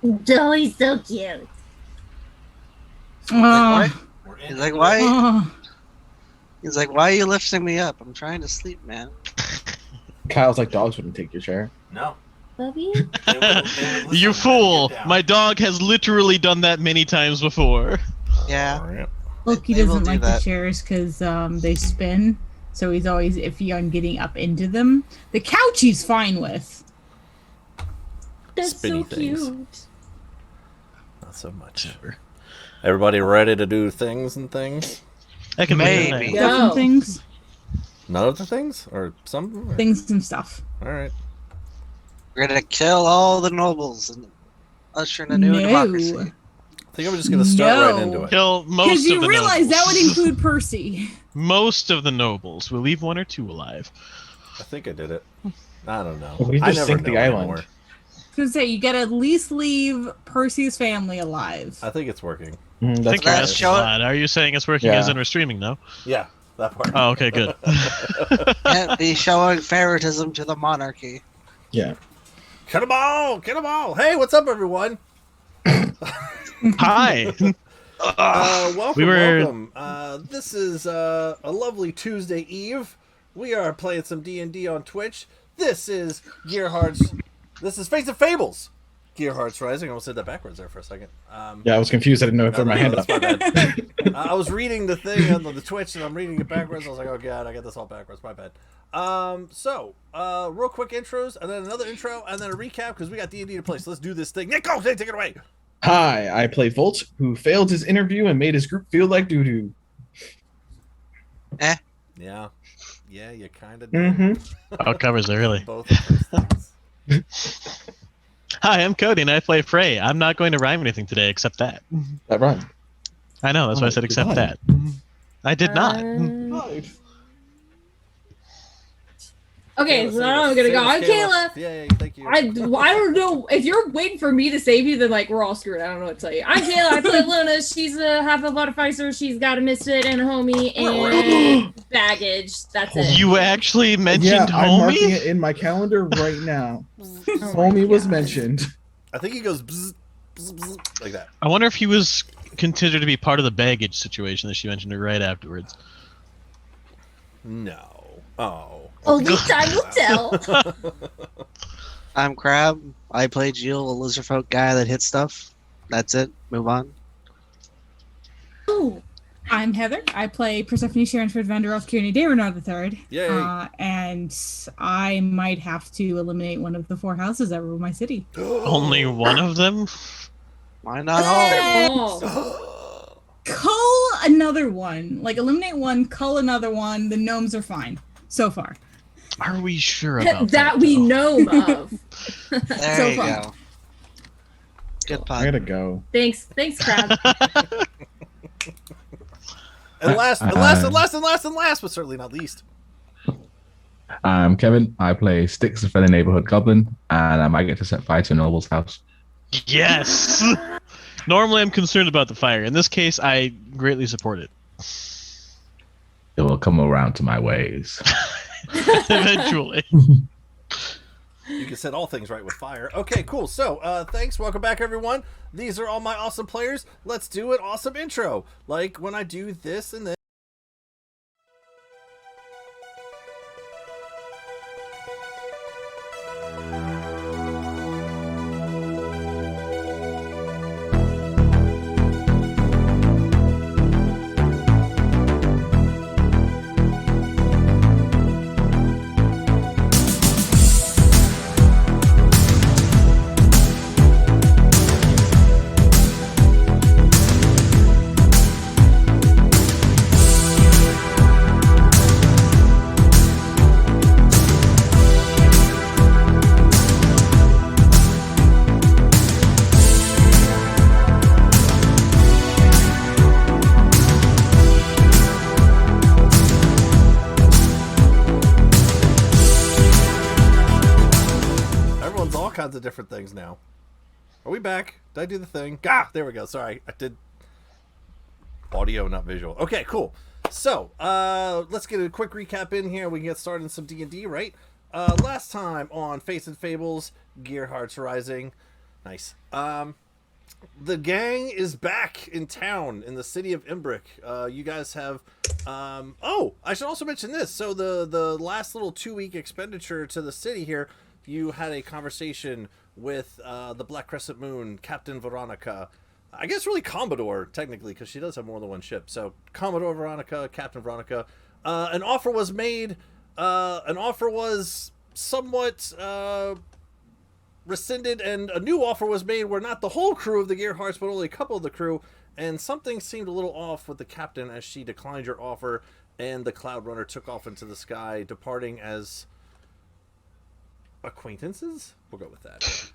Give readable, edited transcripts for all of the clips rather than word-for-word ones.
Oh, he's so cute. Like, why? He's like, why? uh, He's like, why are you lifting me up? I'm trying to sleep, man. Kyle's like, dogs wouldn't take your chair. No. Bubby? They would You listen fool! and get down. My dog has literally done that many times before. Yeah. Alright. Look, he They will doesn't do like that. the chairs because they spin, so he's always iffy on getting up into them. The couch he's fine with. That's Spinny so things. cute. Not so much. Everybody ready to do things and things? I can Maybe. make Yeah. that. Stuff and things, None of the things? Or some? things and stuff. Alright. We're gonna kill all the nobles and usher in a new democracy. I think I'm just gonna start right No. into it. Kill Because most of you the realize nobles. that would include Percy. Most of the nobles. We'll leave one or two alive. I think I did it. I don't know. We I just never sink know the island. anymore. I was gonna say you gotta at least leave Percy's family alive. I think it's working. I That's think you're Let's asking show a it. lot. Are you saying it's working Yeah. as in we're streaming now? Yeah, that part. Oh, okay, good. Can't be showing favoritism to the monarchy. Yeah. Cut 'em all! Cut 'em all! Hey, what's up, everyone? Hi. Welcome, We were- welcome. This is a lovely Tuesday Eve. We are playing some D&D on Twitch. This is Gearhearts. This is Fates and Fables. Gearhearts Rising. I almost said that backwards there for a second. Yeah, I was confused. I didn't know if I threw my hand up. that's my bad. I was reading the thing on the Twitch and I'm reading it backwards. I was like, oh god, I got this all backwards. My bad. Real quick intros and then another intro and then a recap because we got D&D to play. So let's do this thing. Nick, go! Take it away. Hi, I play Volt, who failed his interview and made his group feel like doo-doo. Yeah. Yeah, you kind of Mm-hmm. Oh, it covers it, really. both of those things. Hi, I'm Cody, and I play Frey. I'm not going to rhyme anything today except that. That rhymed. I know, that's why I said Oh, except God. that. I did not. Okay, so now I'm gonna go. I'm Kayla. Yay, thank you. I don't know if you're waiting for me to save you, then like we're all screwed. I don't know what to tell you. I'm Kayla. I play Luna. She's a half a butterficer. She's got a misfit and a homie and baggage. That's it. You actually Yeah, mentioned I'm marking homie? it in my calendar right now. Oh Homie my was God. mentioned. I think he goes bzz, bzz, bzz, like that. I wonder if he was considered to be part of the baggage situation that she mentioned it right afterwards. No. Oh. Only time will tell. I'm Crab. I play Jill, a lizardfolk guy that hits stuff. That's it. Move on. Oh, I'm Heather. I play Persephone Sharonford Vanderelf Kearney Darenard III. Yay. And I might have to eliminate one of the 4 houses that rule my city. Only one of them? Why not all? oh. Cull another one. Like, eliminate one, cull another one. The gnomes are fine. So far. Are we sure about that we though? know of. There So you far. go. Good I pun. gotta go. Thanks, Crab. And last, but certainly not least. I'm Kevin. I play Sticks, the friendly neighborhood goblin, and I might get to set fire to a noble's house. Yes! Normally I'm concerned about the fire. In this case, I greatly support it. It will come around to my ways. Eventually. You can set all things right with fire. Okay, cool. So, thanks. Welcome back, everyone. These are all my awesome players. Let's do an awesome intro. Like when I do this and this. Everyone's all kinds of different things now. Are we back? Did I do the thing? Ah, there we go. Sorry, I did audio, not visual. Okay, cool. So, let's get a quick recap in here. We can get started in some D&D, right? Last time on Fates and Fables, Gearhearts Rising, Nice. The gang is back in town in the city of Imbric. You guys have. I should also mention this. So the last little 2-week expenditure to the city here, you had a conversation with the Black Crescent Moon, Captain Veronica. I guess really Commodore technically, because she does have more than one ship. So Commodore Veronica, Captain Veronica. An offer was made. An offer was somewhat rescinded, and a new offer was made where not the whole crew of the Gearhearts, but only a couple of the crew, and something seemed a little off with the captain as she declined your offer, and the Cloud Runner took off into the sky, departing as acquaintances? We'll go with that.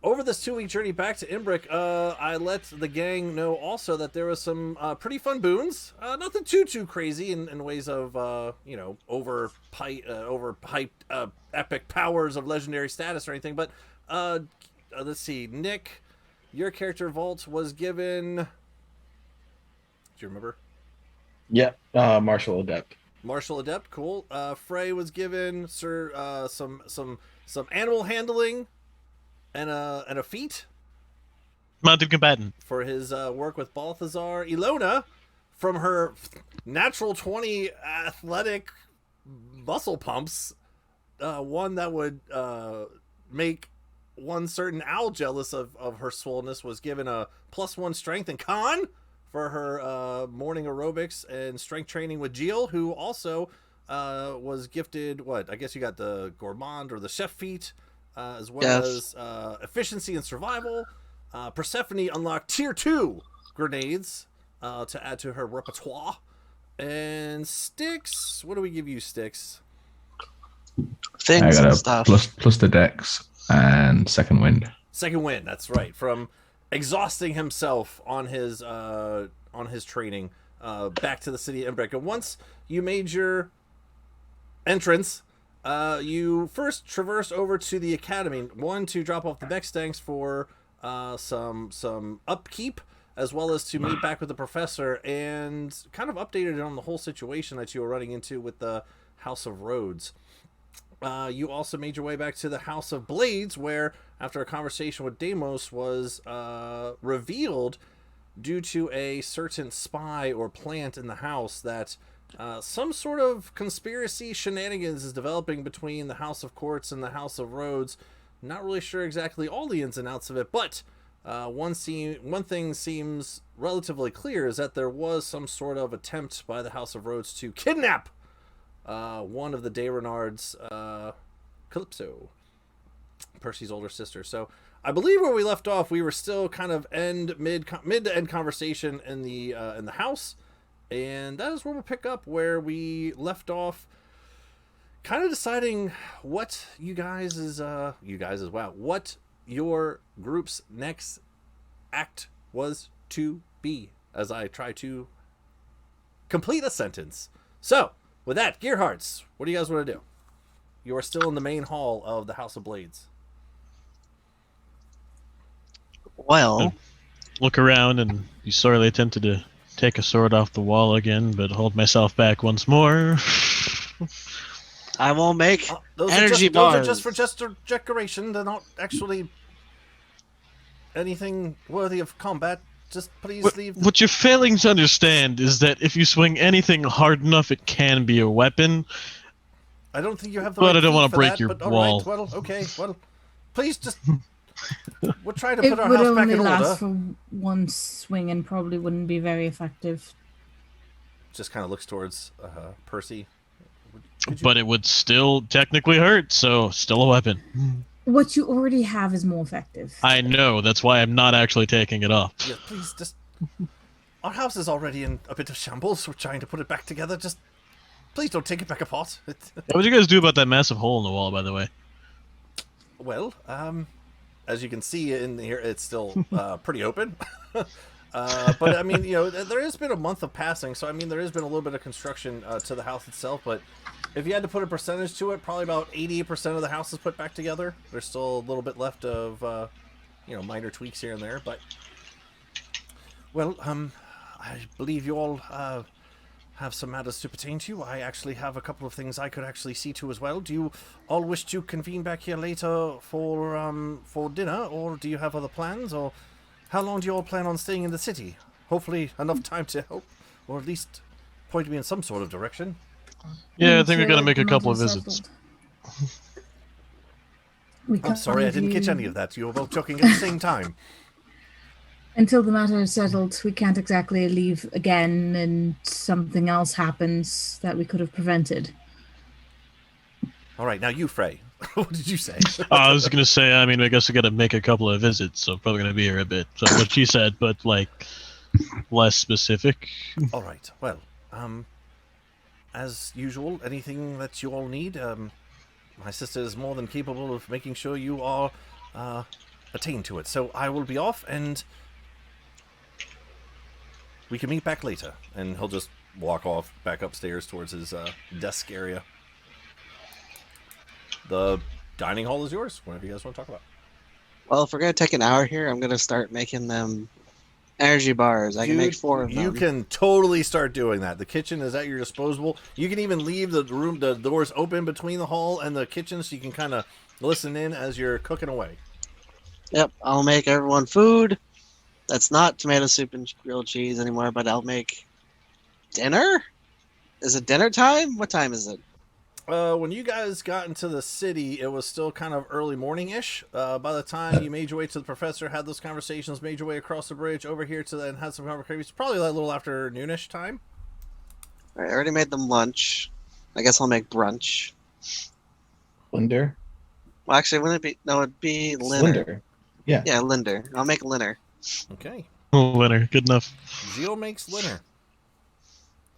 Over this 2-week journey back to Imbric, I let the gang know also that there was some pretty fun boons. Nothing too crazy in ways of overhyped epic powers of legendary status or anything. But let's see, Nick, your character Vault was given. Do you remember? Yeah, Martial Adept. Martial Adept, cool. Frey was given some animal handling. And a feat Mounted combatant for his work with Balthazar. Ilona, from her natural 20 athletic muscle pumps, one that would make one certain owl jealous of her swollenness, was given a +1 strength and con for her morning aerobics and strength training with Jill, who also was gifted I guess you got the gourmand or the chef feat. As well as efficiency and survival. Persephone unlocked tier 2 grenades to add to her repertoire. And Styx, what do we give you, Styx? Things I got and a stuff. plus the dex and second wind. Second wind, that's right. From exhausting himself on his training back to the city of Imbric. And once you made your entrance, you first traverse over to the academy. One, to drop off the Mextanks for some upkeep, as well as to meet back with the professor and kind of updated on the whole situation that you were running into with the House of Rhodes. You also made your way back to the House of Blades, where, after a conversation with Deimos was revealed due to a certain spy or plant in the house that some sort of conspiracy shenanigans is developing between the House of Courts and the House of Rhodes. Not really sure exactly all the ins and outs of it, but one thing seems relatively clear, is that there was some sort of attempt by the House of Rhodes to kidnap one of the De Renards, Calypso, Percy's older sister. So I believe where we left off, we were still kind of mid to end conversation in the house. And that is where we'll pick up where we left off, kind of deciding what what your group's next act was to be, as I try to complete a sentence. So, with that, Gearhearts, what do you guys want to do? You are still in the main hall of the House of Blades. Well, look around and be sorely tempted to take a sword off the wall again, but hold myself back once more. I will make Those energy those bars. are just for decoration. They're not actually anything worthy of combat. Just please leave. What you're failing to understand is that if you swing anything hard enough, it can be a weapon. I don't think you have the. But right I don't want to break your wall. Right, well, okay. Well, please just. We're trying to It put our would house back only in last order. for one swing and probably wouldn't be very effective. Just kind of looks towards Percy. But it would still technically hurt, so still a weapon. What you already have is more effective. I know, that's why I'm not actually taking it off. Yeah, please just. Our house is already in a bit of shambles. We're trying to put it back together. Just please don't take it back apart. What would you guys do about that massive hole in the wall, by the way? Well, as you can see in here, it's still pretty open. But I mean, there has been a month of passing, so I mean, there has been a little bit of construction to the house itself. But if you had to put a percentage to it, probably about 80% of the house is put back together. There's still a little bit left of, minor tweaks here and there. But well, I believe you all have some matters to pertain to. I actually have a couple of things I could actually see to as well. Do you all wish to convene back here later for dinner, or do you have other plans, or how long do you all plan on staying in the city? Hopefully enough time to help, or at least point me in some sort of direction. Yeah, I think we feel gotta like make the a couple of matter's visits. settled. I'm sorry, I didn't catch any of that. You were both talking at the same time. Until the matter is settled, we can't exactly leave again and something else happens that we could have prevented. All right, now you, Frey. What did you say? I was gonna say, I mean, I guess we gotta make a couple of visits, so probably gonna be here a bit. So what she said, but like less specific. All right. Well, as usual, anything that you all need, my sister is more than capable of making sure you are attain to it. So I will be off, and we can meet back later. And he'll just walk off back upstairs towards his desk area. The dining hall is yours. Whatever you guys want to talk about. Well, if we're gonna take an hour here, I'm gonna start making them energy bars. I can make 4 of them. You can totally start doing that. The kitchen is at your disposal. You can even leave the doors open between the hall and the kitchen, so you can kind of listen in as you're cooking away. Yep, I'll make everyone food. That's not tomato soup and grilled cheese anymore, but I'll make dinner? Is it dinner time? What time is it? When you guys got into the city, it was still kind of early morning-ish. By the time you made your way to the professor, had those conversations, made your way across the bridge over here to and had some conversations, probably like a little after noonish time. All right, I already made them lunch. I guess I'll make brunch. Linder. Well, actually, wouldn't it be? No, it'd be Linner. Linder. Yeah. Yeah, Linder. I'll make Linner. Okay. Winner, good enough. Geo makes Linner.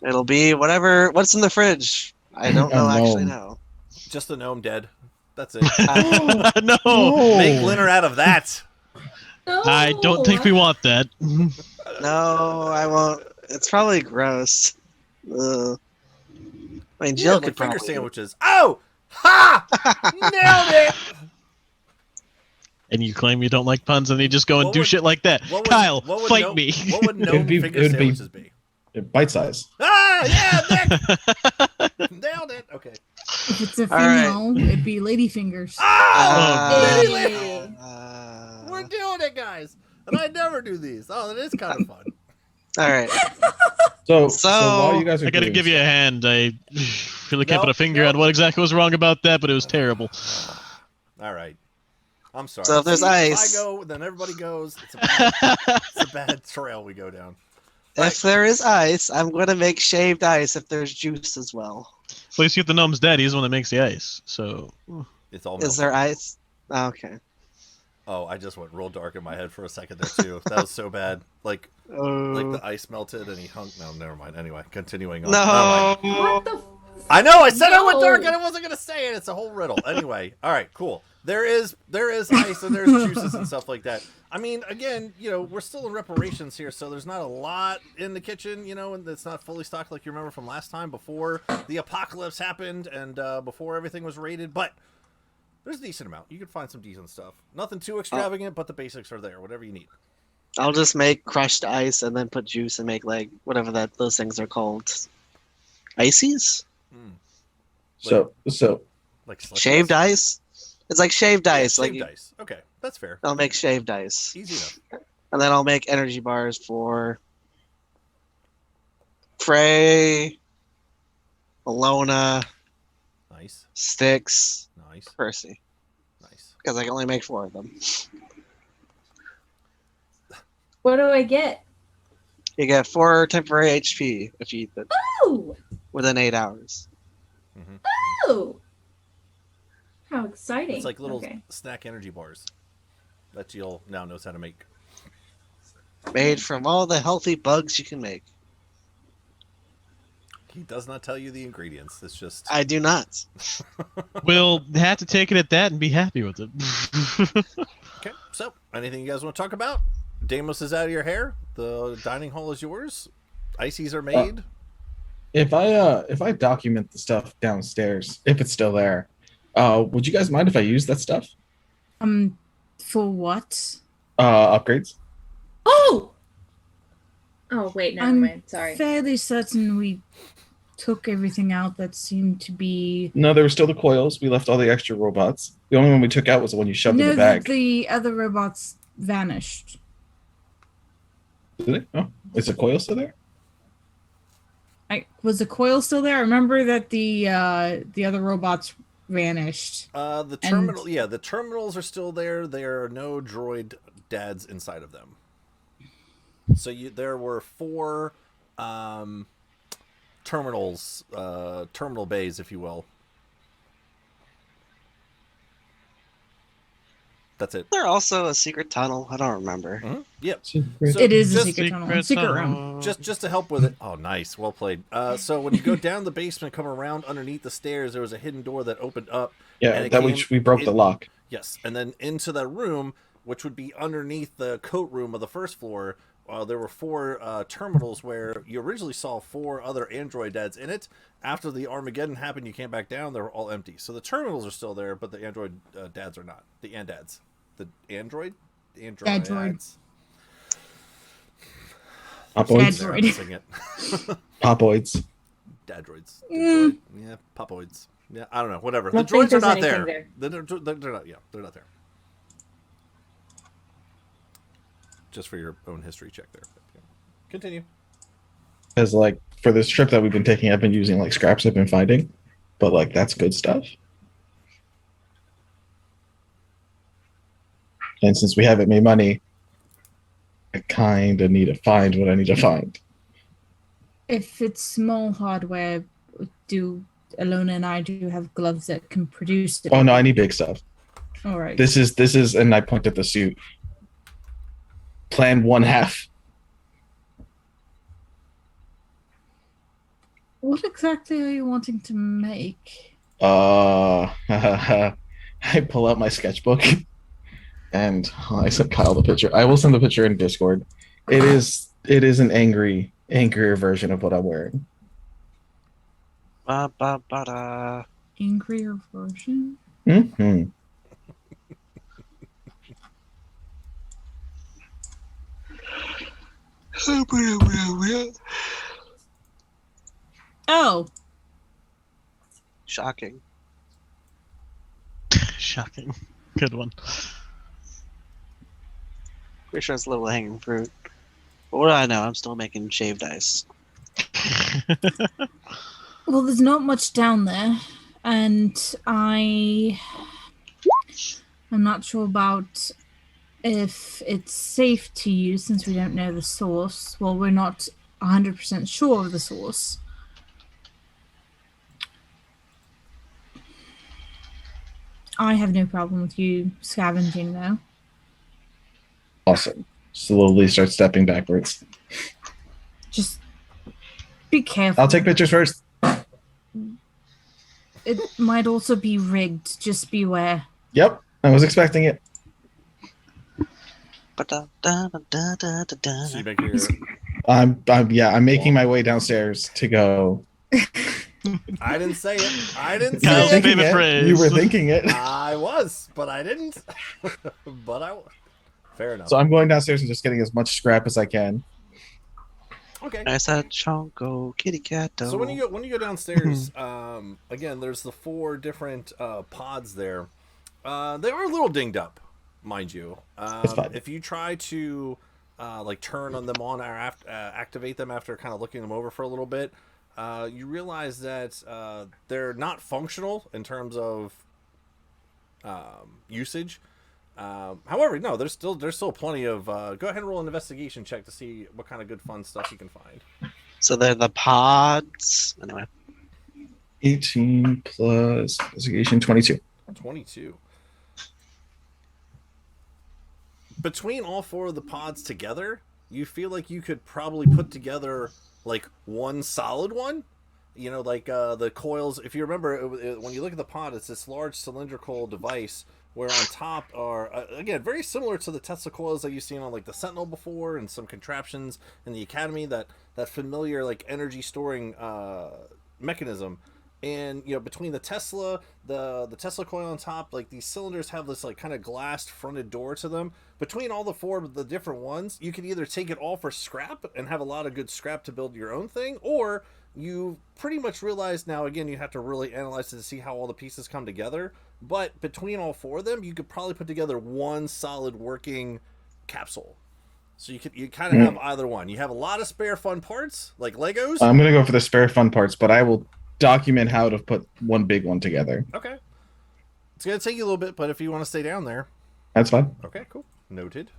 It'll be whatever. What's in the fridge? I don't know. Actually, no. Just the gnome dead. That's it. No, Make Linner out of that. No. I don't think we want that. No, I won't. It's probably gross. Ugh. I mean, Jill Yeah, could like finger probably. sandwiches. Oh! Ha! Nailed it! And you claim you don't like puns, and you just go and What do would- shit like that. what would- Kyle, what would fight gnome- me. What would gnome be- finger it would be- sandwiches be? Bite size. Ah, yeah, Nick! Nailed it. Okay. If it's a All right. female, it'd be lady fingers. Ah! Oh, Hey. We're doing it, guys. And I never do these. Oh, that is kind of fun. All right. So So- while you guys are I gotta doing give you a hand. I really can't No, put a finger no. on what exactly was wrong about that, but it was terrible. All right. I'm sorry. So if there's See, ice- If I go, then everybody goes. It's a bad trail we go down. If there is ice, I'm going to make shaved ice if there's juice as well. At least you get the gnome's dad. He's the one that makes the ice. So It's all Is melted. there ice? Oh, okay. Oh, I just went real dark in my head for a second there too. That was so bad. Like the ice melted and he hung. No, never mind. Anyway, continuing on. Never mind. What the? I know. I said I went No. dark and I wasn't gonna say it. It's a whole riddle. Anyway, all right, cool. There is ice and there's juices and stuff like that. I mean, again, we're still in reparations here, so there's not a lot in the kitchen, and it's not fully stocked like you remember from last time before the apocalypse happened and before everything was raided. But there's a decent amount. You can find some decent stuff. Nothing too extravagant, but the basics are there. Whatever you need. I'll just make crushed ice and then put juice and make like whatever those things are called. Ices? So Like slush Shaved ice? It's like shaved Yeah, ice. shaved Like ice. Okay, that's fair. I'll make shaved ice. Easy enough. And then I'll make energy bars for Frey, Alona, Nice, Styx, nice, Percy. nice. Because I can only make 4 of them. What do I get? You get 4 temporary HP if you eat it Oh, within 8 hours. oh! How exciting! It's like little Okay. snack energy bars that Jill now knows how to make. Made from all the healthy bugs you can make. He does not tell you the ingredients. It's just I do not. we'll have to take it at that and be happy with it. okay. So, anything you guys want to talk about? Deimos is out of your hair. The dining hall is yours. Ices are made. if I document the stuff downstairs, if it's still there, would you guys mind if I use that stuff? For what? Upgrades. Oh! Oh wait, never I'm mind. Sorry. fairly certain we took everything out that seemed to be. No, there were still the coils. We left all the extra robots. The only one we took out was the one you shoved in No, the bag. the other robots vanished. Did they? Oh, is the coil still there? Was the coil still there? I remember that the other robots vanished. The terminal, yeah, the terminals are still there. There are no droid dads inside of them. So there were 4 terminals, terminal bays, if you will. That's it. There also a secret tunnel. I don't remember. Mm-hmm. Yep. Secret. So It is a just- secret tunnel. Secret room. Just to help with it. Oh, nice. Well played. So when you go down the basement, come around underneath the stairs, there was a hidden door that opened up. Yeah, and it that came we broke the lock. Yes, and then into that room, which would be underneath the coat room of the first floor, there were 4 terminals where you originally saw 4 other android dads in it. After the Armageddon happened, you came back down, they were all empty. So the terminals are still there, but the android dads are not. The andads. The android? The androids. Popoids. Dadroid. I'm missing it. Popoids. Dadroids. Mm. Yeah, popoids. Yeah, I don't know. Whatever. I The don't think droids are there's not anything there. there. They're not. Yeah, they're not there. Just for your own history check there. But, yeah. Continue. Because like for this trip that we've been taking, I've been using like scraps I've been finding, but like that's good stuff. And since we haven't made money, I kind of need to find what I need to find. If it's small hardware, do Alona and I do have gloves that can produce it? Oh no, I need big stuff. All right. This is, and I point at the suit. Plan 1/2. What exactly are you wanting to make? I pull out my sketchbook, and I sent Kyle the picture. I will send the picture in Discord. It is an angrier version of what I'm wearing. Ba, ba, ba, da. Angrier version? Mm-hmm. Oh, Shocking. Shocking. Good one. Pretty sure it's a little hanging fruit. But what do I know? I'm still making shaved ice. well, there's not much down there, and I'm not sure about if it's safe to use since we don't know the source. Well, we're not 100% sure of the source. I have no problem with you scavenging, though. Awesome. Slowly start stepping backwards. Just be careful. I'll take pictures first. It might also be rigged. Just beware. Yep, I was expecting it. So you make your. I'm making my way downstairs to go. I didn't say it. I didn't You were Kyle's say it. thinking favorite it. phrase. You were thinking it. I was, but I didn't. But I. Fair enough. So I'm going downstairs and just getting as much scrap as I can. Okay. I said Chonko, kitty cat. So when you go downstairs, again, there's the 4 different pods there. They are a little dinged up, mind you. That's fine. If you try to like turn on them on or activate them after kind of looking them over for a little bit, you realize that they're not functional in terms of usage. However, no, there's still plenty of. Go ahead and roll an investigation check to see what kind of good fun stuff you can find. So they're the pods. Anyway. 18 plus investigation 22. 22. Between all 4 of the pods together, you feel like you could probably put together like one solid one. You know, like the coils. If you remember, when you look at the pod, it's this large cylindrical device where on top are, again, very similar to the Tesla coils that you've seen on like the Sentinel before and some contraptions in the Academy, that familiar like energy storing mechanism. And between the Tesla, the Tesla coil on top, like these cylinders have this like kind of glassed fronted door to them. Between all the four of the different ones, you can either take it all for scrap and have a lot of good scrap to build your own thing, or you pretty much realize now, again, you have to really analyze it to see how all the pieces come together. But between all four of them, you could probably put together one solid working capsule. So you kind of have either one. You have a lot of spare fun parts, like Legos. I'm gonna go for the spare fun parts, but I will document how to put one big one together. Okay. It's gonna take you a little bit, but if you want to stay down there, that's fine. Okay, cool. Noted.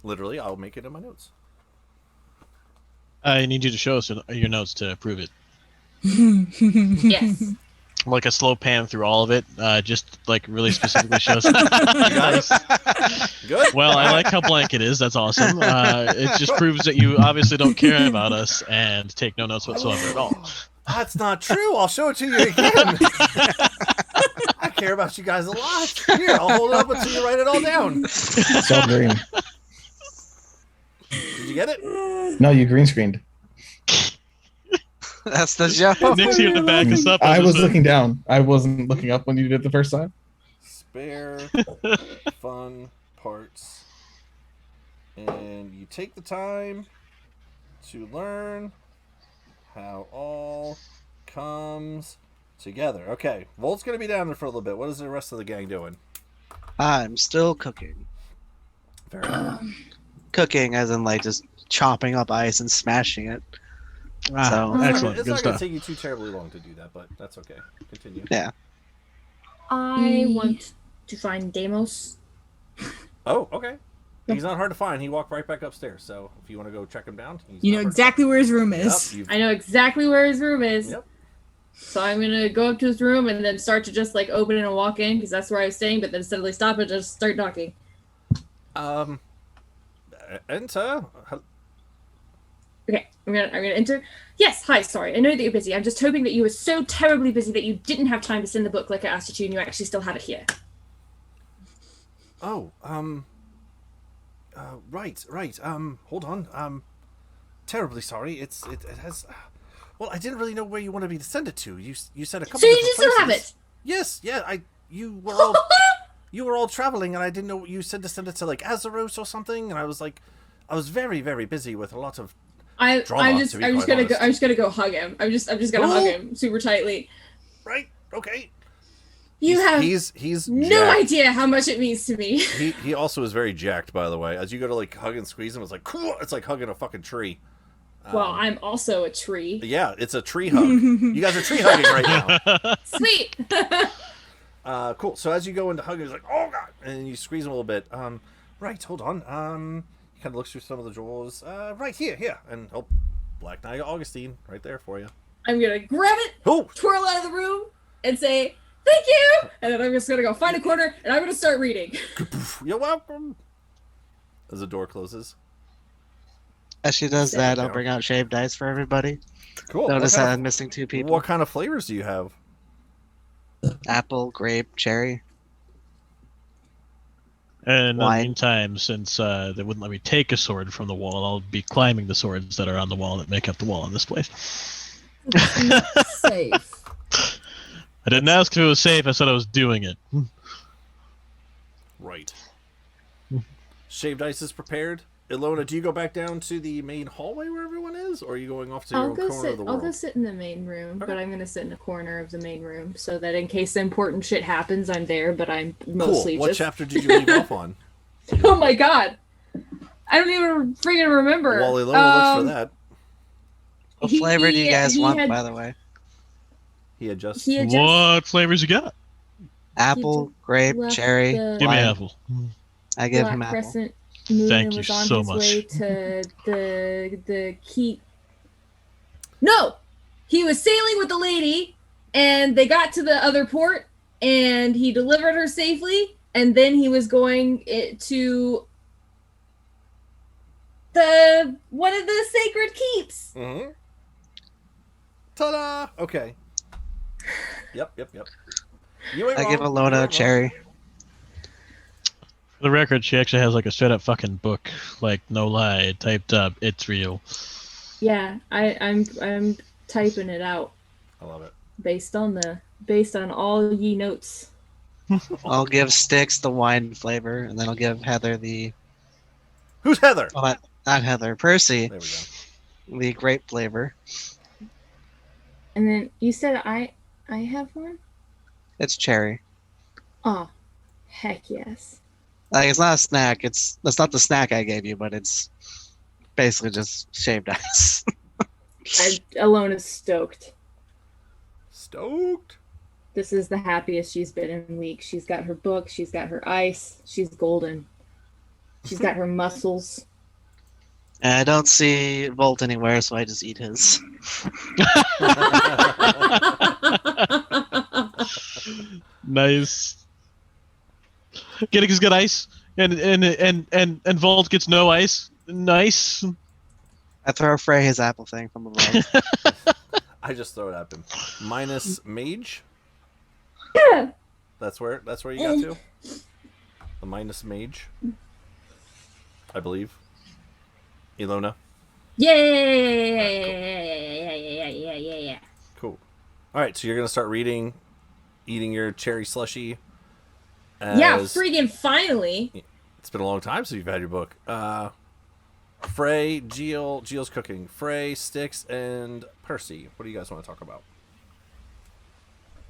Literally, I'll make it in my notes. I need you to show us your notes to prove it. Yes. Like a slow pan through all of it, just like really specifically shows. Nice. Good. Well, I like how blank it is. That's awesome. It just proves that you obviously don't care about us and take no notes whatsoever at all. That's not true. I'll show it to you again. I care about you guys a lot. Here, I'll hold it up until you write it all down. It's all green. Did you get it? No, you green screened. That's the joke. Nick's here to back us up. I was looking down. I wasn't looking up when you did it the first time. Spare fun parts. And you take the time to learn how all comes together. Okay, Volt's going to be down there for a little bit. What is the rest of the gang doing? I'm still cooking. Fair enough. Cooking as in like just chopping up ice and smashing it. So excellent. It's Good not going stuff. to take you too terribly long to do that, but that's okay. Continue. yeah. I want to find Deimos. Oh, okay. He's not hard to find. He walked right back upstairs. So if you want to go check him down, You know exactly where his room is. Yep, I know exactly where his room is. Yep. So I'm gonna go up to his room and then start to just like open it and walk in because that's where I was staying. But then suddenly stop and just start knocking. Enter. Okay, I'm gonna enter. Yes, hi. Sorry, I know that you're busy. I'm just hoping that you were so terribly busy that you didn't have time to send the book like I asked you to, and you actually still have it here. Oh, right. Hold on. Terribly sorry. It has. Well, I didn't really know where you wanted me to send it to. You said a couple. So you different still have places. it? Yes. Yeah. You were all traveling, and I didn't know. You said to send it to like Azeroth or something, and I was very, very busy with a lot of. I'm Drama, just to be I'm just quite gonna go. honest. I'm just gonna go hug him. I'm just gonna hug him super tightly. Right. Okay. You have He's no jacked. idea how much it means to me. He also is very jacked, by the way. As you go to like hug and squeeze him, it's like cool. It's like hugging a fucking tree. Well, I'm also a tree. Yeah, it's a tree hug. You guys are tree hugging right now. Sweet. Cool. So as you go into hugging, he's like, oh god, and you squeeze him a little bit. Right. Hold on. He kind of looks through some of the drawers. Right here, and Black Knight Augustine, right there for you. I'm gonna grab it, Oh, twirl out of the room, and say thank you. And then I'm just gonna go find a corner and I'm gonna start reading. you're welcome. As the door closes. As she does that, I'll bring out shaved ice for everybody. Cool. Notice What that kind I'm missing 2 of, people. what kind of flavors do you have? Apple, grape, cherry. And in the Why? meantime, since they wouldn't let me take a sword from the wall, I'll be climbing the swords that are on the wall that make up the wall in this place. Safe. I didn't ask if it was safe. I said I was doing it. Right. Shaved ice is prepared. Ilona, do you go back down to the main hallway where everyone is, or are you going off to your I'll own go corner of the sit. I'll world? go sit in the main room, Okay. but I'm gonna sit in a corner of the main room so that in case important shit happens, I'm there. But I'm Cool. mostly What just. chapter did you leave off on? Oh my god! I don't even freaking remember. While Ilona looks for that, What flavor do you guys he want, had- by the way? he had just. He had just What flavors you got? Apple, grape, left cherry. the Give me lime. apple. I give Black him apple. Crescent moon Thank and you was on so his much. way to the key. No, he was sailing with the lady, and they got to the other port, and he delivered her safely, and then he was going to the one of the sacred keeps. Mm-hmm. Ta-da! Okay. Yep. You ain't I give wrong. Ilona You a ain't cherry. For the record, she actually has like a straight up fucking book, like no lie, typed up. It's real. Yeah, I'm typing it out. I love it. based on all ye notes. I'll give Sticks the wine flavor, and then I'll give Heather the Who's Heather? well, not Heather, Percy There we go. the grape flavor. And then you said I have one? It's cherry. Oh, heck yes. Like it's not a snack. That's not the snack I gave you, but it's basically just shaved ice. Alone is stoked. Stoked. This is the happiest she's been in weeks. She's got her book, she's got her ice, she's golden. She's got her muscles. And I don't see Volt anywhere, so I just eat his. Nice. Getting's got ice, and Volt gets no ice. Nice. I throw Frey his apple thing from above. I just throw it at him. Minus mage. That's where you got to. The minus mage. I believe. Ilona. Yeah. Cool. All right, so you're gonna start eating your cherry slushy. Yeah, freaking finally. It's been a long time since you've had your book. Frey, Gil's cooking. Frey, Sticks, and Percy. What do you guys want to talk about?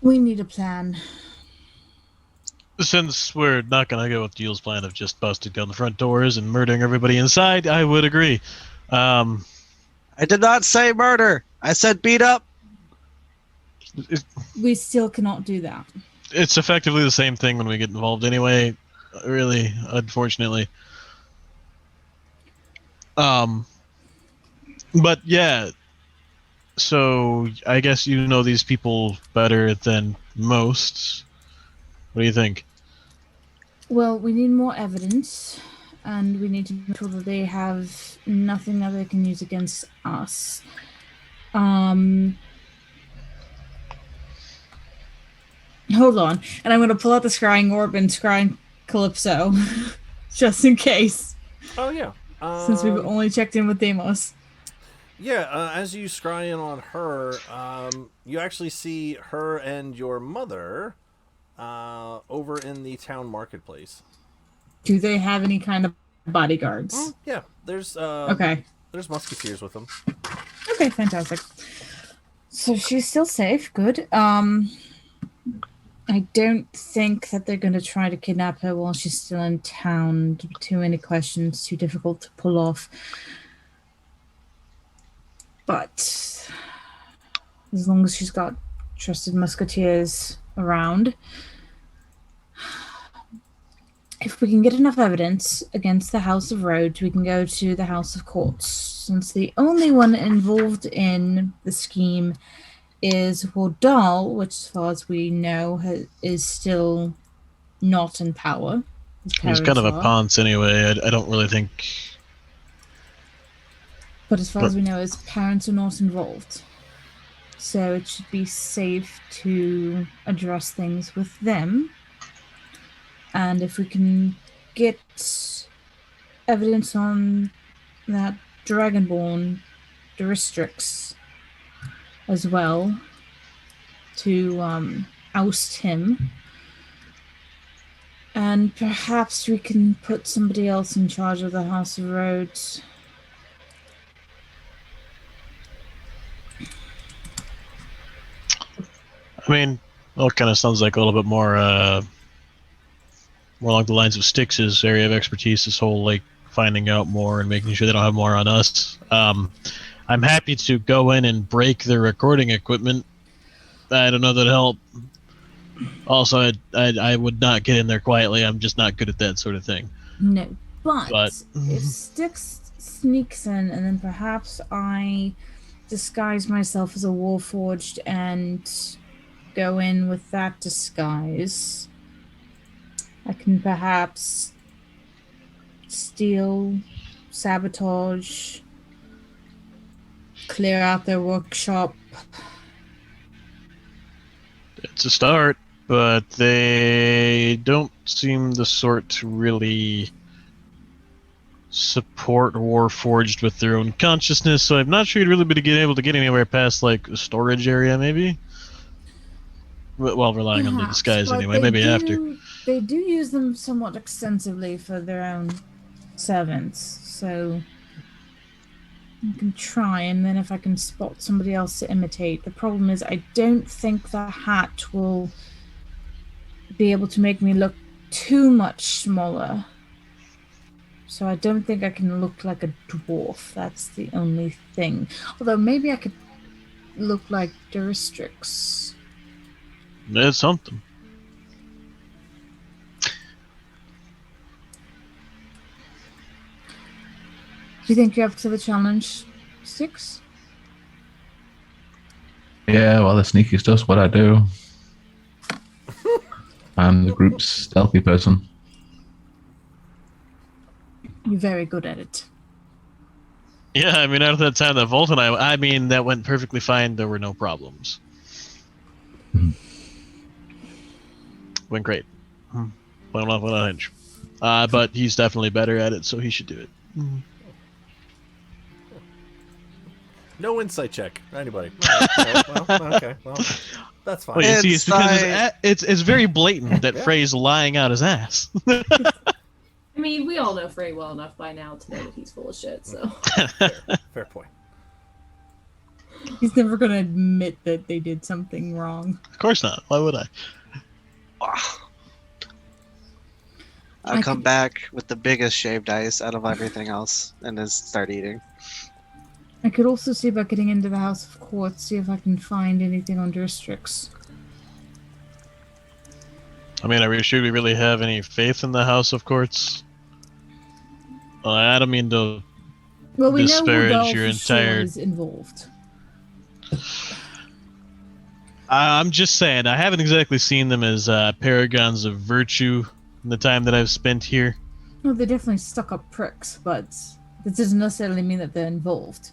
We need a plan. Since we're not gonna go with Gil's plan of just busting down the front doors and murdering everybody inside, I would agree. I did not say murder. I said beat up. We still cannot do that. It's effectively the same thing when we get involved anyway, really, unfortunately. But yeah, so I guess you know these people better than most. What do you think? Well, we need more evidence, and we need to make sure that they have nothing that they can use against us. Hold on, and I'm going to pull out the scrying orb and scrying Calypso, just in case. Oh yeah. Since we've only checked in with Deimos. Yeah, as you scry in on her, you actually see her and your mother over in the town marketplace. Do they have any kind of bodyguards? Yeah, there's Okay. There's musketeers with them. Okay, fantastic. So she's still safe. Good. I don't think that they're going to try to kidnap her while she's still in town. Too many questions, too difficult to pull off. But as long as she's got trusted musketeers around, if we can get enough evidence against the House of Rhodes, we can go to the House of Courts. Since the only one involved in the scheme is Wardal, which, as far as we know, is still not in power. He's kind of a ponce anyway. I don't really think. But as far as we know, his parents are not involved. So it should be safe to address things with them. And if we can get evidence on that Dragonborn Deristrix as well to oust him, and perhaps we can put somebody else in charge of the House of Rhodes. I mean, well, it kind of sounds like a little bit more along the lines of Styx's area of expertise. This whole like finding out more and making sure they don't have more on us. I'm happy to go in and break their recording equipment. I don't know that'd help. Also, I would not get in there quietly. I'm just not good at that sort of thing. No, but if Styx sneaks in, and then perhaps I disguise myself as a Warforged and go in with that disguise, I can perhaps steal, sabotage, clear out their workshop. It's a start, but they don't seem the sort to really support Warforged with their own consciousness, so I'm not sure you'd really be able to get anywhere past like a storage area, maybe. Well, relying on the Perhaps, disguise but anyway. Maybe after. They do use them somewhat extensively for their own servants, so I can try, and then if I can spot somebody else to imitate. The problem is I don't think the hat will be able to make me look too much smaller. So I don't think I can look like a dwarf. That's the only thing. Although maybe I could look like Duristrix. That's something. Do you think you're up to the challenge, Six? Yeah, well, the sneaky stuff's what I do. I'm the group's stealthy person. You're very good at it. Yeah, I mean, out of that time that Volt and I mean, that went perfectly fine. There were no problems. Went great. Went off on a hinge. But he's definitely better at it, so he should do it. No insight check. Anybody? Okay, well, that's fine. Well, you see, it's because Insight. it's very blatant that Yeah. Frey's lying out his ass. I mean, we all know Frey well enough by now to know that he's full of shit, so. Fair point. He's never going to admit that they did something wrong. Of course not. Why would I? I'll come back with the biggest shaved ice out of everything else and then start eating. I could also see about getting into the House of Quartz, see if I can find anything on Duristrix. I mean, are we sure we really have any faith in the House of Quartz? I don't mean to Well, we know disparage Rudolph your for sure entire. is involved. I'm just saying, I haven't exactly seen them as paragons of virtue in the time that I've spent here. Well, they're definitely stuck-up pricks, but that doesn't necessarily mean that they're involved.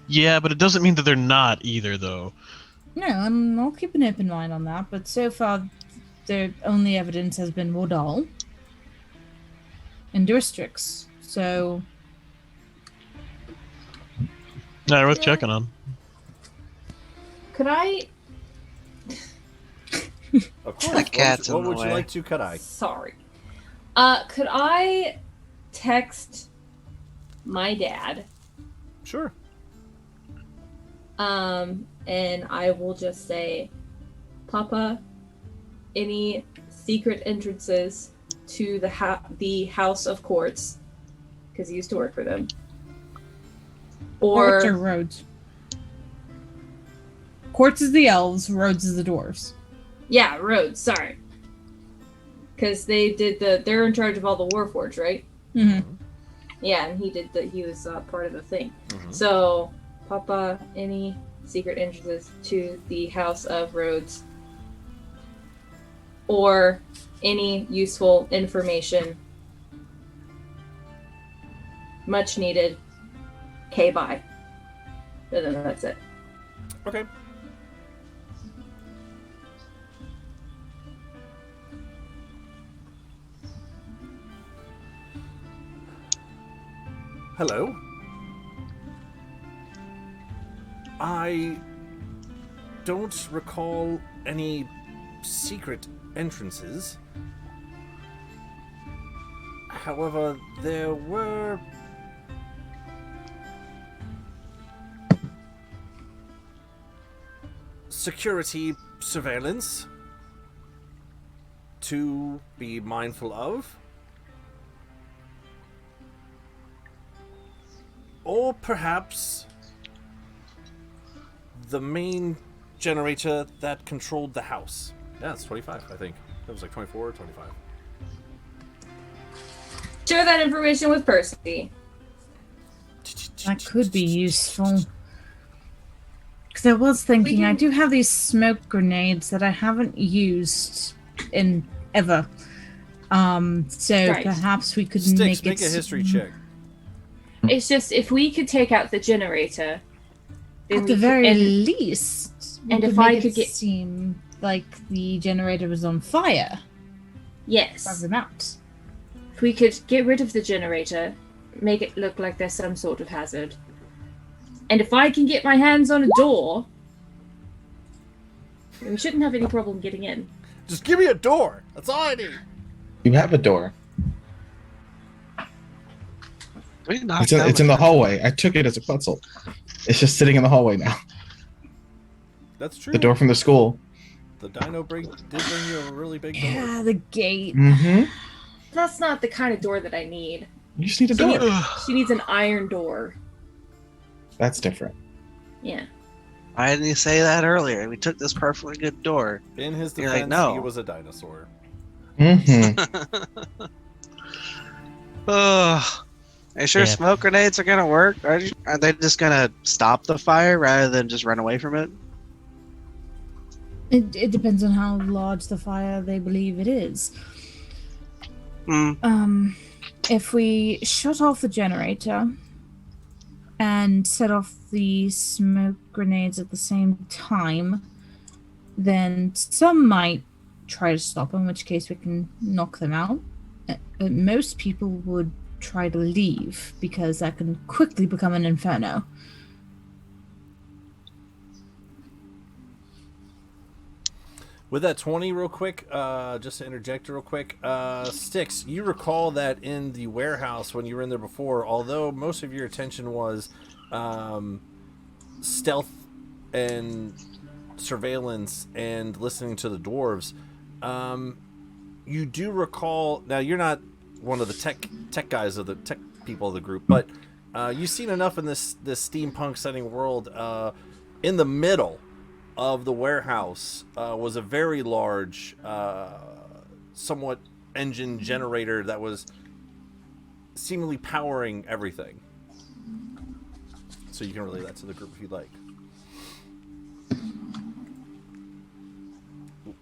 Yeah, but it doesn't mean that they're not either, though. No, I'll keep an open mind on that, but so far, the only evidence has been Wardal and Duristrix, so... Not worth checking on. Could I? Of The course. cat's What in the would you way. like to cut eye? Sorry. Could I text my dad? Sure. And I will just say, Papa, any secret entrances to the House of Quartz, because he used to work for them. Quartz or Or Rhodes? Quartz is the elves, Rhodes is the dwarves. yeah, Rhodes. Sorry, because they're in charge of all the Warforged, right? Mm-hmm. Yeah, and he was part of the thing. Mhm. So, Papa, any secret entrances to the House of Rhodes, or any useful information, much needed. Okay, bye. And then that's it. Okay. Hello. I don't recall any secret entrances. However, there were security surveillance to be mindful of. Or perhaps the main generator that controlled the house. Yeah, it's 25, I think. It was like 24 or 25. Share that information with Percy. That could be useful. Because I was thinking, I do have these smoke grenades that I haven't used in ever. So Right. perhaps we could Sticks, make make it a history check. It's just if we could take out the generator, then At we the very and least, we and could if make I it could get- seem like the generator was on fire. Yes. drive them out. If we could get rid of the generator, make it look like there's some sort of hazard. And if I can get my hands on a door, we shouldn't have any problem getting in. Just give me a door. That's all I need. You have a door. We knocked It's in, down it's in the hallway. I took it as a puzzle. It's just sitting in the hallway now. That's true. The door from the school. The dino did bring you a really big door. Yeah, the gate. Mm-hmm. That's not the kind of door that I need. You just need a door. She needs an iron door. That's different. Yeah. Why didn't you say that earlier? We took this perfectly good door. In his You're defense, like, no. he was a dinosaur. Mm-hmm. Ugh. Are you sure Yeah. smoke grenades are gonna work? Are they just gonna stop the fire rather than just run away from it? It depends on how large the fire they believe it is. Hmm. If we shut off the generator and set off the smoke grenades at the same time, then some might try to stop, in which case we can knock them out. But most people would try to leave because that can quickly become an inferno. With that 20 real quick, just to interject real quick, Styx, you recall that in the warehouse when you were in there before, although most of your attention was stealth and surveillance and listening to the dwarves, you do recall, now you're not one of the tech guys of the tech people of the group, but you've seen enough in this steampunk setting world. In the middle of the warehouse was a very large, somewhat engine generator that was seemingly powering everything. So you can relay that to the group if you'd like.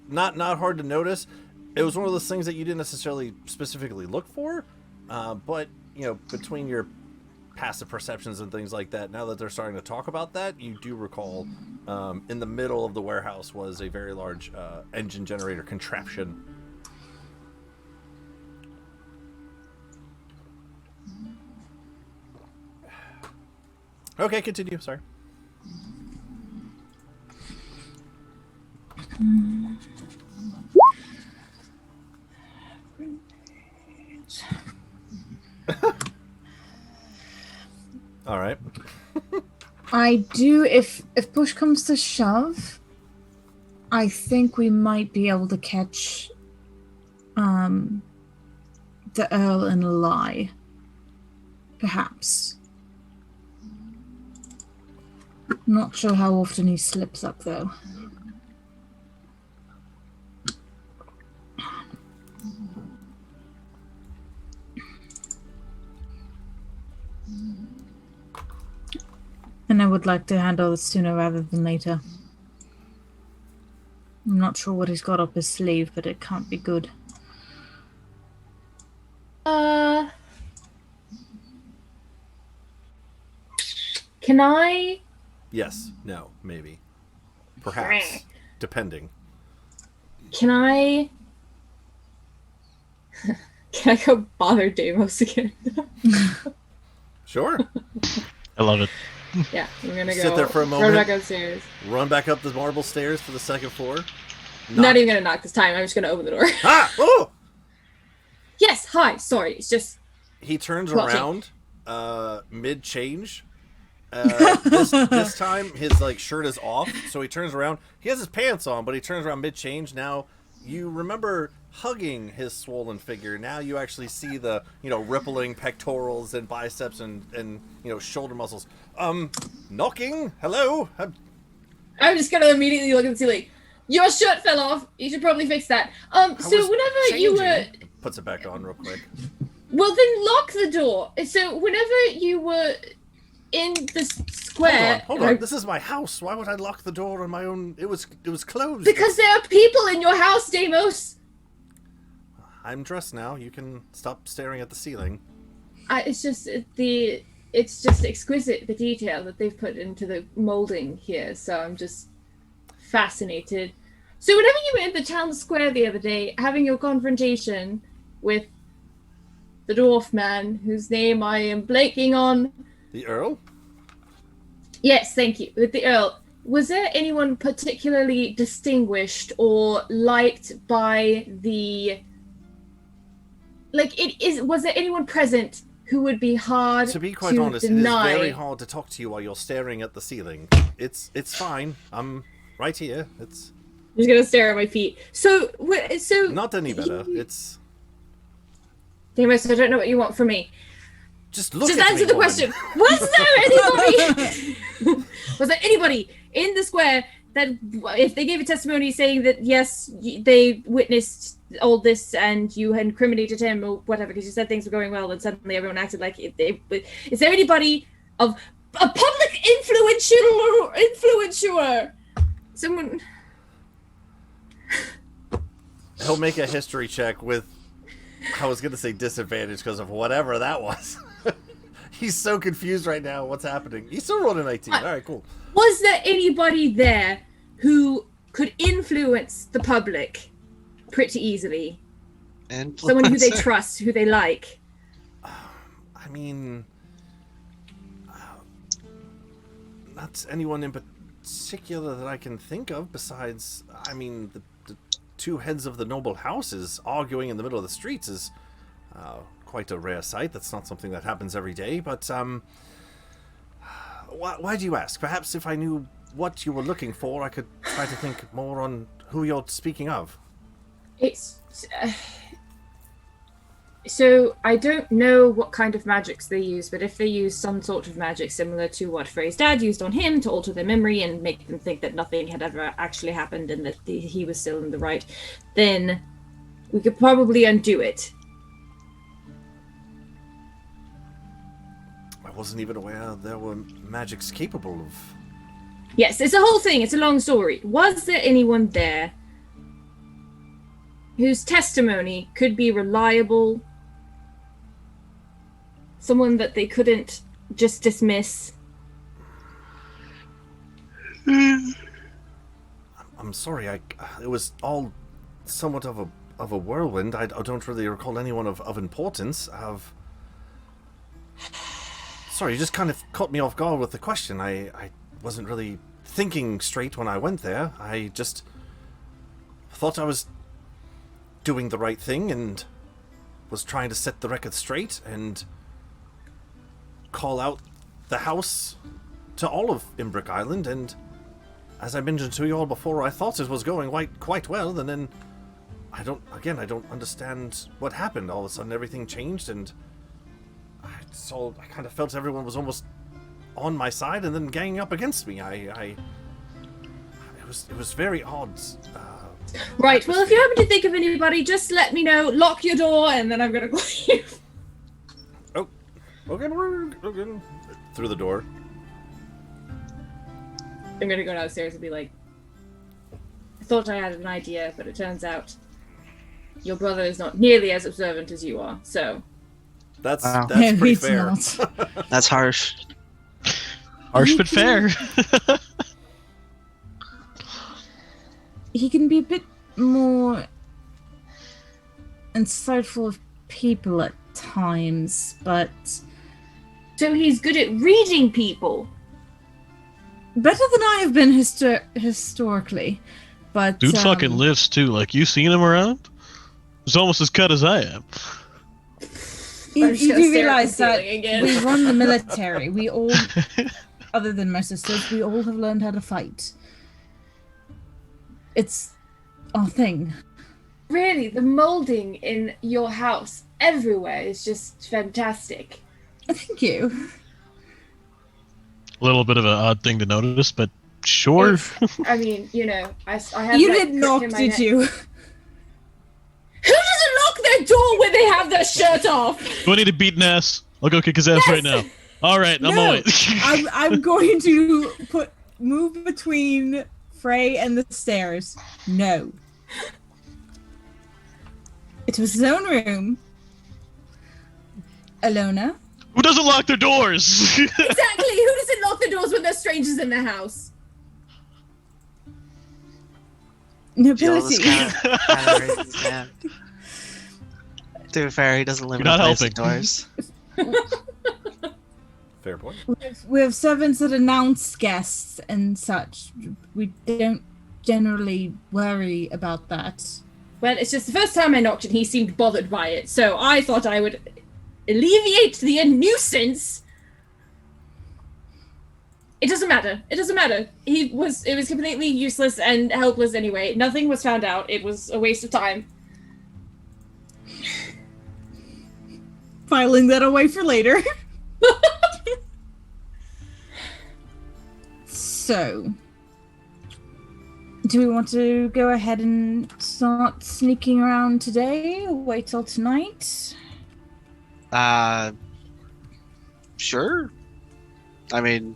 Not hard to notice. It was one of those things that you didn't necessarily specifically look for, but you know, between your passive perceptions and things like that, now that they're starting to talk about that, you do recall in the middle of the warehouse was a very large engine generator contraption. Okay, continue. Sorry. All right. I do, if push comes to shove, I think we might be able to catch the Earl in a lie. Perhaps. Not sure how often he slips up though. And I would like to handle it sooner rather than later. I'm not sure what he's got up his sleeve, but it can't be good. Can I? Yes. No. Maybe. Perhaps. Depending. Can I? Can I go bother Deimos again? Sure. I love it. Yeah, I'm gonna go. Sit there for a Run moment. back upstairs. Run back up the marble stairs to the second floor. Not even gonna knock this time. I'm just gonna open the door. Ah! Oh! Yes. Hi. Sorry. It's just. He turns Well, around mid-change. This time his shirt is off, so he turns around. He has his pants on, but he turns around mid-change. Now you remember hugging his swollen figure. Now you actually see the rippling pectorals and biceps and shoulder muscles. Knocking. Hello. I'm just gonna immediately look at the ceiling. Your shirt fell off. You should probably fix that. I So was whenever you were, puts it back on real quick. well, then lock the door. So whenever you were in the square, Hold on. This is my house. Why would I lock the door on my own? It was closed. Because there are people in your house, Deimos. I'm dressed now. You can stop staring at the ceiling. It's just exquisite, the detail that they've put into the molding here. So I'm just fascinated. So whenever you were in the town square the other day, having your confrontation with the dwarf man, whose name I am blanking on. The Earl? Yes, thank you. With the Earl. Was there anyone particularly distinguished or liked by the... was there anyone present who would be hard to be quite honest, deny? It is very hard to talk to you while you're staring at the ceiling. It's fine. I'm right here. It's... I'm just gonna stare at my feet. So not any better. It's... Deimos, I don't know what you want from me. Just look Just at answer me, the woman. question. Was there anybody? Was there anybody in the square that, if they gave a testimony saying that yes, they witnessed all this and you had incriminated him or whatever because you said things were going well, and suddenly everyone acted like is there anybody of a public influencer? Someone. He'll make a history check with, I was going to say disadvantage because of whatever that was. He's so confused right now. What's happening? He's still rolling 19. All right, cool. Was there anybody there who could influence the public pretty easily? Someone who they trust, who they like? I mean, not anyone in particular that I can think of besides, I mean, the two heads of the noble houses arguing in the middle of the streets is quite a rare sight. That's not something that happens every day, but why do you ask? Perhaps if I knew what you were looking for, I could try to think more on who you're speaking of. It's... So, I don't know what kind of magics they use, but if they use some sort of magic similar to what Frey's dad used on him to alter their memory and make them think that nothing had ever actually happened and that he was still in the right, then we could probably undo it. I wasn't even aware there were magics capable of... Yes, it's a whole thing. It's a long story. Was there anyone there whose testimony could be reliable? Someone that they couldn't just dismiss? I'm sorry, it was all somewhat of a whirlwind. I don't really recall anyone of importance. Sorry, you just kind of caught me off guard with the question. I wasn't really thinking straight when I went there. I just thought I was doing the right thing and was trying to set the record straight and call out the house to all of Imbrick Island, and as I mentioned to you all before, I thought it was going quite well, and then I don't understand what happened. All of a sudden everything changed, and I kind of felt everyone was almost on my side and then ganging up against me. It was very odd. Right, well, if you happen to think of anybody, just let me know, lock your door, and then I'm gonna call you. Okay. Through the door. I'm gonna go downstairs and be like, I thought I had an idea, but it turns out your brother is not nearly as observant as you are, so... That's No, pretty it's fair. not. That's harsh. Harsh but fair. He can be a bit more insightful of people at times, but So he's good at reading people. better than I have been historically. But Dude fucking lives too. Like, you seen him around? He's almost as cut as I am. You I'm just gonna do stare at realize the that ceiling again. we run the military. We all, other than my sisters, we all have learned how to fight. It's our thing. Really, the molding in your house everywhere is just fantastic. Thank you. A little bit of an odd thing to notice, but sure. I mean, I have You that did prick knock, in my did neck. you? Who doesn't lock their door when they have their shirt off? Do I need to beat an ass? I'll go kick his ass right now. All right, I'm No, away. I'm going to move between Frey and the stairs. No. It was his own room. Alona. Who doesn't lock their doors? Exactly. Who doesn't lock the doors when there's strangers in the house? Feel this Nobility. kind of raises his hand. To be fair, he doesn't live You're in a not place helping. indoors. Fair point. We have servants that announce guests and such. We don't generally worry about that. Well, it's just the first time I knocked and he seemed bothered by it, so I thought I would alleviate the nuisance. It doesn't matter. It doesn't matter. It was completely useless and helpless anyway. Nothing was found out. It was a waste of time. Filing that away for later. So, do we want to go ahead and start sneaking around today or wait till tonight? Sure. I mean,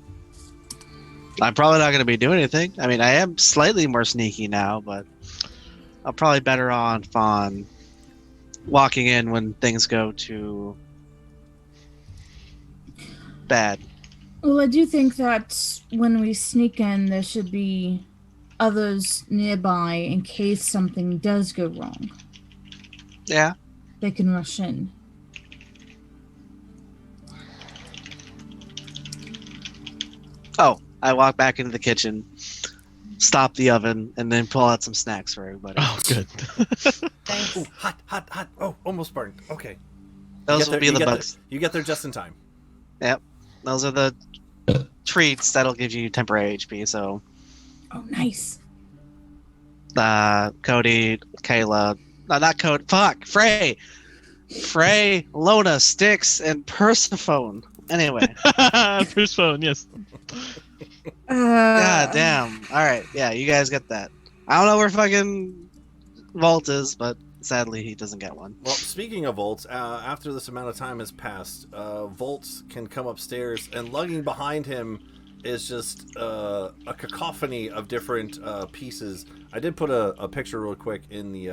I'm probably not going to be doing anything. I mean, I am slightly more sneaky now, but I'm probably better off on walking in when things go too bad. Well, I do think that when we sneak in, there should be others nearby in case something does go wrong. Yeah. They can rush in. Oh, I walk back into the kitchen, stop the oven, and then pull out some snacks for everybody. Oh, good. Ooh, hot. Oh, almost burned. Okay. Those will be the bugs. You get there just in time. Yep. Those are the treats that'll give you temporary HP. So, Oh, nice. Cody, Kayla, no, not Cody. Fuck, Frey, Lona, Styx, and Persephone. Anyway. First phone, yes. God damn. All right. Yeah, you guys get that. I don't know where fucking Vault is, but sadly he doesn't get one. Well, speaking of Volts, after this amount of time has passed, Volts can come upstairs, and lugging behind him is just a cacophony of different pieces. I did put a picture real quick in the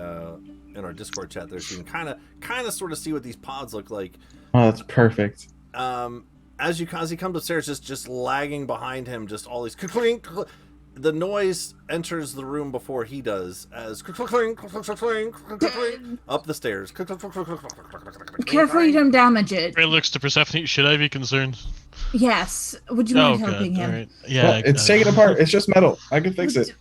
in our Discord chat there, so you can kind of sort of see what these pods look like. Oh, that's perfect. As he comes upstairs, just lagging behind him, just all these clink. The noise enters the room before he does, as up the stairs. Careful you don't damage it. Ray looks to Persephone. Should I be concerned? Yes. Would you mind God. helping him? All right. Yeah. Well, it's taken apart. It's just metal. I can fix it.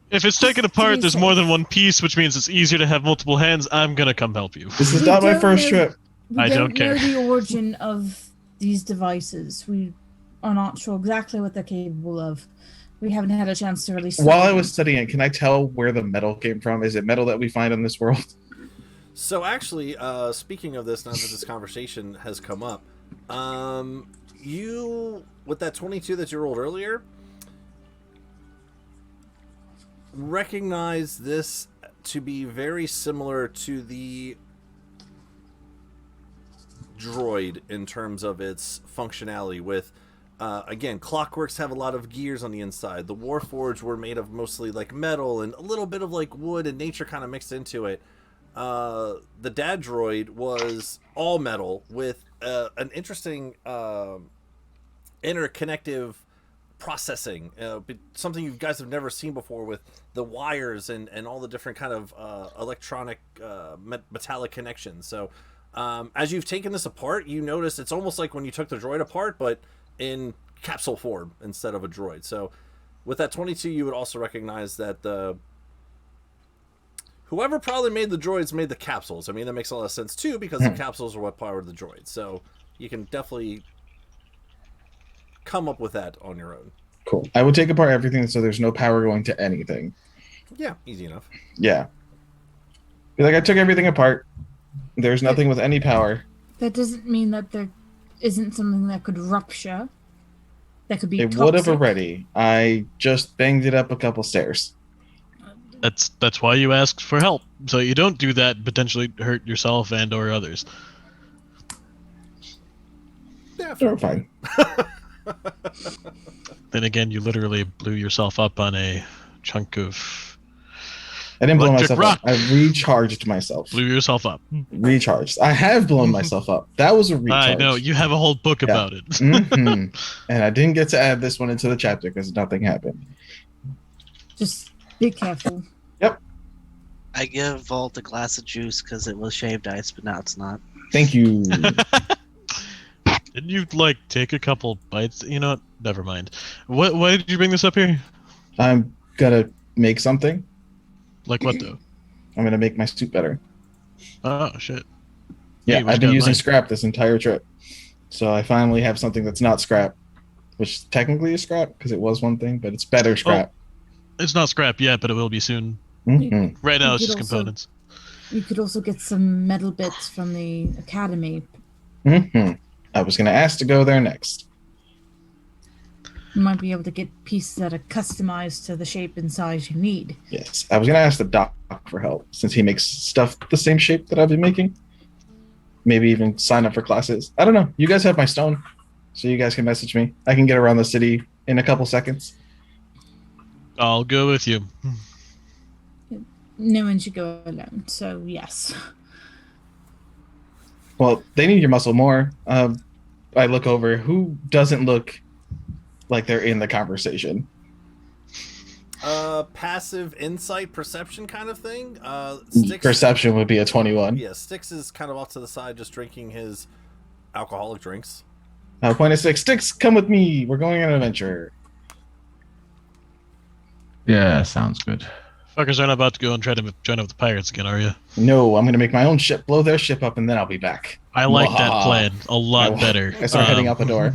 If it's taken Just to apart, be there's safe. more than one piece, which means it's easier to have multiple hands. I'm gonna come help you. This is We not my don't first know- trip. We I don't know care. the origin of these devices. We are not sure exactly what they're capable of. We haven't had a chance to really study While I them. was studying it, can I tell where the metal came from? Is it metal that we find in this world? So actually, speaking of this, now that this conversation has come up, you, with that 22 that you rolled earlier, recognize this to be very similar to the droid in terms of its functionality. With again, Clockworks have a lot of gears on the inside. The Warforged were made of mostly like metal and a little bit of like wood and nature kind of mixed into it. The dad droid was all metal with an interesting interconnective processing, something you guys have never seen before, with the wires and all the different kind of electronic metallic connections. So as you've taken this apart, you notice it's almost like when you took the droid apart, but in capsule form instead of a droid. So with that 22, you would also recognize that the whoever probably made the droids made the capsules. I mean, that makes a lot of sense too, because the capsules are what powered the droids. So you can definitely come up with that on your own. Cool. I would take apart everything so there's no power going to anything. Yeah, easy enough. Yeah. Be like, I took everything apart. There's nothing with any power. That doesn't mean that there isn't something that could rupture. That could be It would have toxic. already. I just banged it up a couple stairs. That's why you asked for help, so you don't do that and potentially hurt yourself and or others. Yeah, They're fine. Then again, you literally blew yourself up on a chunk of I didn't blow Electric myself rock. up. I recharged myself. blew yourself up. Recharged. I have blown myself up. That was a recharge. I know you have a whole book Yeah. about it. And I didn't get to add this one into the chapter because nothing happened. Just Be careful. I give Volt a glass of juice because it was shaved ice, but now it's not. Thank you. Didn't you like take a couple bites? You know what? Never mind. What? Why did you bring this up here? I'm gonna make something. Like what though? I'm gonna make my suit better. Oh shit. Yeah, Hey, what I've you been got in using mind? scrap this entire trip. So I finally have something that's not scrap, which technically is scrap because it was one thing, but it's better scrap. It's not scrap yet, but it will be soon. Mhm. Right now, You it's could just also- components. You could also get some metal bits from the academy. Mhm. I was gonna ask to go there next. You might be able to get pieces that are customized to the shape and size you need. Yes, I was gonna ask the doc for help since he makes stuff the same shape that I've been making. Maybe even sign up for classes. I don't know. You guys have my stone, so you guys can message me. I can get around the city in a couple seconds. I'll go with you. No one should go alone, so yes. Well, they need your muscle more. I look over. Who doesn't look like they're in the conversation? Passive insight perception kind of thing. Styx, Perception would be a 21. Yeah, Styx is kind of off to the side, just drinking his alcoholic drinks. Point of six. Sticks, come with me. We're going on an adventure. Yeah, sounds good. Fuckers aren't about to go and try to join up with the pirates again, are you? No, I'm going to make my own ship, blow their ship up, and then I'll be back. I like that Mwahaha. plan a lot better. I start heading out the door.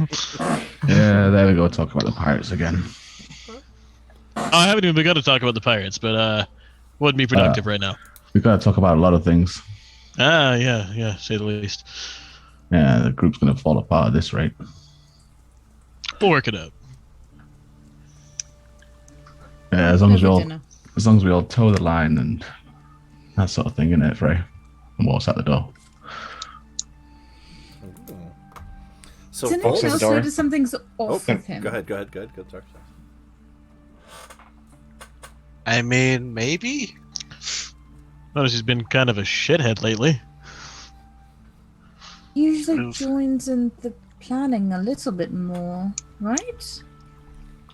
Yeah, there we go. Talk about the pirates again. I haven't even begun to talk about the pirates, but wouldn't be productive right now. We gotta talk about a lot of things. Yeah, say the least. Yeah, the group's gonna fall apart at this rate. We'll work it out. Yeah, as long as Over we all toe the line and that sort of thing, innit, Frey? And walks out the door. So Didn't Volt anyone else door. notice something's off Oh, with him? go ahead. Sorry. I mean, maybe? Notice he's been kind of a shithead lately. Usually Oof. joins in the planning a little bit more, right?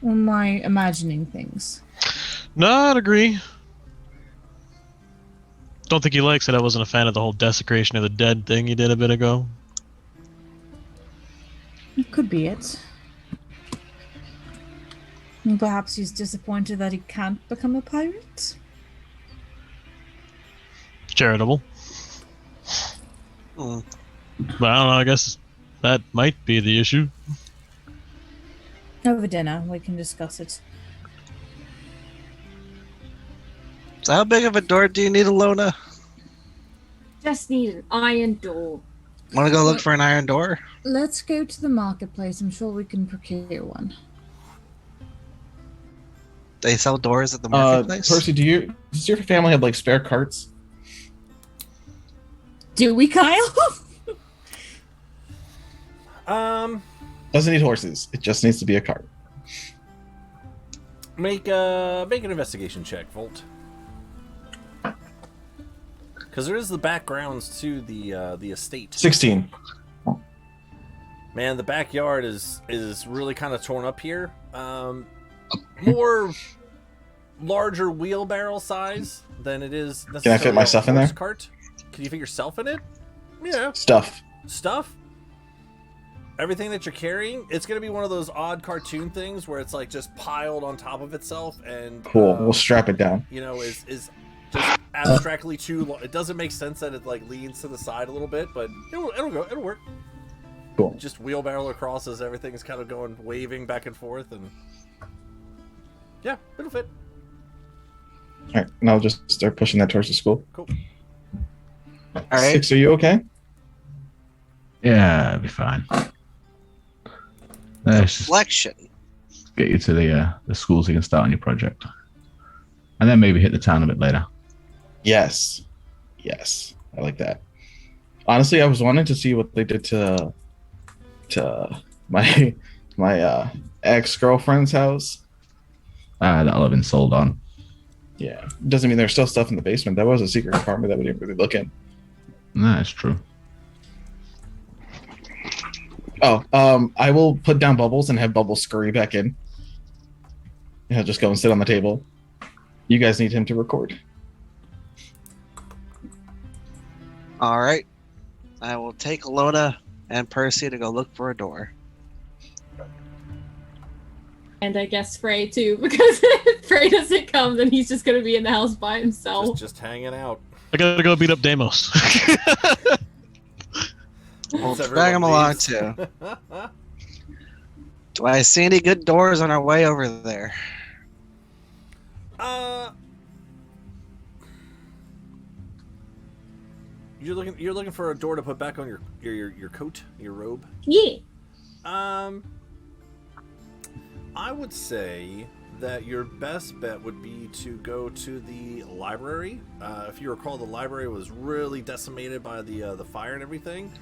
Or am I imagining things? No, I'd agree. Don't think he likes that I wasn't a fan of the whole desecration of the dead thing he did a bit ago. It could be it. And perhaps he's disappointed that he can't become a pirate? Charitable. Mm. But I don't know, I guess that might be the issue. Over dinner, we can discuss it. So how big of a door do you need, Alona? Just need an iron door. Want to go look for an iron door? Let's go to the marketplace. I'm sure we can procure one. They sell doors at the marketplace? Percy, does your family have like spare carts? Do we, Kyle? Doesn't need horses. It just needs to be a cart. Make an investigation check, Volt. Because there is the backgrounds to the estate. 16. Man, the backyard is really kind of torn up here. More larger wheelbarrow size than it is necessarily. Can I fit my stuff in there? Cart. Can you fit yourself in it? Yeah. Stuff. Stuff. Everything that you're carrying, it's gonna be one of those odd cartoon things where it's like just piled on top of itself and Cool. We'll strap it down. you know, is just abstractly too long. It doesn't make sense that it like leans to the side a little bit, but it'll work. Cool. Just wheelbarrow across as everything's kind of going waving back and forth, and yeah, it'll fit. All right. And I'll just start pushing that towards the school. Cool. All right. Six, are you okay? Yeah, it'll be fine. Let's just Reflection. get you to the school so you can start on your project. And then maybe hit the town a bit later. Yes. Yes. I like that. Honestly, I was wanting to see what they did to my ex-girlfriend's house. That'll have been sold on. Yeah. Doesn't mean there's still stuff in the basement. That was a secret apartment that we didn't really look in. That's true. Oh, I will put down Bubbles and have Bubbles scurry back in. Yeah, just go and sit on the table. You guys need him to record. All right. I will take Lona and Percy to go look for a door. And I guess Frey too, because if Frey doesn't come, then he's just gonna be in the house by himself. Just hanging out. I gotta go beat up Deimos. We'll Once drag him everyone along leaves. too. Do I see any good doors on our way over there? You're looking for a door to put back on your coat, your robe. Yeah. I would say that your best bet would be to go to the library. If you recall, the library was really decimated by the fire and everything.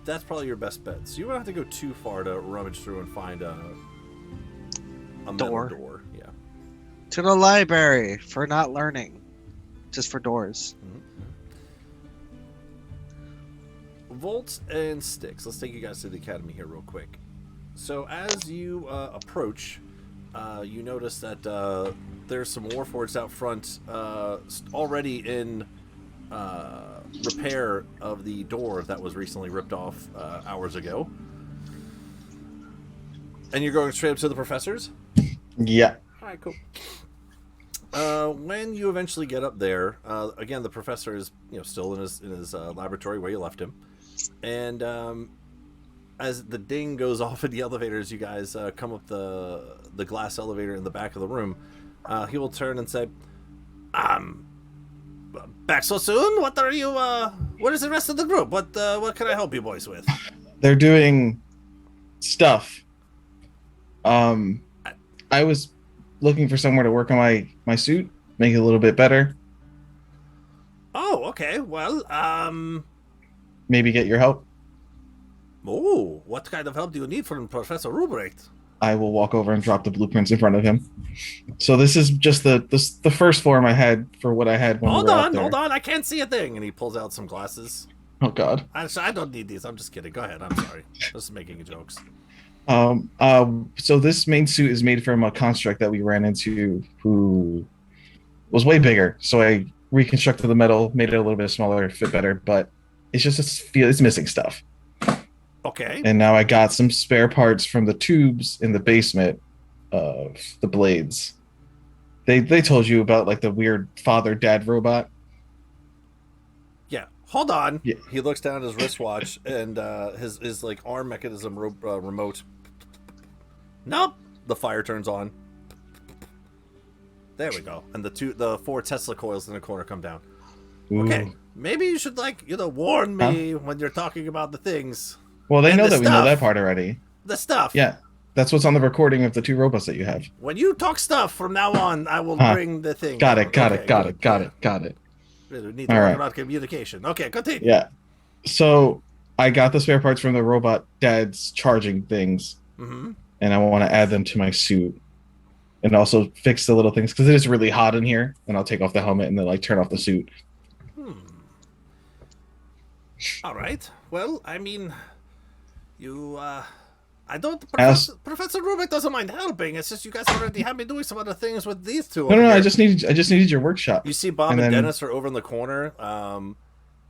That's probably your best bet. So you won't have to go too far to rummage through and find a metal door. Yeah. To the library for not learning. Just for doors. Volt and Styx. Let's take you guys to the academy here real quick. So as you approach, you notice that there's some warforged out front already in repair of the door that was recently ripped off hours ago. And you're going straight up to the professor's? Yeah. Alright, cool. When you eventually get up there, again, the professor is still in his laboratory where you left him. And as the ding goes off in the elevators, you guys come up the glass elevator in the back of the room. He will turn and say, back so soon? What are you, what is the rest of the group? What can I help you boys with? They're doing stuff. I was looking for somewhere to work on my suit, make it a little bit better. Oh, okay. Well, Maybe get your help. oh, what kind of help do you need from Professor Ruprecht? I will walk over and drop the blueprints in front of him. So this is just the first form I had for what I had when we were out there. Hold on, I can't see a thing. And he pulls out some glasses. Oh God. I don't need these. I'm just kidding. Go ahead. I'm sorry. Just making jokes. So this main suit is made from a construct that we ran into who was way bigger. So I reconstructed the metal, made it a little bit smaller, fit better, but it's missing stuff. Okay. And now I got some spare parts from the tubes in the basement of the blades. They told you about like the weird father-dad robot. Yeah. Hold on. Yeah. He looks down at his wristwatch and his like arm mechanism remote. Nope. The fire turns on. There we go. And the 4 Tesla coils in the corner come down. Ooh. Okay. Maybe you should warn me when you're talking about the things. Well, they And know the that we know stuff. that part already. The stuff. Yeah. That's what's on the recording of the 2 robots that you have. When you talk stuff from now on, I will bring the thing. Got down. it, got Okay, it, got good. it, got Yeah. it, got it. We need to All work right. about communication. Okay, continue. Yeah. So I got the spare parts from the robot dad's charging things, Mm-hmm. and I want to add them to my suit. And also fix the little things because it is really hot in here. And I'll take off the helmet and then like turn off the suit. All right. Well, I mean, you. I don't. As- Professor Rubik doesn't mind helping. It's just you guys already have been doing some other things with these two. No, over no, here. I just needed your workshop. You see, Bob and and then- Dennis are over in the corner.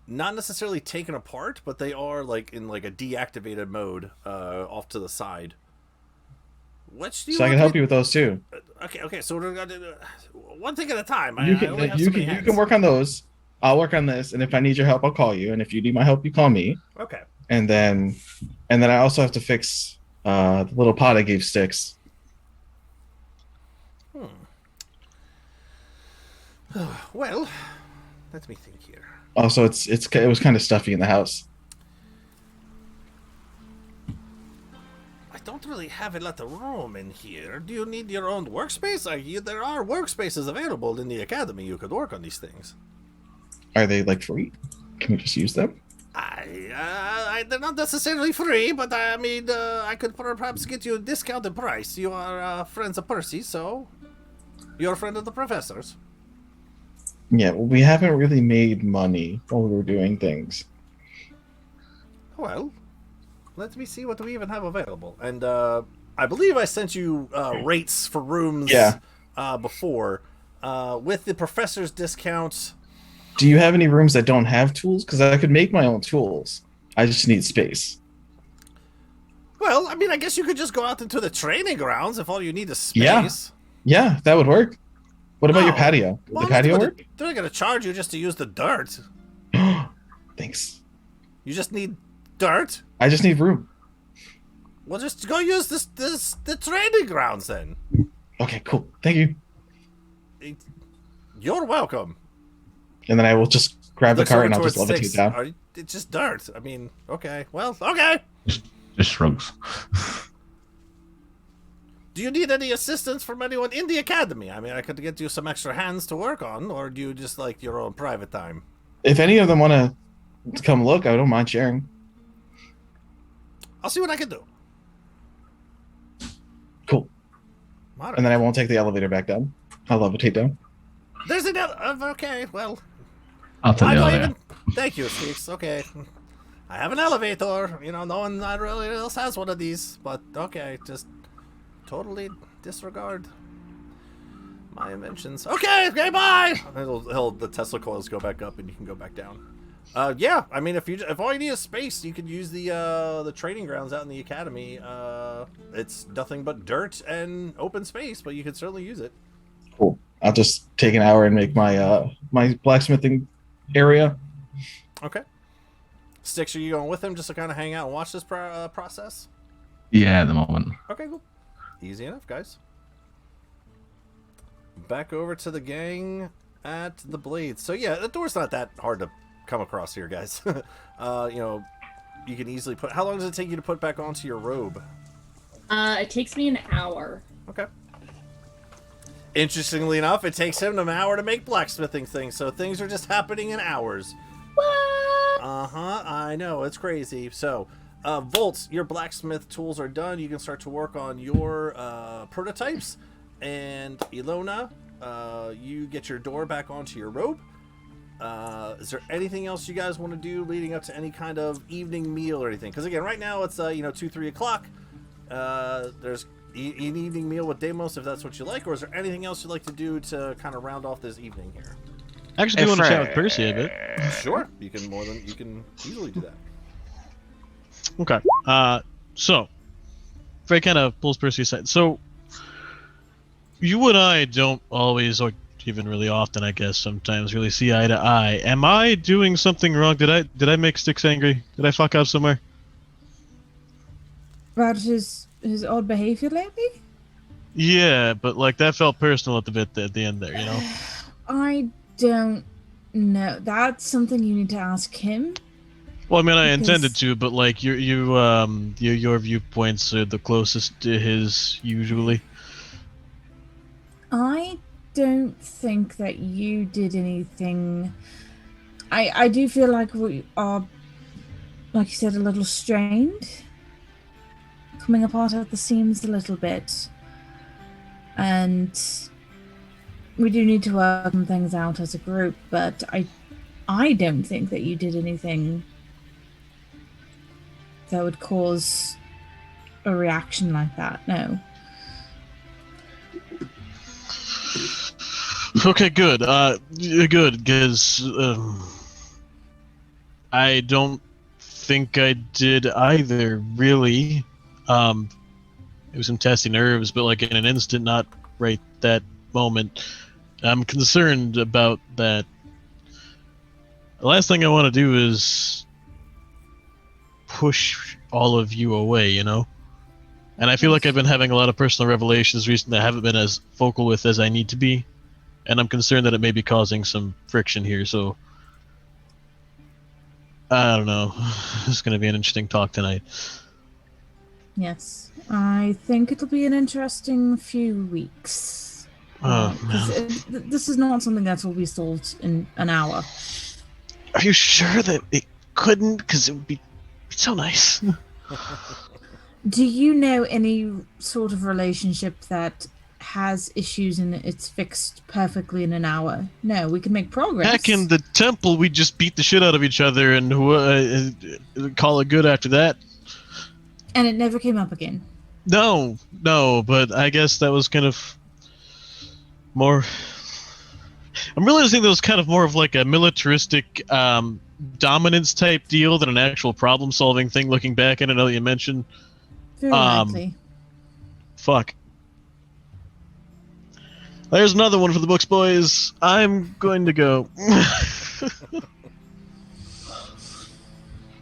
Not necessarily taken apart, but they are like in like a deactivated mode, off to the side. Which do you So I can want help me- you with those too. Okay, so we're gonna do one thing at a time. You I only have can so many you hands. can work on those. I'll work on this, and if I need your help, I'll call you. And if you need my help, you call me. Okay. And then I also have to fix the little pot I gave Styx. Well, let me think here. Also, it was kind of stuffy in the house. I don't really have a lot of room in here. Do you need your own workspace? There are workspaces available in the academy. You could work on these things. Are they like free? Can we just use them? They're not necessarily free, but I mean, I could perhaps get you a discounted price. You are friends of Percy, so you're a friend of the professor's. Yeah, well, we haven't really made money while we were doing things. Well, let me see what we even have available. And I believe I sent you rates for rooms Yeah. before. with the professor's discount. Do you have any rooms that don't have tools? Because I could make my own tools. I just need space. Well, I mean, I guess you could just go out into the training grounds if all you need is space. Yeah, that would work. What about your Oh. patio? Would the patio work? They're not going to charge you just to use the dirt. Thanks. You just need dirt. I just need room. Well, just go use the training grounds then. Okay, cool. Thank you. You're welcome. And then I will just grab the Looks cart over and I'll just towards levitate Six. down. It's just dirt. I mean, okay. Well, okay. Just shrugs. Do you need any assistance from anyone in the academy? I mean, I could get you some extra hands to work on, or do you just like your own private time? If any of them want to come look, I don't mind sharing. I'll see what I can do. Cool. All right. And then I won't take the elevator back down. I'll levitate down. There's an okay, well, I'll tell I you don't later. even. Thank you, Speaks. Okay, I have an elevator. You know, no one really else has one of these. But okay, just totally disregard my inventions. Okay, bye. The Tesla coils go back up, and you can go back down. Yeah, I mean, if all you need is space, you could use the training grounds out in the academy. It's nothing but dirt and open space, but you could certainly use it. Cool. I'll just take an hour and make my my blacksmithing area. Okay. Sticks, are you going with him just to kind of hang out and watch this process? Yeah, at the moment. Okay, cool. Easy enough, guys. Back over to the gang at the Blades. So yeah, the door's not that hard to come across here, guys. You know, you can easily put... How long does it take you to put back onto your robe? It takes me an hour. Okay. Interestingly enough, it takes him an hour to make blacksmithing things, so things are just happening in hours. What? Uh-huh, I know, it's crazy. So, Volts, your blacksmith tools are done. You can start to work on your prototypes. And Ilona, you get your door back onto your robe. Is there anything else you guys want to do leading up to any kind of evening meal or anything? Because again, right now it's 2-3 o'clock. There's an evening meal with Deimos if that's what you like, or is there anything else you'd like to do to kind of round off this evening here? I actually do want to chat with Percy a bit. Sure, you can easily do that. Okay. So, Frey kind of pulls Percy aside. So, you and I don't always, or even really often, I guess, sometimes really see eye to eye. Am I doing something wrong? Did I make Styx angry? Did I fuck up somewhere? About his odd behavior lately? Yeah, but like that felt personal at the end there, you know. I don't know. That's something you need to ask him. Well, I mean, I Because- intended to, but like your viewpoints are the closest to his usually. I don't think that you did anything. I do feel like we are, like you said, a little strained. Coming apart at the seams a little bit. And we do need to work on things out as a group, but I don't think that you did anything that would cause a reaction like that, no. Okay, good. Good, because I don't think I did either, really. It was some testy nerves, but like in an instant, not right that moment. I'm concerned about that. The last thing I want to do is push all of you away, you know? And I feel like I've been having a lot of personal revelations recently I haven't been as vocal with as I need to be. And I'm concerned that it may be causing some friction here, so... I don't know. It's going to be an interesting talk tonight. Yes, I think it'll be an interesting few weeks. Oh, Because this is not something that will be solved in an hour. Are you sure that it couldn't? Because it would be so nice. Do you know any sort of relationship that has issues and it's fixed perfectly in an hour? No, we can make progress. Back in the temple, we just beat the shit out of each other and call it good after that. And it never came up again. No, but I guess that was kind of more I'm realizing that was kind of more of like a militaristic dominance type deal than an actual problem solving thing. Looking back at it, now that you mentioned, Very likely. fuck. There's another one for the books, boys. I'm going to go.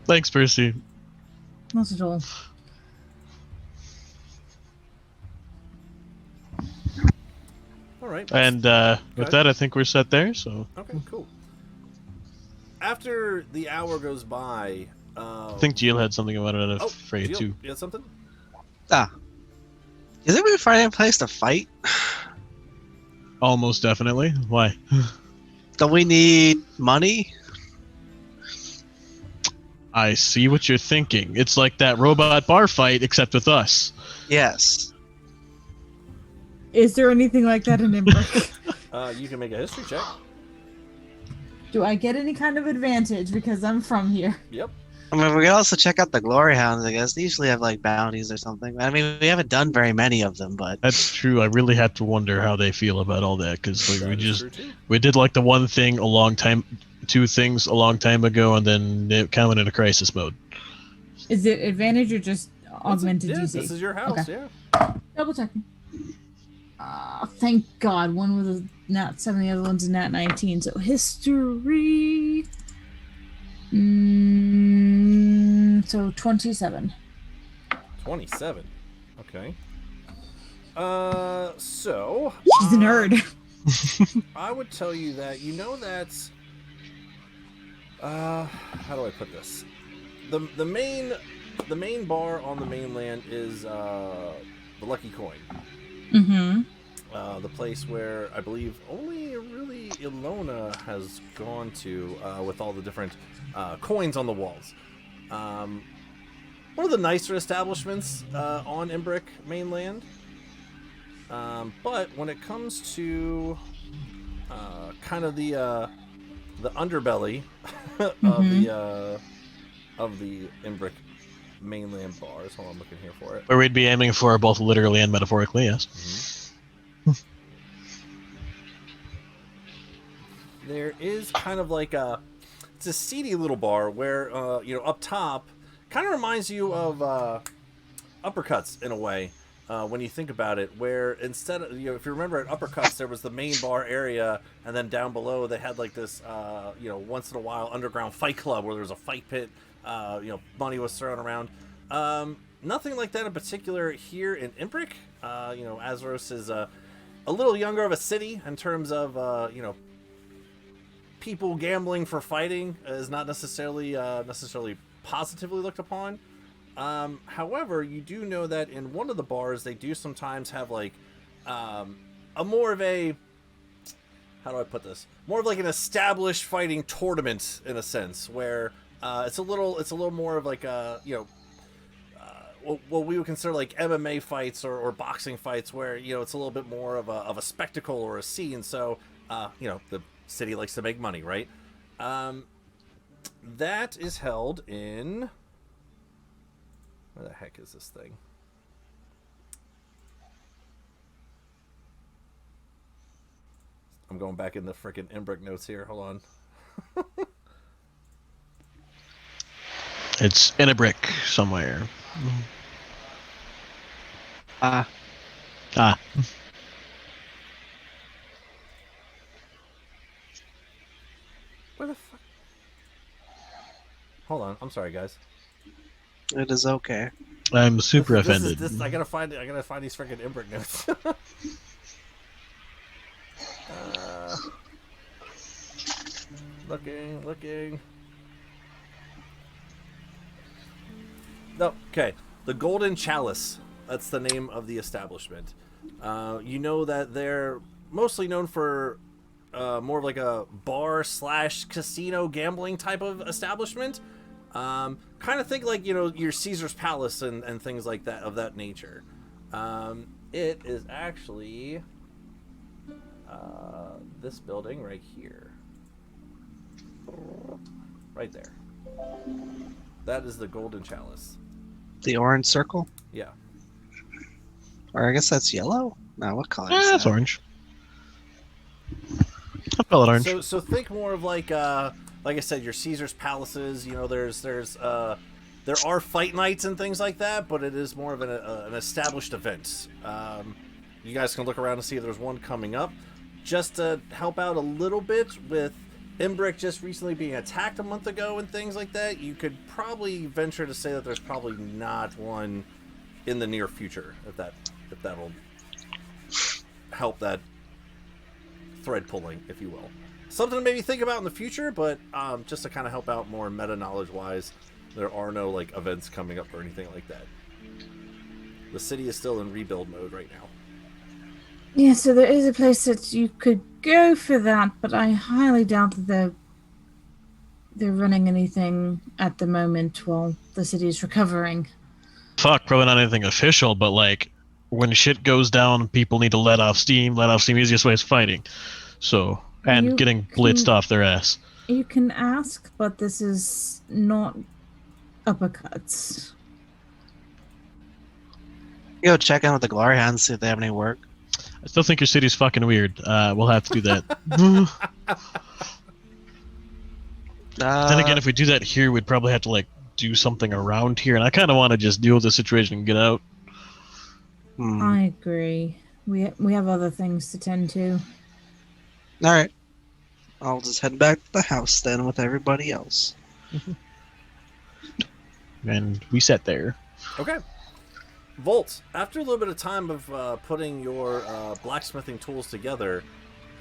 Thanks, Percy. Not at all. All right. And with that, I think we're set there. So Okay, cool. After the hour goes by, I think Jill had something about it. I'm afraid Jill, too. you had something? Is it we find a place to fight? Almost definitely. Why? Don't we need money? I see what you're thinking. It's like that robot bar fight, except with us. Yes. Is there anything like that in Imbric? You can make a history check. Do I get any kind of advantage because I'm from here? Yep. I mean, we can also check out the Glory Hounds, I guess. They usually have, like, bounties or something. I mean, we haven't done very many of them, but... That's true. I really have to wonder how they feel about all that, because like, That is true, too. we did like the one thing a long time, two things a long time ago, and then it kind of went into crisis mode. Is it advantage or just augmented Yeah, DC? this is your house, Okay. yeah. Double checking. Thank God. One was a nat 7, the other one's a nat 19. So history. So 27. 27. Okay. So... She's a nerd. I would tell you that, you know that... how do I put this? The main bar on the mainland is, the Lucky Coin. Mm-hmm. The place where I believe only really Ilona has gone to with all the different coins on the walls. One of the nicer establishments on Imbric mainland. But when it comes to kind of the underbelly of the Imbric mainland bars, hold on, I'm looking here for it. Where we'd be aiming for both literally and metaphorically, yes. Mm-hmm. There is kind of like it's a seedy little bar where, up top, kind of reminds you of Uppercuts in a way, when you think about it, where instead of, if you remember at Uppercuts, there was the main bar area, and then down below they had like this, once in a while underground fight club where there was a fight pit, money was thrown around. Nothing like that in particular here in Imbric. Azeros is a little younger of a city in terms of, people gambling for fighting is not necessarily positively looked upon. However, you do know that in one of the bars they do sometimes have like a more of a, how do I put this? More of like an established fighting tournament in a sense, where it's a little more of like a what we would consider like MMA fights or boxing fights, where it's a little bit more of a spectacle or a scene. So the city likes to make money, right? That is held in... Where the heck is this thing? I'm going back in the frickin' Imbric notes here. Hold on. It's in a brick somewhere. Ah. Where the fuck? Hold on. I'm sorry, guys. It is okay. I'm super This offended. I gotta find it. I gotta find these freaking Imbric notes. Looking. No, okay. The Golden Chalice. That's the name of the establishment. You know that they're mostly known for more of like a bar / casino gambling type of establishment. Kind of think like, your Caesar's Palace and things like that, of that nature. It is actually this building right here. Right there. That is the Golden Chalice. The orange circle? Yeah. Or I guess that's yellow? No, what color is That's that? orange. call it orange. So think more of like I said, your Caesar's palaces. You know, there are fight nights and things like that, but it is more of an established event. You guys can look around and see if there's one coming up. Just to help out a little bit with Imbrick just recently being attacked a month ago and things like that, you could probably venture to say that there's probably not one in the near future, if that'll help that thread pulling, if you will. Something to maybe think about in the future, but just to kind of help out more meta knowledge wise, there are no like events coming up or anything like that. The city is still in rebuild mode right now. Yeah, so there is a place that you could go for that, but I highly doubt that they're running anything at the moment while the city's recovering. Fuck, probably not anything official, but like when shit goes down, people need to let off steam. Let off steam, easiest way is fighting. So, and getting blitzed off their ass. You can ask, but this is not uppercuts. Go check in with the Glory Hounds, see if they have any work. I still think your city's fucking weird. We'll have to do that. Then again, if we do that here, we'd probably have to like do something around here, and I kind of want to just deal with the situation and get out. I agree. We have other things to tend to. All right, I'll just head back to the house then with everybody else. And we sat there. Okay. Volt, after a little bit of time of putting your blacksmithing tools together,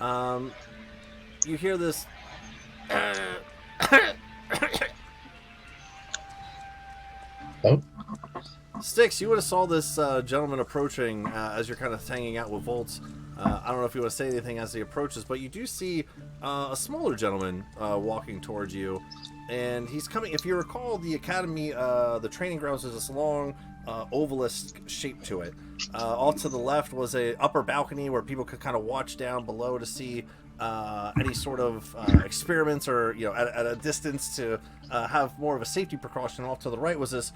you hear this. Oh. Styx, you would have saw this gentleman approaching as you're kind of hanging out with Volt. I don't know if you want to say anything as he approaches, but you do see a smaller gentleman walking towards you, and he's coming. If you recall, the academy, the training grounds is this long ovalist shape to it. Off to the left was a upper balcony where people could kind of watch down below to see any sort of experiments, or at a distance to have more of a safety precaution. Off to the right was this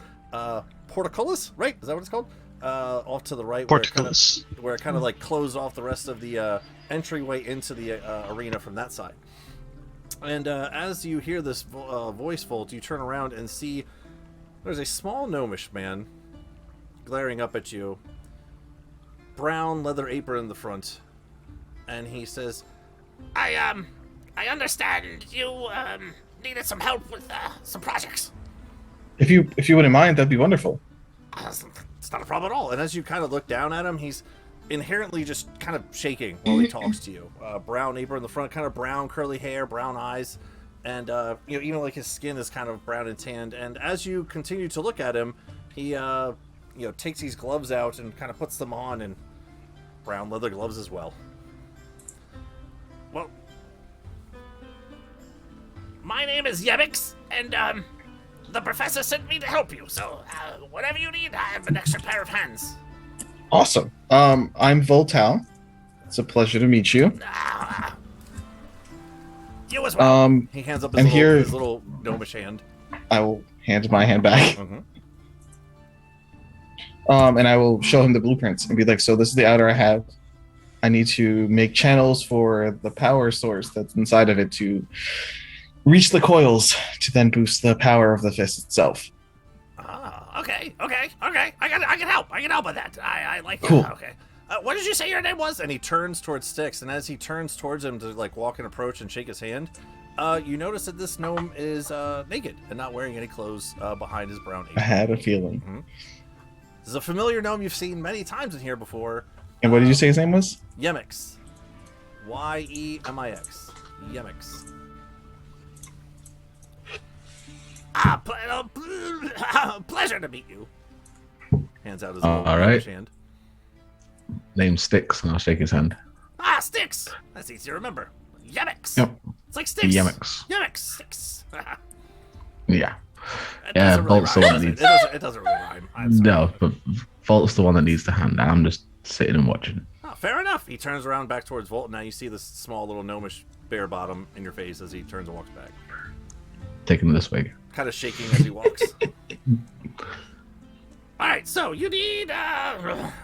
portcullis, right? Is that what it's called? Off to the right, portcullis, where it kind of like closed off the rest of the entryway into the arena from that side. And as you hear this voice, Volt, you turn around and see there's a small gnomish man glaring up at you, brown leather apron in the front, and he says, I understand you needed some help with some projects. If you wouldn't mind, that'd be wonderful. It's not a problem at all. And as you kind of look down at him, he's inherently just kind of shaking while he talks to you. Brown apron in the front, kind of brown curly hair, brown eyes, and even like his skin is kind of brown and tanned. And as you continue to look at him, he takes these gloves out and kind of puts them on, and brown leather gloves as well. Well, my name is Yemix, and the professor sent me to help you. So whatever you need, I have an extra pair of hands. Awesome. I'm Voltal. It's a pleasure to meet you. You as well. He hands up his little gnomish hand. I will hand my hand back. Mm-hmm. And I will show him the blueprints and be like, so this is the outer I have. I need to make channels for the power source that's inside of it to reach the coils to then boost the power of the fist itself. Okay. I can help. I can help with that. I like cool. That. Okay. What did you say your name was? And he turns towards Styx, and as he turns towards him to like walk and approach and shake his hand, you notice that this gnome is naked and not wearing any clothes behind his brown apron. I had a feeling. Mm-hmm. This is a familiar gnome you've seen many times in here before. And what did you say his name was? Yemix. Yemix. Yemix. Pleasure to meet you. Hands out his little hand. Name's Styx, and I'll shake his hand. Styx. That's easy to remember. Yemix. Yep. It's like Styx. Yemix. Yemix. Styx. Yeah. Yeah, Volt's the one that needs. It doesn't really rhyme. No, but Volt's the one that needs the hand. I'm just sitting and watching. Oh, fair enough. He turns around back towards Volt. Now you see this small little gnomish bare bottom in your face as he turns and walks back. Taking this way. Kind of shaking as he walks. All right, so you need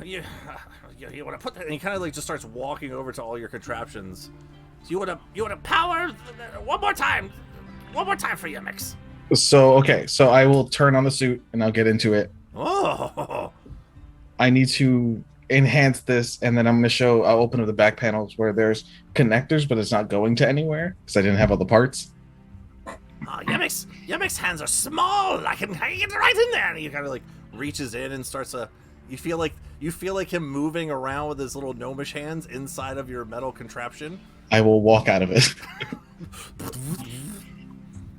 you want to put that, and he kind of like just starts walking over to all your contraptions, So you wanna power one more time for Yemix. So okay, so I will turn on the suit and I'll get into it. Oh, I need to enhance this, and then I'm going to show. I'll open up the back panels where there's connectors, but it's not going to anywhere because I didn't have all the parts. Yemix hands are small. I can get right in there. And he kind of like reaches in and starts to. You feel like him moving around with his little gnomish hands inside of your metal contraption. I will walk out of it.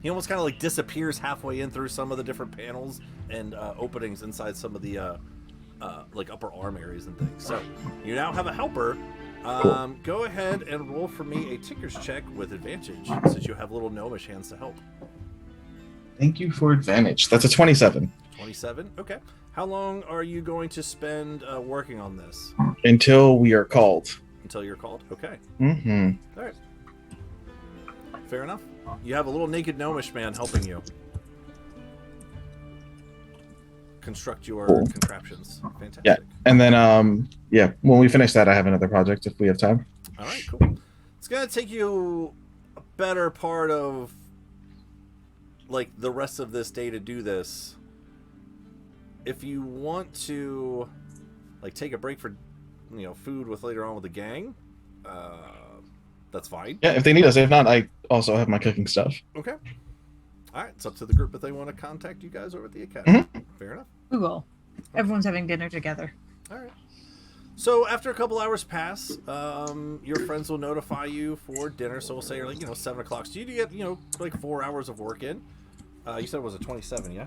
He almost kind of like disappears halfway in through some of the different panels and openings inside some of the like upper arm areas and things. So you now have a helper. Cool. Go ahead and roll for me a Tinker's check with advantage, since you have little gnomish hands to help. Thank you for advantage. That's a 27. 27. Okay. How long are you going to spend working on this? Until we are called. Until you're called. Okay. Mm-hmm. All right. Fair enough. You have a little naked gnomish man helping you construct your contraptions. Fantastic. Yeah, and then when we finish that, I have another project if we have time. All right, cool. It's gonna take you a better part of like the rest of this day to do this. If you want to like take a break for food with later on with the gang, that's fine. Yeah, if they need us. If not, I also have my cooking stuff. Okay. All right, it's up to the group if they want to contact you guys over at the academy. Mm-hmm. Fair enough. We will. Everyone's having dinner together. All right. So after a couple hours pass, your friends will notify you for dinner. So we'll say like 7 o'clock. So you get like 4 hours of work in. You said it was a 27, yeah?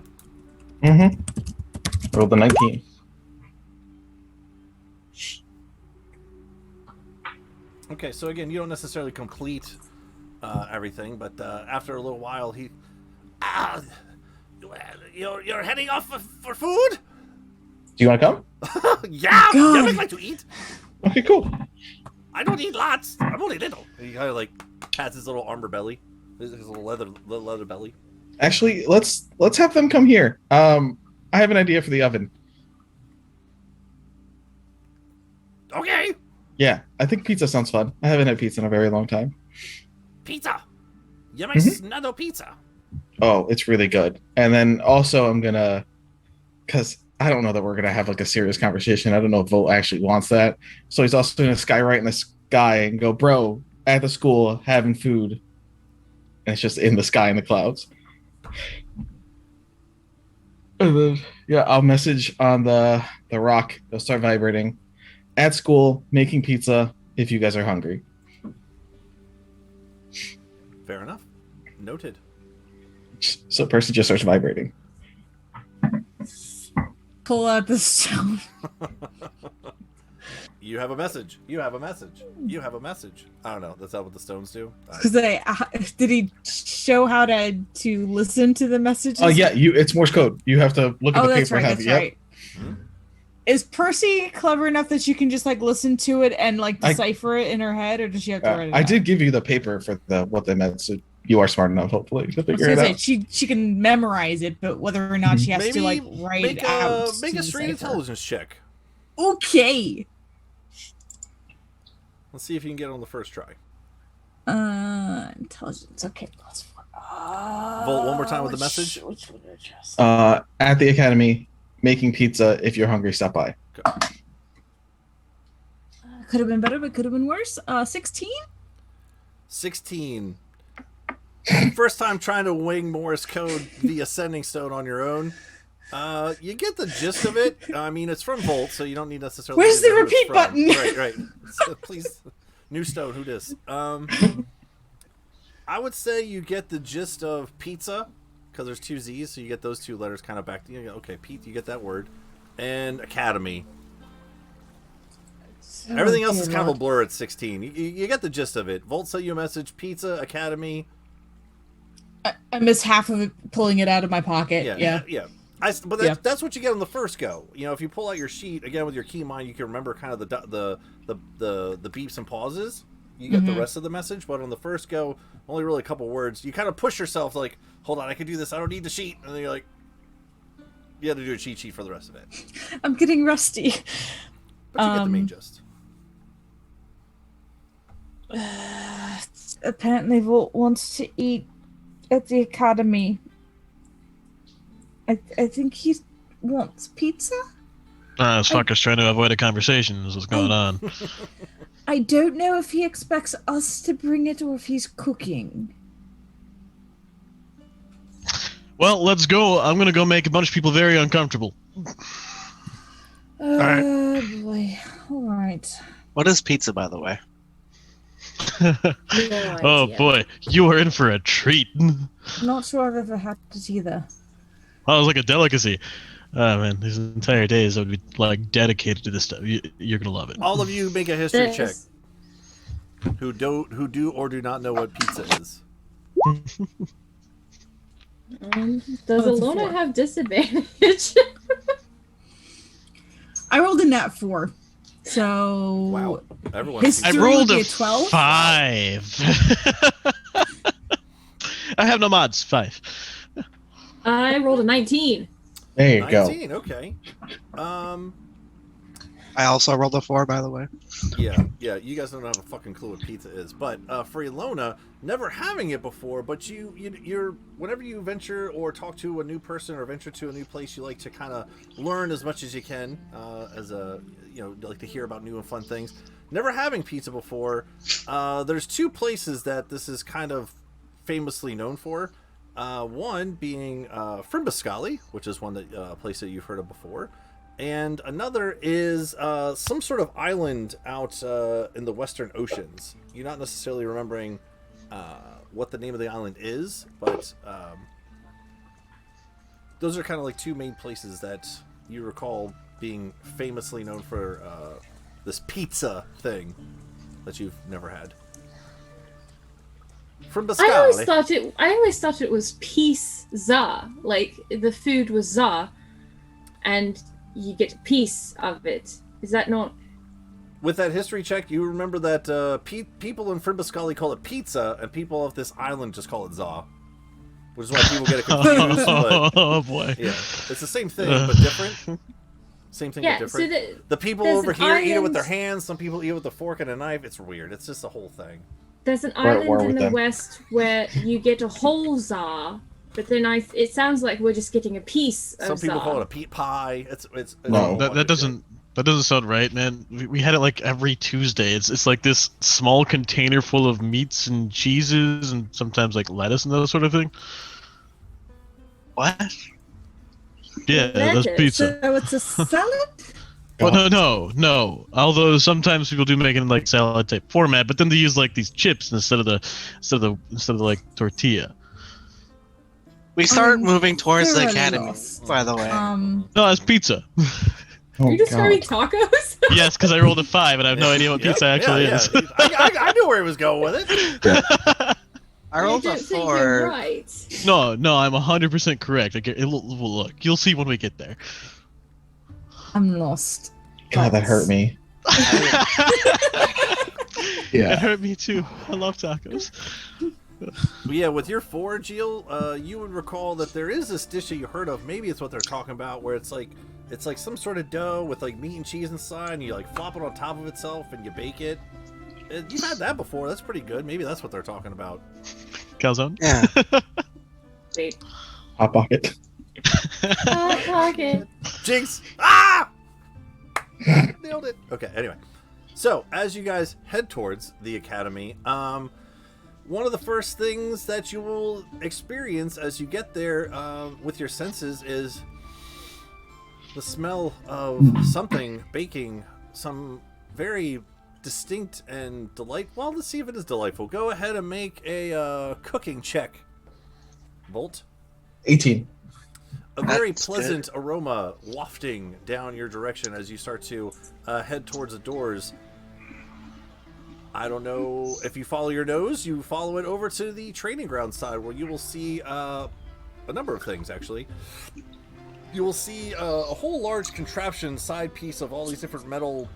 Mm-hmm. Rolled the 19. Okay, so again, you don't necessarily complete everything, but after a little while, you're heading off for food? Do you want to come? Yeah, God. I'd like to eat. Okay, cool. I don't eat lots. I'm only little. he kind of like pats his little armor belly, his little leather belly. Actually, let's have them come here. I have an idea for the oven. Okay. Yeah, I think pizza sounds fun. I haven't had pizza in a very long time. Pizza. Yemix Nado pizza. Oh, it's really good. And then also I'm gonna, because I don't know that we're gonna have like a serious conversation. I don't know if Volt actually wants that. So he's also gonna skywrite in the sky and go, bro, at the school having food. And it's just in the sky in the clouds. And then I'll message on the rock. They'll start vibrating. At school, making pizza if you guys are hungry. Fair enough. Noted. So the person just starts vibrating. Pull out the stone. You have a message. You have a message. You have a message. I don't know. That's not what the stones do. Because did he show how to listen to the messages? Oh yeah, it's Morse code. You have to look at the that's paper. right. And have That's it. Yep. right. Is Percy clever enough that she can just like listen to it and like decipher it in her head, or does she have to write it I out? did give you the paper for what they meant, so you are smart enough, hopefully, to figure it out. She can memorize it, but whether or not she has to like write make out. Make to a straight decipher. intelligence check. Okay. Let's see if you can get it on the first try. Intelligence. Okay, +4. Volt, one more time with the message. Which would I just... At the academy, making pizza. If you're hungry, stop by. Could have been better, but could have been worse. 16. 16. First time trying to wing Morse code via sending stone on your own. You get the gist of it. I mean, it's from Volt, so you don't need necessarily. Where's the know who it's repeat from. button? Right. So please, new stone. Who dis? I would say you get the gist of pizza because there's 2 Z's, so you get those 2 letters kind of back. Okay, Pete, you get that word, and academy. Everything else is kind of a blur at 16. You get the gist of it. Volt sent you a message. Pizza, academy. I missed half of it pulling it out of my pocket. Yeah. That's what you get on the first go. If you pull out your sheet again with your key mind, you can remember kind of the beeps and pauses. You get the rest of the message, but on the first go, only really a couple words. You kind of push yourself like, hold on, I can do this. I don't need the sheet, and then you're like, you have to do a cheat sheet for the rest of it. I'm getting rusty. But you get the main gist. Apparently, Volt wants to eat at the academy. I think he wants pizza. Fucker's trying to avoid a conversation. Is what's going on. I don't know if he expects us to bring it or if he's cooking. Well, let's go. I'm gonna go make a bunch of people very uncomfortable. Oh boy. All right. What is pizza, by the way? Oh idea. boy, you are in for a treat. Not sure I've ever had it either. Oh, it was like a delicacy. Oh man, these entire days I would be like dedicated to this stuff. You're gonna love it. All of you make a history check. This- Who do or do not know what pizza is? Does Oh, it's a Alona 4. have disadvantage? I rolled a nat 4. So Wow. Everyone. His- I History rolled would be a a 12? 5. I have no mods. 5. I rolled a 19. There you go. 19. Okay. I also rolled a 4, by the way. Yeah. You guys don't have a fucking clue what pizza is, but for Ilona, never having it before, but you're whenever you venture or talk to a new person or venture to a new place, you like to kind of learn as much as you can, as a like to hear about new and fun things. Never having pizza before, there's 2 places that this is kind of famously known for. One being Frimbiscali, which is one that place that you've heard of before. And another is some sort of island out in the Western Oceans. You're not necessarily remembering what the name of the island is, but those are kind of like 2 main places that you recall being famously known for this pizza thing that you've never had. From I always Biscali. thought it was pizza. Like the food was za, and you get a piece of it. Is that not? With that history check, you remember that people in Frimbiscali call it pizza, and people of this island just call it za. Which is why people get it confused. But, Oh boy. yeah, it's the same thing, but different. Same thing, Yeah. but So different. The people there's over an here eat it with their island- hands. Some people eat it with a fork and a knife. It's weird. It's just the whole thing. there's an We're at war island in with the them. west where you get a whole za, but then it sounds like we're just getting a piece of Some people za. call it a peat pie. It's No. That doesn't sound right, man. We had it like every Tuesday. It's like this small container full of meats and cheeses and sometimes like lettuce and that sort of thing. What? Yeah, that's Lettuce. pizza. So it's a salad? Well, no. Although sometimes people do make it in like salad type format, but then they use like these chips instead of the like tortilla. We start I'm moving towards the thoroughly academy, lost. by the way. No, it's pizza. Oh, You're just God. serving tacos? Yes, because I rolled a 5 and I have no idea what Yep, pizza actually yeah. is. I knew where he was going with it. I rolled I a don't think you're 4. right. No, I'm 100% correct. Look, you'll see when we get there. I'm lost. God, that hurt me. It Yeah. hurt me too. I love tacos. But yeah, with your 4, Jill, you would recall that there is this dish that you heard of. Maybe it's what they're talking about, where it's like some sort of dough with like meat and cheese inside, and you like flop it on top of itself and you bake it. You've had that before. That's pretty good. Maybe that's what they're talking about. Calzone? Yeah. Wait. Hot pocket. Hot pocket. Jinx! Ah! Nailed it. Okay, anyway. So, as you guys head towards the academy, one of the first things that you will experience as you get there with your senses is the smell of something baking, some very distinct and delightful. Well, let's see if it is delightful. Go ahead and make a cooking check, Volt. 18. A very That's pleasant aroma wafting down your direction as you start to head towards the doors. I don't know if you follow your nose, you follow it over to the training ground side where you will see a number of things, actually. You will see a whole large contraption side piece of all these different metal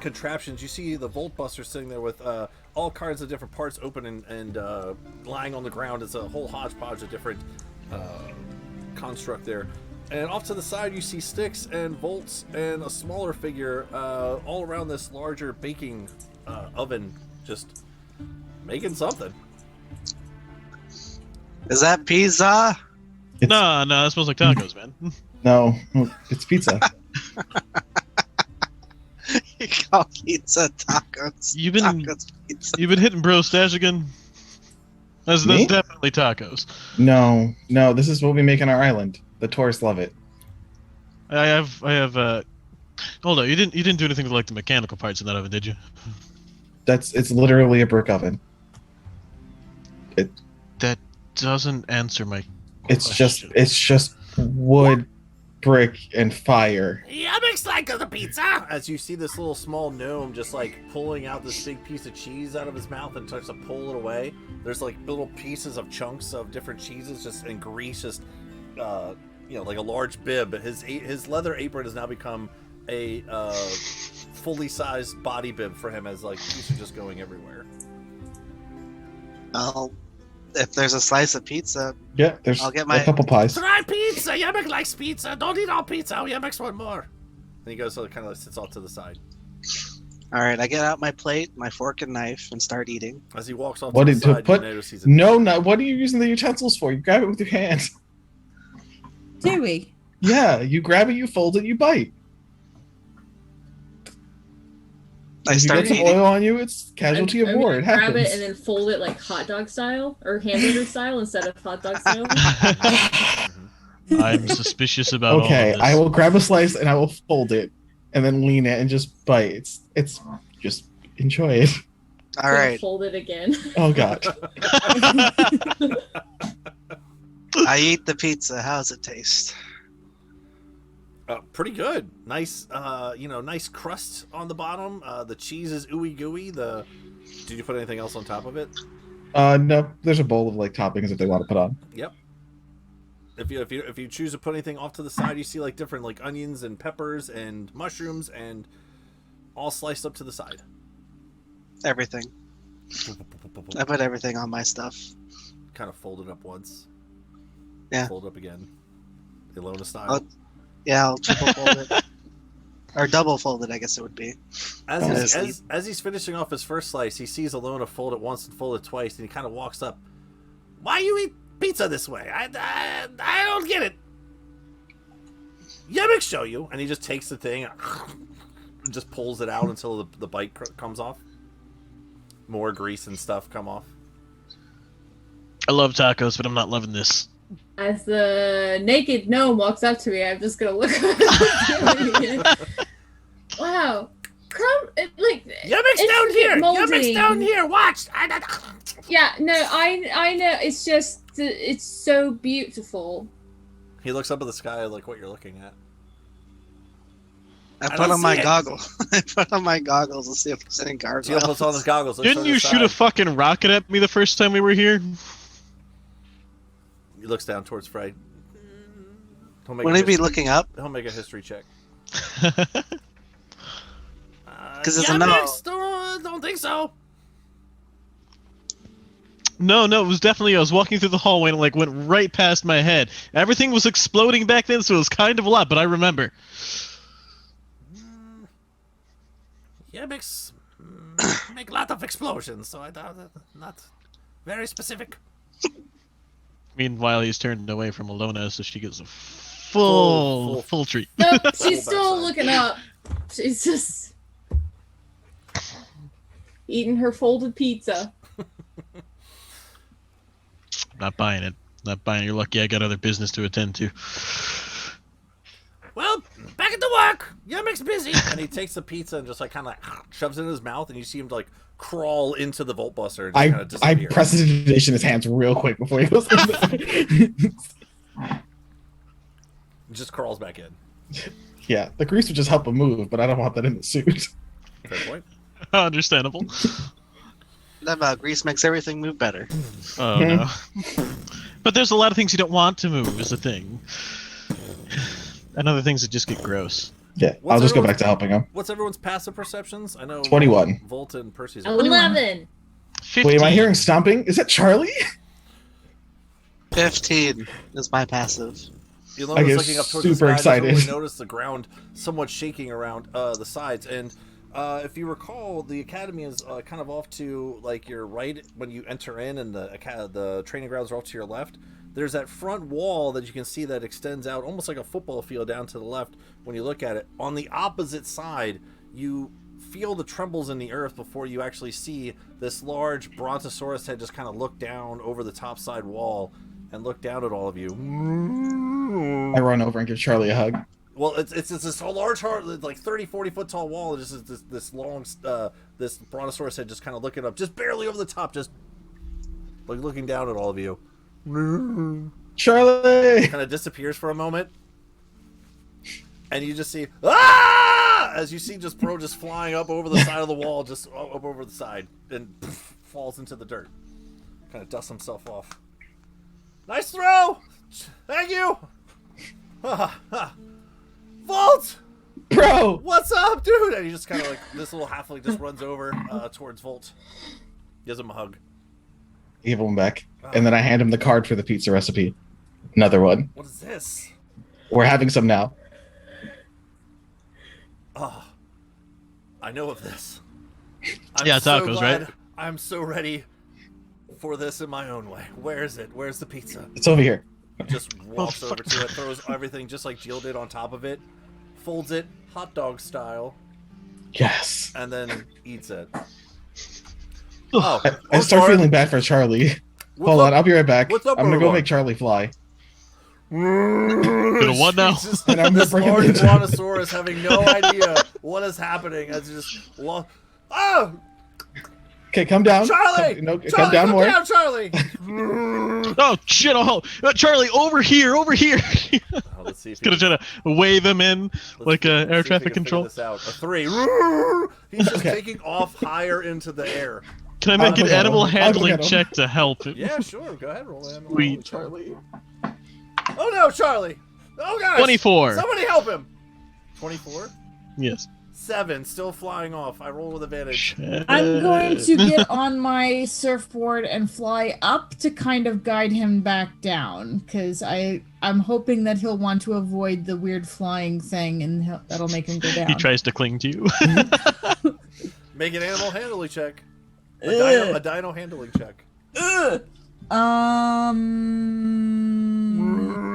contraptions. You see the Volt Buster sitting there with all kinds of different parts open and lying on the ground. It's a whole hodgepodge of different construct there. And off to the side you see sticks and volts and a smaller figure all around this larger baking oven, just Making something. Is that pizza? No, it smells like tacos, man. No, it's pizza. You call pizza tacos. You've been Tacos pizza. you've been hitting bro stash again. That's Me? definitely tacos. No, this is what we make on our island. The tourists love it. I have hold on, you didn't do anything to like the mechanical parts in that oven, did you? It's literally a brick oven. That doesn't answer my It's question. just wood, brick, and fire. Yumix like the pizza. As you see this little small gnome just like pulling out this big piece of cheese out of his mouth and starts to pull it away. There's like little pieces of chunks of different cheeses just and grease just like a large bib. His leather apron has now become a fully sized body bib for him as like pieces just going everywhere. Well, if there's a slice of pizza, Yeah, there's I'll get a my- couple pies. Try pizza. Yumix likes pizza. Don't eat all pizza. Yumix want more. And he goes so it kind of sits off to the side. all right, I get out my plate, my fork and knife, and start eating. As he walks off What to did the to side, put? you notice he's No, what are you using the utensils for? You grab it with your hand. Do we? Yeah, you grab it, you fold it, you bite. I If you start get some eating. oil on you, it's casualty of I'm war. gonna It grab happens. it and then fold it like hot dog style or hamburger style instead of hot dog style. I'm suspicious about all Okay, of this. I will grab a slice and I will fold it, and then lean it and just bite. It's just enjoy it. All right, Fold it again. Oh god. I eat the pizza. How's it taste? pretty good. Nice, nice crust on the bottom. The cheese is ooey gooey. Did you put anything else on top of it? No, there's a bowl of like toppings if they want to put on. Yep. If you choose to put anything off to the side, you see like different like onions and peppers and mushrooms and all sliced up to the side. Everything. I put everything on my stuff. Kind of folded up once. Yeah. Fold up again. Ilona style. Oh. Yeah, I'll triple fold it. Or double fold it, I guess it would be. As he's finishing off his first slice, he sees Ilona fold it once and fold it twice, and he kind of walks up. Why you eat pizza this way? I don't get it. Yemik show you, and he just takes the thing and just pulls it out until the bite comes off. More grease and stuff come off. I love tacos, but I'm not loving this. As the naked gnome walks up to me, I'm just gonna look at him. Wow. Yemik's it's down here. molding. Yemik's down here. Watch. Yeah, no, I know. It's just, it's so beautiful. He looks up at the sky like what you're looking at. I put don't on my see it. goggles. I put on my goggles to see if there's any So he puts on his gargoyles. goggles. looks Didn't on you his shoot a side. fucking rocket at me the first time we were here? He looks down towards Frey. Wouldn't he be looking up? He'll make a history check. Because it's a no. Don't think so. No, it was definitely, I was walking through the hallway and it like went right past my head. Everything was exploding back then, so it was kind of a lot, but I remember. Yemik's make a lot of explosions, so I thought not very specific. Meanwhile, he's turned away from Alona, so she gets a full treat. Nope, she's Full still backside. looking up. She's just eating her folded pizza. Not buying it. Not buying it. You're lucky I got other business to attend to. Well, back at the work. Yemik's busy. And he takes the pizza and just like kind of like shoves it in his mouth, and you see him like crawl into the Volt Buster and just kind of I disappear. prestidigitation his hands real quick before he goes. He just crawls back in. Yeah, the grease would just help him move, but I don't want that in the suit. Fair point. Understandable. That grease makes everything move better. Oh no. But there's a lot of things you don't want to move, is the thing. And other things that just get gross. Yeah, What's I'll just go everyone's- back to helping him. What's everyone's passive perceptions? I know 21. Volt and Percy's. 11. 15. Wait, am I hearing stomping? Is that Charlie? 15 is my passive. I Ilona's get looking up towards the super sky. excited. You notice the ground somewhat shaking around the sides, and if you recall, the academy is kind of off to like your right when you enter in, and the training grounds are off to your left. There's that front wall that you can see that extends out almost like a football field down to the left when you look at it. On the opposite side, you feel the trembles in the earth before you actually see this large brontosaurus head just kind of look down over the top side wall and look down at all of you. I run over and give Charlie a hug. Well, it's this large, like 30, 40 foot tall wall. Just is this long, this brontosaurus head just kind of looking up, just barely over the top, just like looking down at all of you. Charlie! Kind of disappears for a moment, and you just see as you see just Bro just flying up over the side of the wall, just up over the side, and falls into the dirt. Kind of dusts himself off. Nice throw! Thank you! Vault! Bro! What's up, dude? And he just kind of like, this little halfling just runs over towards Volt. Gives him a hug. Give him back. And then I hand him the card for the pizza recipe. Another one. What is this? We're having some now. Oh, I know of this. Yeah, tacos, right? I'm so ready for this in my own way. Where is it? Where's the pizza? It's over here. Just walks over to it, throws everything just like Jill did on top of it, folds it hot dog style, Yes. and then eats it. I start feeling bad for Charlie. Hold on, I'll be right back. What's up, I'm gonna go Orvar? make Charlie fly. Gonna what now? And I'm This gonna bring him large into- brontosaurus having no idea what is happening as just oh, Okay, come down. Charlie! No, Charlie, come down more. down, Charlie! Oh shit! Oh, Charlie, over here, over here. Oh, let's see if Gonna try to wave him in like let's air see if we traffic can control. figure this out. A 3. He's just Okay. taking off higher into the air. Can I make I'll an go get animal him. I'll go handling get him. check to help? Yeah, sure. Go ahead, roll animal. Sweet. Charlie. Oh no, Charlie! Oh gosh! 24. Somebody help him! 24? Yes. 7, still flying off. I roll with advantage. I'm going to get on my surfboard and fly up to kind of guide him back down, because I'm hoping that he'll want to avoid the weird flying thing, and that'll make him go down. He tries to cling to you. Make an animal handling check. A dino handling check.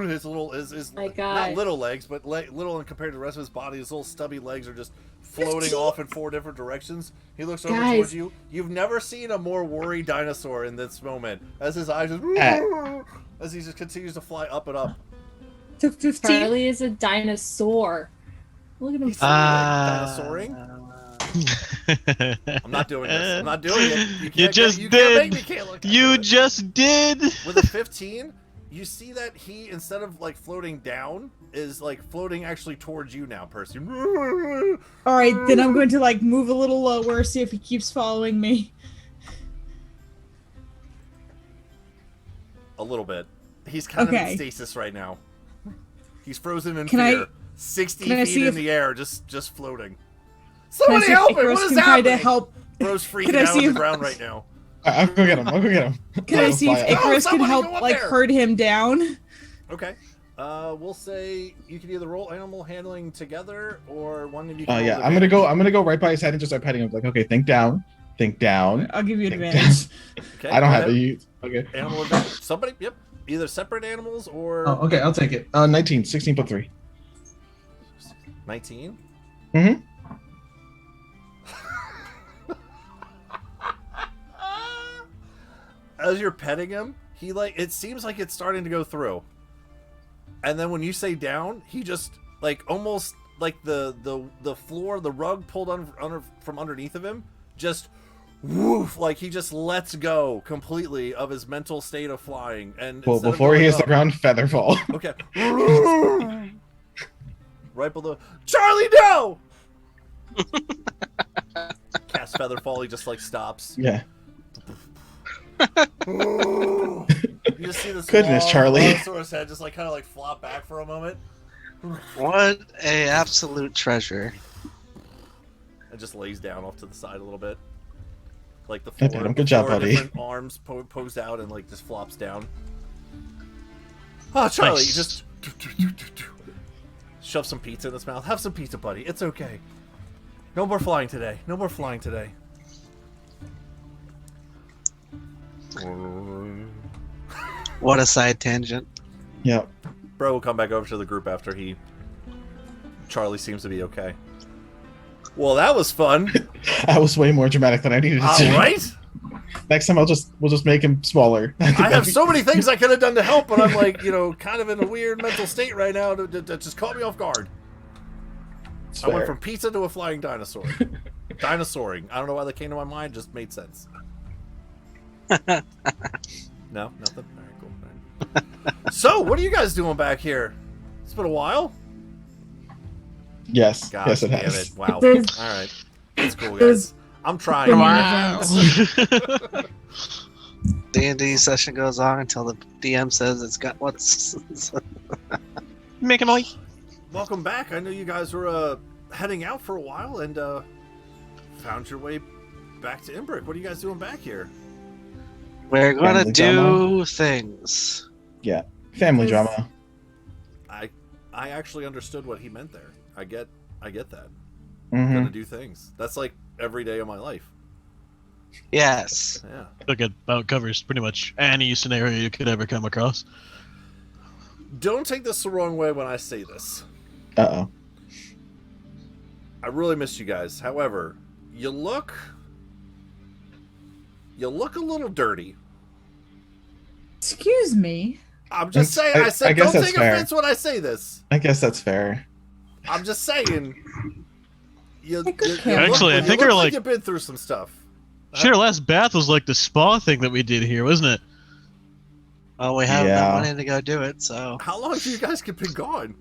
His little, his My God. not little legs, but little and compared to the rest of his body, his little stubby legs are just floating off in 4 different directions. He looks over Guys. towards you. You've never seen a more worried dinosaur in this moment, as his eyes just as he just continues to fly up and up. Took 15. Charlie is a dinosaur. Look at him. He's dinosauring. I'm not doing this. I'm not doing it. You can't, just you did. Can't make me, can't look. You just did. With a 15, you see that he, instead of like floating down, is like floating actually towards you now, Percy. All right, then I'm going to like move a little lower, see if he keeps following me. A little bit. He's kind of Okay. in stasis right now. He's frozen in Can I- fear. 60 can I feet see in if- the air, just floating. Can I Somebody see if help him! Icarus What is can try to happening? help? Bro's freaking Can I out see on the if- ground right now. I'll go get him. I'll go get him. Can I see if Fly out. Icarus can somebody help go up like there. herd him down? Okay. We'll say you can either roll animal handling together, or one of you can roll Yeah, with I'm gonna advantage. go right by his head and just start petting him. Like, okay, think down. I'll give you Think advantage. Okay, I don't go have ahead. to use. Okay. Animal advantage. Somebody, yep. Either separate animals or Oh, okay, I'll take it. 19, 16 plus 3. 19. Mhm. As you're petting him, he like it seems like it's starting to go through. And then when you say down, he just like almost like the floor, the rug pulled from underneath of him, just woof, like he just lets go completely of his mental state of flying. And Well, instead of before he going hits the up- ground, feather fall. Okay. Right below. Charlie, no! Cast Featherfall, he just like stops. Yeah. You just see this Goodness, long Charlie. Brontosaurus head just like kind of like flop back for a moment What a absolute treasure. and just lays down off to the side a little bit. Like the Good four, job. Good job, four buddy. different arms posed out and like just flops down. Oh, Charlie, Nice. you just shove some pizza in his mouth. Have some pizza, buddy. It's okay. No more flying today. No more flying today. What a side tangent. Yep. Bro will come back over to the group after Charlie seems to be okay. Well, that was fun. That was way more dramatic than I needed it to. Right? Next time we'll just make him smaller. I have so many things I could have done to help, but I'm like, kind of in a weird mental state right now that just caught me off guard. I went from pizza to a flying dinosaur. Dinosauring. I don't know why that came to my mind. Just made sense. No, nothing. All right, cool. All right. So, what are you guys doing back here? It's been a while. Yes. Gosh, Yes, it damn has. it. Wow. All There's- right. It's cool, guys. I'm trying. D&D session goes on until the DM says it's got what's. Make a noise. Welcome back. I know you guys were heading out for a while and found your way back to Imbrick. What are you guys doing back here? We're gonna Family do drama. things. Yeah. Family drama. I actually understood what he meant there. I get that. Mm-hmm. Gonna do things. That's like every day of my life. Yes. Yeah. Look at about covers pretty much any scenario you could ever come across. Don't take this the wrong way when I say this. Uh-oh. I really missed you guys. However, you look a little dirty. Excuse me. I'm just saying. I I said guess don't that's take fair. offense when I say this. I guess that's fair. I'm just saying. Actually, I think you we're look like- you've been through some stuff. Shit, our last bath was like the spa thing that we did here, wasn't it? Well, we have Yeah. no money to go do it, so. How long have you guys been gone?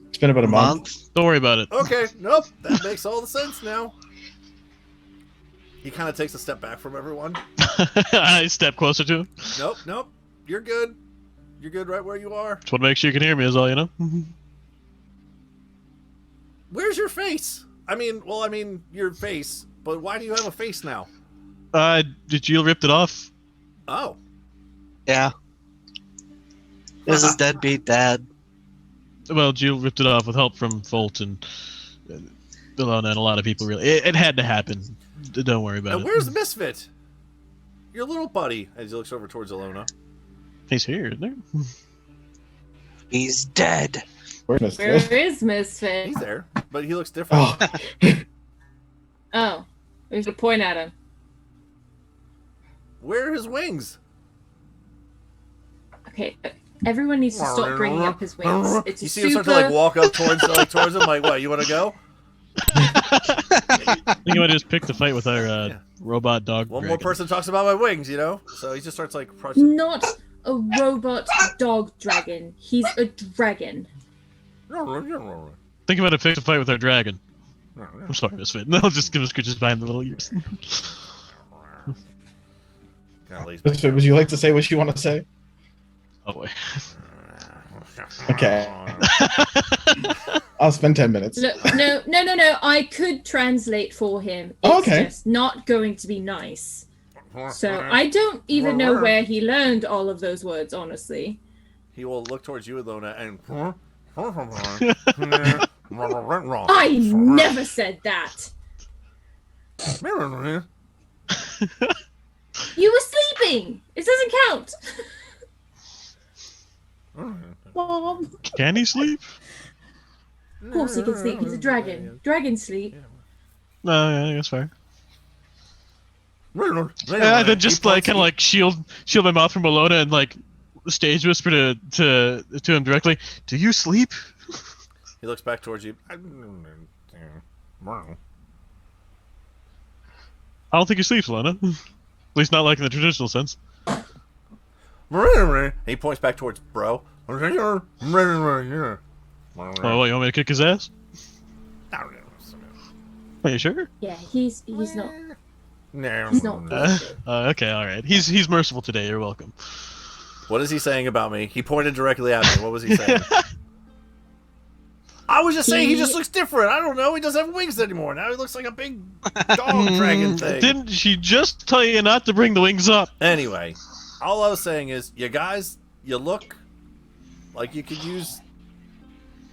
It's been about a month. Don't worry about it. Okay, nope, that makes all the sense now. He kind of takes a step back from everyone. I step closer to him. Nope, you're good. You're good right where you are. Just want to make sure you can hear me, is all, you know? Where's your face? I mean, your face, but why do you have a face now? Did you rip it off? Oh. Yeah. This is deadbeat dad. Well, Jill ripped it off with help from Volt and Ilona and a lot of people, really. It had to happen. Don't worry about And it. where's Misfit? Your little buddy, as he looks over towards Ilona. He's here, isn't there? He's dead. Where's Where Misfit? is Misfit? He's there, but he looks different. Oh. Oh, we should point at him. Where are his wings? Okay, everyone needs to stop bringing up his wings. It's You a see him super... start to like walk up towards him, like, what? You want to go? I think you might just pick the fight with our Yeah. robot dog. One more dragon. person talks about my wings, So he just starts like approaching. Not a robot dog dragon. He's a dragon. Think about a pick the fight with our dragon. I'm sorry, Misfit. No, just give us scritches behind the little ears. Misfit, would you like to say what you want to say? Oh boy. Okay. I'll spend 10 minutes. Look, no. I could translate for him. It's Oh, okay. just not going to be nice. So I don't even know where he learned all of those words, honestly. He will look towards you, Ilona, and. I never said that. You were sleeping. It doesn't count. Mom. Can he sleep? Of course he can sleep. He's a dragon. Dragons sleep. No, yeah, that's fair. Yeah, Then just like kind of like shield my mouth from Ilona and like stage whisper to him directly. Do you sleep? He looks back towards you. I don't think he sleeps, Ilona. At least not like in the traditional sense. He points back towards bro. Oh, what, you want me to kick his ass? Are you sure? Yeah, he's not. No. He's not. Okay, all right. He's merciful today. You're welcome. What is he saying about me? He pointed directly at me. What was he saying? I was just saying he just looks different. I don't know. He doesn't have wings anymore. Now he looks like a big dog dragon thing. Didn't she just tell you not to bring the wings up? Anyway, all I was saying is, you guys, you look like you could use.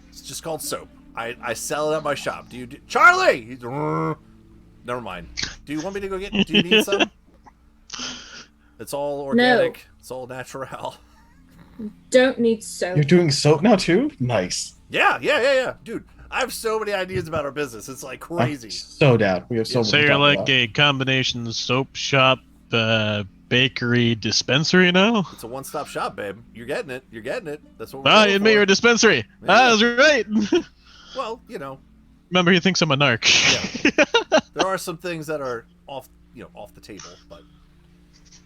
It's just called soap. I sell it at my shop. Do you Charlie? He's, never mind. Do you want me to go get? Do you need some? It's all organic. No. It's all natural. Don't need soap. You're doing soap now too? Nice. Yeah. Dude, I have so many ideas about our business. It's like crazy. I'm so down. We have so much So to you're talk like about. a combination soap shop, bakery, dispensary now? It's a one-stop shop, babe. You're getting it. That's what we're Ah, going you for. admit you're a dispensary. Yeah. Ah, that's right. Well, you know, Remember, he thinks I'm a narc. there are some things that are off the table, but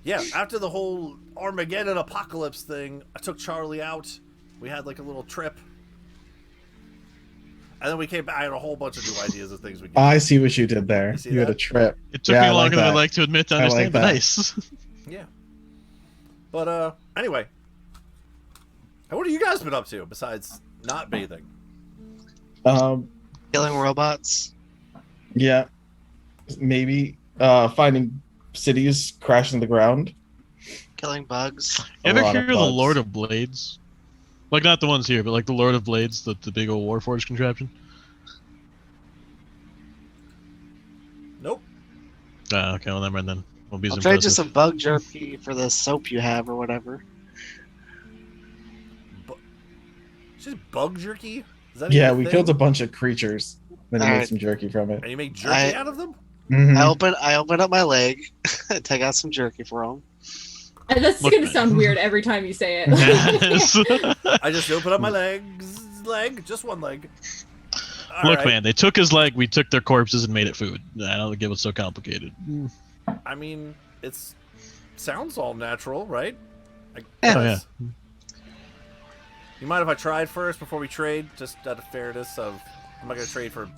yeah, after the whole Armageddon apocalypse thing, I took Charlie out. We had like a little trip, and then we came back. I had a whole bunch of new ideas of things we could do. I see what you did there. You see You had that? a trip. It took Yeah, me I like longer than I'd that. like to admit to I like understand, but that. nice. Yeah. But anyway, what have you guys been up to besides not bathing? Killing robots. Yeah, maybe finding cities crashing to the ground. Killing bugs. You A ever lot of hear the bugs. Lord of Blades? Like, not the ones here, but like the Lord of Blades, the big old Warforged contraption. Nope. Ah, okay, well, never mind then. Won't be as I'll trade you impressive. some bug jerky for the soap you have or whatever. Just bug jerky? Is that Yeah, even a we thing? killed a bunch of creatures. Then we made Alright. some jerky from it. And you make jerky I- out of them? Mhm. I open up my leg, take out some jerky for him. And that's Look, gonna man. sound weird every time you say it. Yes. I just open up my leg, just one leg. All Look, right. man, they took his leg, we took their corpses and made it food. I don't get what's so complicated. I mean, it's sounds all natural, right? I Yeah. Oh, guess. You mind if I tried first before we trade? Just out of fairness of, I'm not gonna trade for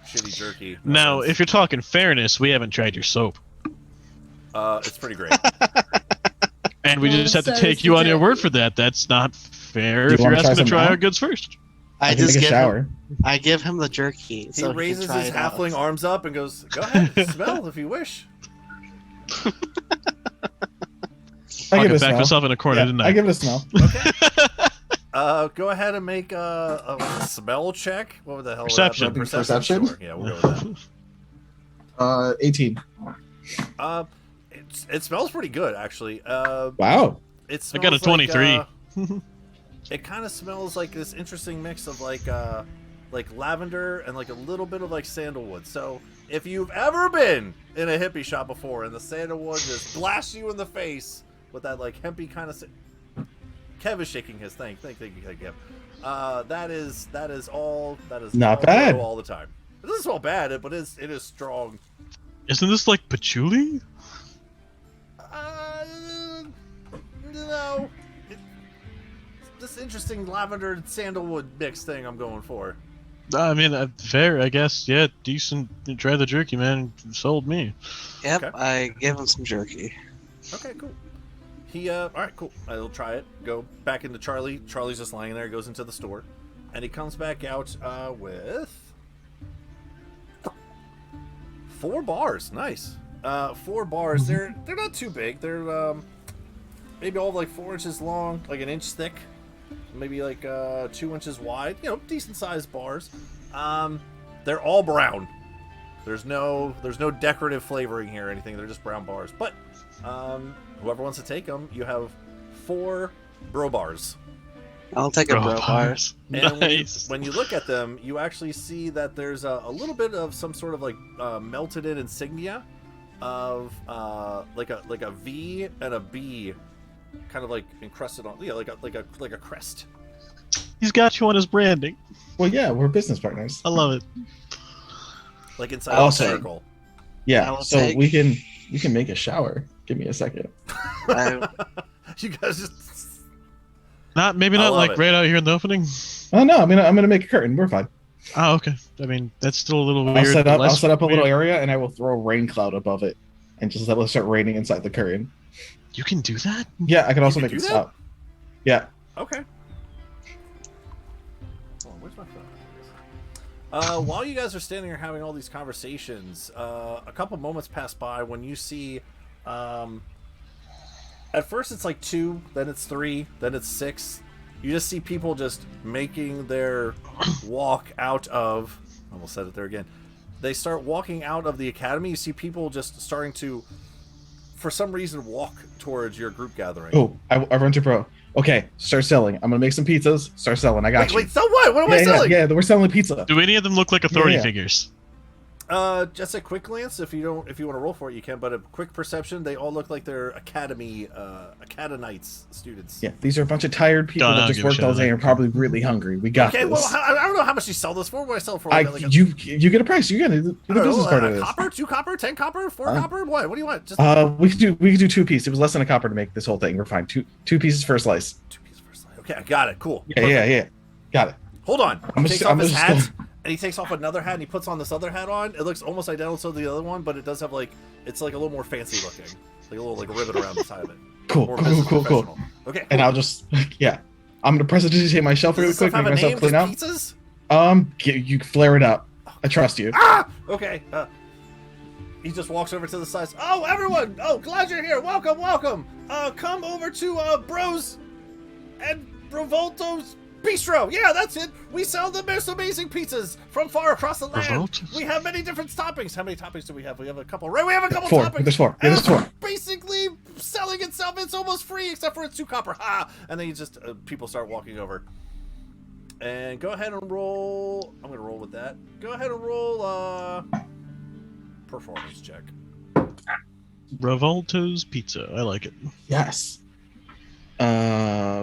shitty jerky. No Now, offense. if you're talking fairness, we haven't tried your soap. It's pretty great. And we Well, just have to so take is you the on your word jerky. for that. That's not fair Do you if you're wanna try asking to some try now? our goods first. I I can just take a give shower. him, I give him the jerky. He So he raises can try his it out. halfling arms up and goes, "Go ahead, smell if you wish." I I'll give it get a back smell. myself in a corner, Yeah, didn't I give it a smell. Okay. Go ahead and make a smell check. What the hell? would that be? Perception. Perception? Sure. Yeah, we'll go with that. 18. It smells pretty good, actually. Wow. It I smells got a 23. Like, it kind of smells like this interesting mix of like lavender and like a little bit of like sandalwood. So if you've ever been in a hippie shop before and the sandalwood just blasts you in the face with that like hempy kind of. Kev is shaking his thing. Thank you, Kev. That is all. That is Not all bad. all the time. It doesn't smell bad, but it is strong. Isn't this like patchouli? No. This interesting lavender and sandalwood mix thing I'm going for. I mean, fair, I guess. Yeah, decent. Try the jerky, man. Sold me. Yep, Okay. I give him some jerky. Okay, cool. All right, cool. I'll try it. Go back into Charlie. Charlie's just lying there. Goes into the store, and he comes back out with 4 bars. Nice. 4 bars. They're not too big. They're maybe all like 4 inches long, like an inch thick, maybe like 2 inches wide. You know, decent sized bars. They're all brown. There's no decorative flavoring here or anything. They're just brown bars. But whoever wants to take them, you have 4 bro bars. I'll take a bro bars. And Nice. when you look at them, you actually see that there's a little bit of some sort of like melted in insignia of like a V and a B, kind of like encrusted on, like a crest. He's got you on his branding. Well, yeah, we're business partners. I love it. Like inside I'll a take- circle. Yeah, I'll so take- we can make a shower. Give me a second. You guys just Maybe I not love like it. right out here in the opening. Oh no, I'm gonna make a curtain. We're fine. Oh, okay. I mean, that's still a little weird. I'll set but up less a little weird. area and I will throw a rain cloud above it, and just let it start raining inside the curtain. You can do that? Yeah, I can also can make do it that? stop. Yeah. okay. Oh, where's my phone? While you guys are standing here having all these conversations, a couple moments pass by when you see. At first, it's like 2, then it's 3, then it's 6, You just see people just making their walk out of. I almost said it there again. They start walking out of the academy. You see people just starting to, for some reason, walk towards your group gathering. Oh, I run to Bro. Okay, start selling. I'm gonna make some pizzas. Start selling. I got you. Wait, so what? What am I selling? Yeah, we're selling pizza. Do any of them look like authority Yeah. figures? Just a quick glance. If you want to roll for it, you can. But a quick perception, they all look like they're Academites students. Yeah, these are a bunch of tired people Don't that just give a worked shit. all day and are probably really hungry. We got Okay, this. well, I don't know how much you sell this for. What do I sell for? You get a price. You get the business part of this. Copper, 2 copper, 10 copper, 4 copper. What do you want? Just We could do 2 pieces. It was less than a copper to make this whole thing. We're fine. Two pieces for a slice. 2 pieces for a slice. Okay, I got it. Cool. Yeah. Got it. Hold on. He I'm takes just- off I'm his just hat, gonna- and he takes off another hat, and he puts on this other hat on. It looks almost identical to the other one, but it does have it's like a little more fancy looking. Like a little ribbon around the side of it. Cool. More business Cool. professional. Okay. And I'll just I'm gonna prestidigitate my shelf Does really this stuff quick, have make a name? myself clean Just out. pizzas? You flare it up. I trust you. Ah! Okay. He just walks over to the side. Oh, everyone! Oh, glad you're here. Welcome. Come over to Bros and Brovolto's Bistro. Yeah, that's it. We sell the most amazing pizzas from far across the land. Revoltos? We have many different toppings. How many toppings do we have? We have a couple. Right, we have a couple 4. toppings. There's 4. And There's 4. basically selling itself. It's almost free except for it's 2 copper. Ha! And then you just people start walking over. And go ahead and roll. I'm gonna roll with that. Go ahead and roll performance check. Revolto's Pizza. I like it. Yes.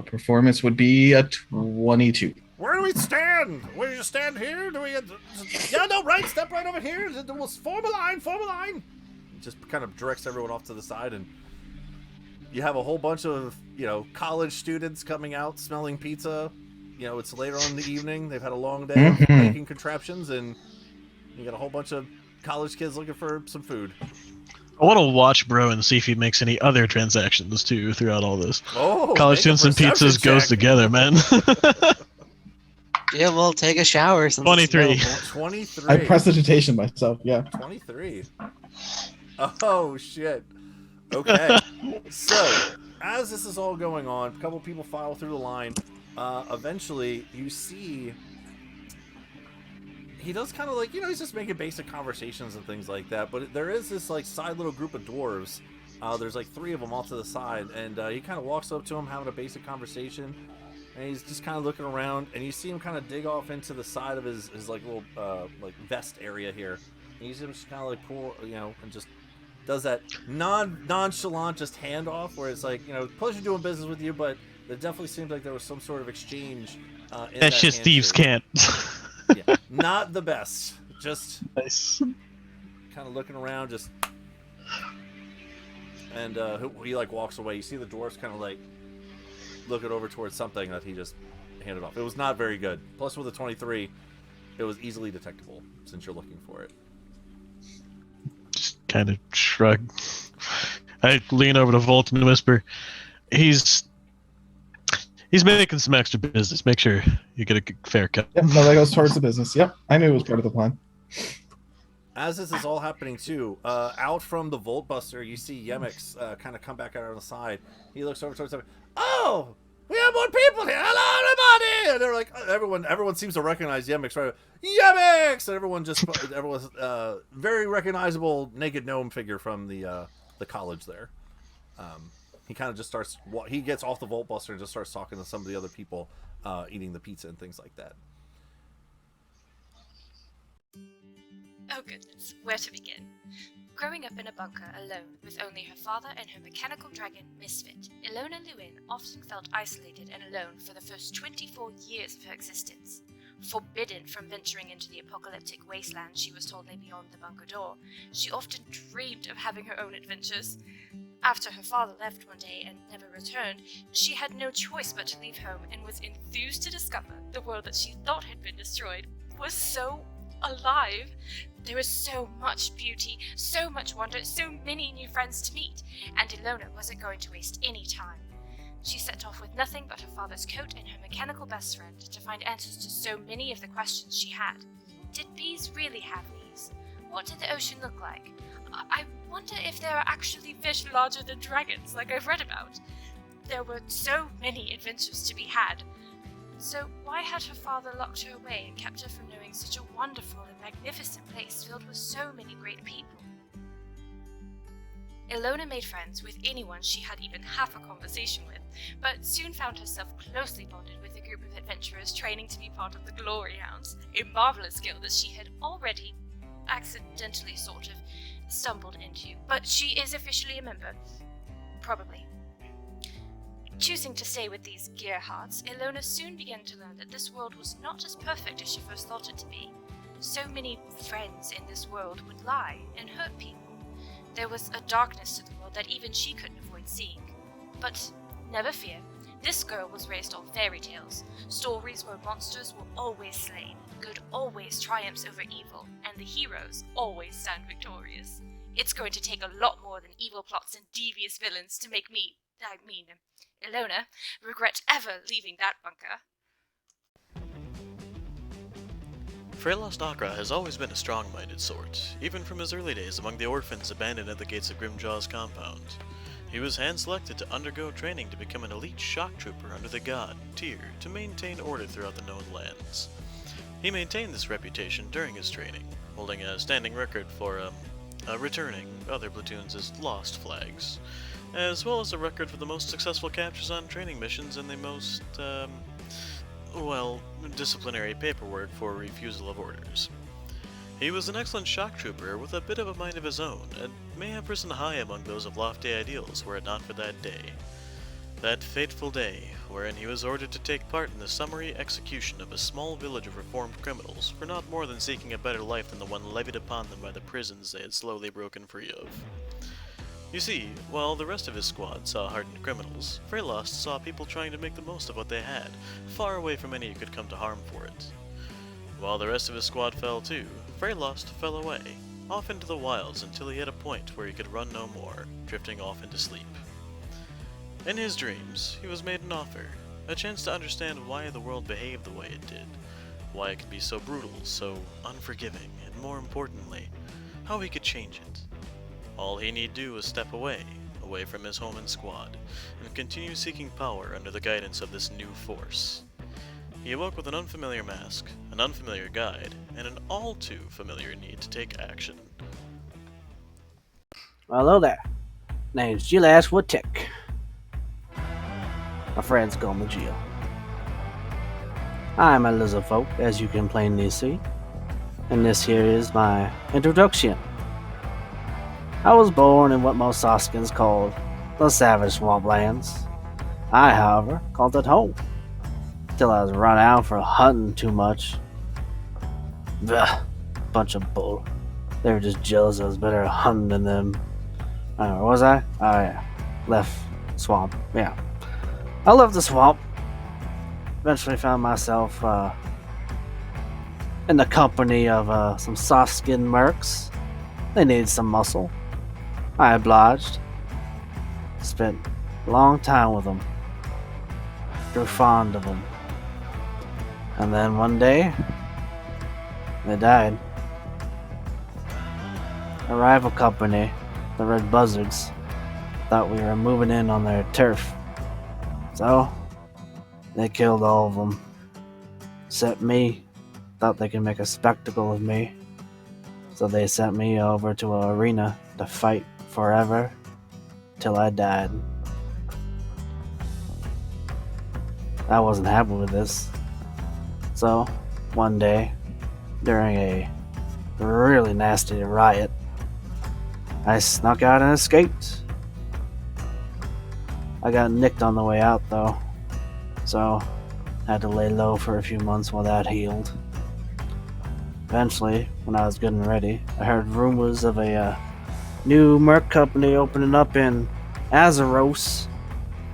Performance would be a 22. Where do we stand? We just stand here? Do we? Yeah, no, right. Step right over here. We'll form a line. Just kind of directs everyone off to the side, and you have a whole bunch of college students coming out smelling pizza. It's later on in the evening. They've had a long day of making contraptions, and you got a whole bunch of college kids looking for some food. I want to watch Bro and see if he makes any other transactions too throughout all this. Oh, College make a students and perception pizzas goes check. together, man. Yeah, well, take a shower. Since 23. it's available. 23. I prestidigitation myself. Yeah. 23. Oh, shit. Okay. So, as this is all going on, a couple people file through the line. Eventually, you see he does kind of he's just making basic conversations and things like that. But there is this side little group of dwarves. There's 3 of them all to the side, and he kind of walks up to him, having a basic conversation. And he's just kind of looking around, and you see him kind of dig off into the side of his little vest area here. And you see him just kind of pull, and just does that nonchalant just handoff where it's pleasure doing business with you, but it definitely seemed like there was some sort of exchange. In That shit thieves handshake. can't. Yeah, not the best. Just Nice. kind of looking around, just and he walks away. You see the dwarves kind of looking over towards something that he just handed off. It was not very good. Plus, with a 23, it was easily detectable since you're looking for it. Just kind of shrug. I lean over to Volt and whisper, He's making some extra business. Make sure you get a good, fair cut. Yep. No, that goes towards the business. Yep. I knew it was part of the plan. As this is all happening too, out from the Volt Buster, you see Yemix kind of come back out on the side. He looks over towards them. Oh, we have more people here. Hello, everybody! And they're everyone seems to recognize Yemix, right? Yemix! And everyone's very recognizable naked gnome figure from the college there. He kind of just starts. He gets off the Volt Buster and just starts talking to some of the other people eating the pizza and things like that. Oh goodness, where to begin? Growing up in a bunker alone with only her father and her mechanical dragon, Misfit, Ilona Lewin often felt isolated and alone for the first 24 years of her existence. Forbidden from venturing into the apocalyptic wasteland she was told lay beyond the bunker door, she often dreamed of having her own adventures. After her father left one day and never returned, she had no choice but to leave home and was enthused to discover the world that she thought had been destroyed was so alive. There was so much beauty, so much wonder, so many new friends to meet, and Ilona wasn't going to waste any time. She set off with nothing but her father's coat and her mechanical best friend to find answers to so many of the questions she had. Did bees really have leaves? What did the ocean look like? I wonder if there are actually fish larger than dragons, like I've read about. There were so many adventures to be had. So why had her father locked her away and kept her from knowing such a wonderful and magnificent place filled with so many great people? Ilona made friends with anyone she had even half a conversation with, but soon found herself closely bonded with a group of adventurers training to be part of the Glory Hounds, a marvelous guild that she had already accidentally sort of stumbled into. But she is officially a member. Probably. Choosing to stay with these gearhearts, Ilona soon began to learn that this world was not as perfect as she first thought it to be. So many friends in this world would lie and hurt people. There was a darkness to the world that even she couldn't avoid seeing. But never fear, this girl was raised on fairy tales, stories where monsters were always slain, good always triumphs over evil, and the heroes always stand victorious. It's going to take a lot more than evil plots and devious villains to make Ilona, regret ever leaving that bunker. Freylost Akra has always been a strong-minded sort, even from his early days among the orphans abandoned at the gates of Grimjaw's compound. He was hand-selected to undergo training to become an elite shock trooper under the god, Tyr, to maintain order throughout the known lands. He maintained this reputation during his training, holding a standing record for returning other platoons as lost flags, as well as a record for the most successful captures on training missions and the most, disciplinary paperwork for refusal of orders. He was an excellent shock trooper with a bit of a mind of his own, and may have risen high among those of lofty ideals were it not for that day. That fateful day, wherein he was ordered to take part in the summary execution of a small village of reformed criminals for not more than seeking a better life than the one levied upon them by the prisons they had slowly broken free of. You see, while the rest of his squad saw hardened criminals, Freylost saw people trying to make the most of what they had, far away from any who could come to harm for it. While the rest of his squad fell too, Freylost fell away, off into the wilds until he hit a point where he could run no more, drifting off into sleep. In his dreams, he was made an offer, a chance to understand why the world behaved the way it did, why it could be so brutal, so unforgiving, and more importantly, how he could change it. All he need do was step away from his home and squad, and continue seeking power under the guidance of this new force. He awoke with an unfamiliar mask, an unfamiliar guide, and an all too familiar need to take action. Well, hello there. Name's Jill Ashwood Tech. My friends call me Jill. I'm a lizard folk, as you can plainly see, and this here is my introduction. I was born in what most Soskins called the Savage Swamplands. I, however, called it home, till I was run out for hunting too much. Ugh, bunch of bull. They were just jealous I was better at hunting than them. Where was I? Oh yeah, left swamp, yeah. I left the swamp. Eventually found myself in the company of some soft-skinned mercs. They needed some muscle. I obliged. Spent a long time with them. Grew fond of them. And then one day, they died. A rival company, the Red Buzzards, thought we were moving in on their turf. So, they killed all of them. Except me. Thought they could make a spectacle of me. So they sent me over to an arena to fight forever till I died. I wasn't happy with this. So, one day, during a really nasty riot, I snuck out and escaped. I got nicked on the way out though, so I had to lay low for a few months while that healed. Eventually, when I was getting ready, I heard rumors of a new merc company opening up in Azeros,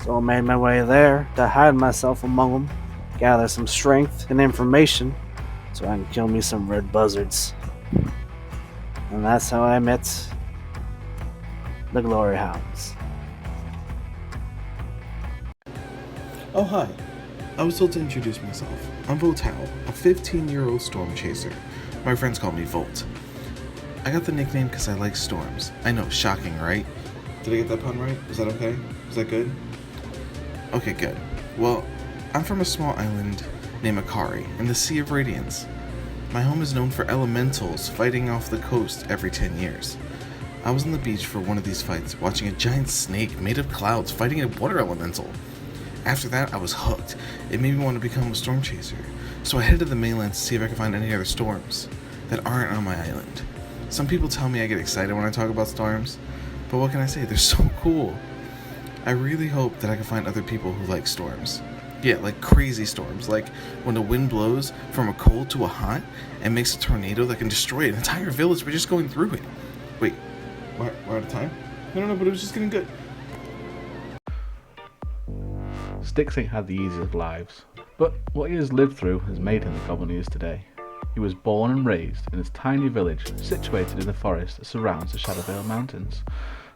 so I made my way there to hide myself among them, gather some strength and information, so I can kill me some red buzzards. And that's how I met the Glory Hounds. Oh, hi. I was told to introduce myself. I'm Voltao, a 15-year-old storm chaser. My friends call me Volt. I got the nickname because I like storms. I know, shocking, right? Did I get that pun right? Is that okay? Is that good? Okay, good. Well, I'm from a small island named Akari in the Sea of Radiance. My home is known for elementals fighting off the coast every 10 years. I was on the beach for one of these fights, watching a giant snake made of clouds fighting a water elemental. After that, I was hooked. It made me want to become a storm chaser, so I headed to the mainland to see if I could find any other storms that aren't on my island. Some people tell me I get excited when I talk about storms, but what can I say? They're so cool. I really hope that I can find other people who like storms. Yeah, like crazy storms, like when the wind blows from a cold to a hot and makes a tornado that can destroy an entire village by just going through it. Wait, we're out of time? No, but it was just getting good. Styx ain't had the easiest of lives, but what he has lived through has made him the goblin he is today. He was born and raised in this tiny village situated in the forest that surrounds the Shadowvale Mountains.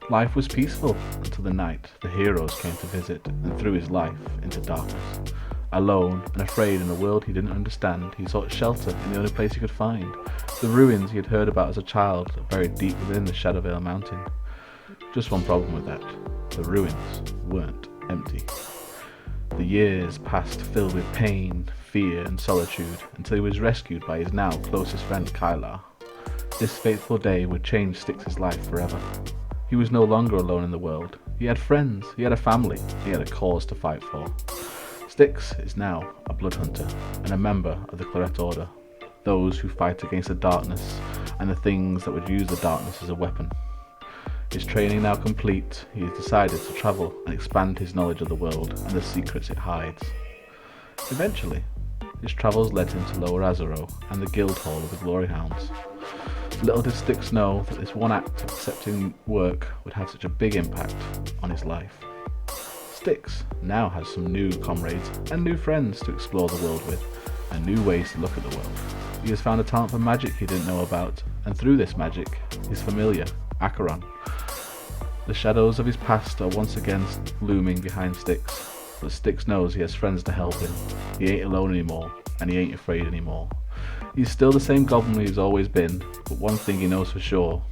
Life was peaceful until the night the heroes came to visit and threw his life into darkness. Alone and afraid in a world he didn't understand, he sought shelter in the only place he could find, the ruins he had heard about as a child buried deep within the Shadowvale Mountain. Just one problem with that: the ruins weren't empty. The years passed filled with pain, fear and solitude until he was rescued by his now closest friend Kylar. This fateful day would change Styx's life forever. He was no longer alone in the world. He had friends, he had a family, he had a cause to fight for. Styx is now a blood hunter and a member of the Claret Order, those who fight against the darkness and the things that would use the darkness as a weapon. His training now complete, he has decided to travel and expand his knowledge of the world and the secrets it hides. Eventually, his travels led him to Lower Azaro and the Guild Hall of the Glory Hounds. Little did Styx know that this one act of accepting work would have such a big impact on his life. Styx now has some new comrades and new friends to explore the world with, and new ways to look at the world. He has found a talent for magic he didn't know about, and through this magic, his familiar, Acheron. The shadows of his past are once again looming behind Styx, but Styx knows he has friends to help him. He ain't alone anymore, and he ain't afraid anymore. He's still the same goblin he's always been, but one thing he knows for sure.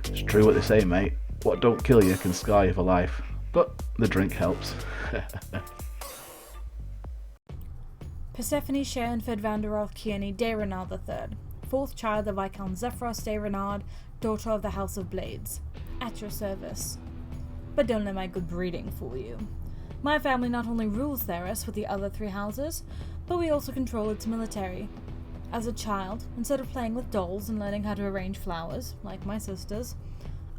It's true what they say, mate. What don't kill you can scar you for life. But the drink helps. Persephone Sharonford Vanderolf Kearney de Renard III, fourth child of Viscount Zephyros de Renard, daughter of the House of Blades. At your service. But don't let my good breeding fool you. My family not only rules Theros with the other three houses, but we also control its military. As a child, instead of playing with dolls and learning how to arrange flowers, like my sisters,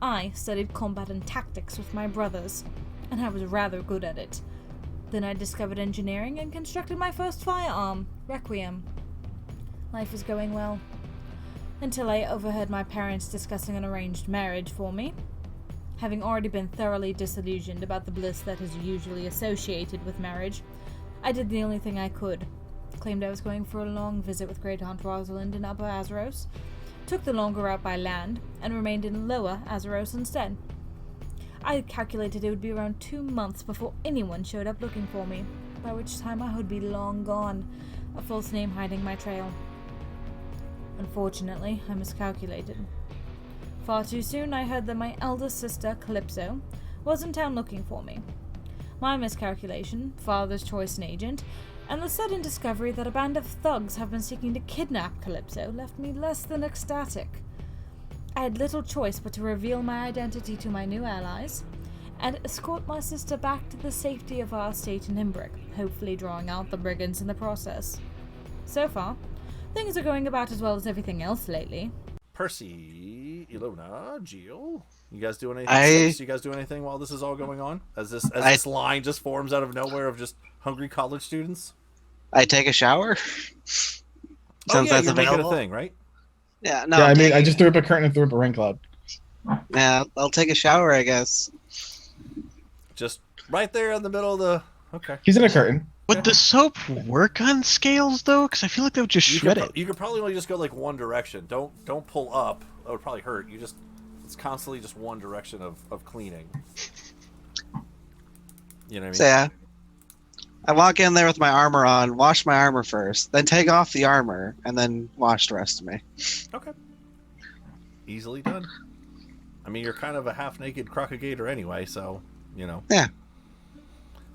I studied combat and tactics with my brothers, and I was rather good at it. Then I discovered engineering and constructed my first firearm, Requiem. Life was going well, until I overheard my parents discussing an arranged marriage for me. Having already been thoroughly disillusioned about the bliss that is usually associated with marriage, I did the only thing I could. Claimed I was going for a long visit with Great Aunt Rosalind in Upper Azeros, took the longer route by land, and remained in Lower Azeros instead. I calculated it would be around 2 months before anyone showed up looking for me, by which time I would be long gone, a false name hiding my trail. Unfortunately, I miscalculated. Far too soon I heard that my eldest sister, Calypso, was in town looking for me. My miscalculation, father's choice and agent, and the sudden discovery that a band of thugs have been seeking to kidnap Calypso left me less than ecstatic. I had little choice but to reveal my identity to my new allies, and escort my sister back to the safety of our estate in Imbric, hopefully drawing out the brigands in the process. So far, things are going about as well as everything else lately. Percy, Ilona, Jill, you guys doing anything? You guys do anything while this is all going on? As this line just forms out of nowhere of just hungry college students? I take a shower. Since that's you're available. making a thing, right? Yeah, no. Yeah, I just threw up a curtain and threw up a rain cloud. Yeah, I'll take a shower, I guess. Just right there in the middle of the... Okay. He's in a curtain. Would the soap work on scales, though? Because I feel like they would just shred it. You could probably only just go like one direction. Don't pull up. That would probably hurt. It's constantly just one direction of cleaning. You know what I mean? So yeah. I walk in there with my armor on, wash my armor first, then take off the armor, and then wash the rest of me. Okay. Easily done. I mean, you're kind of a half-naked crocagator anyway, so, you know. Yeah.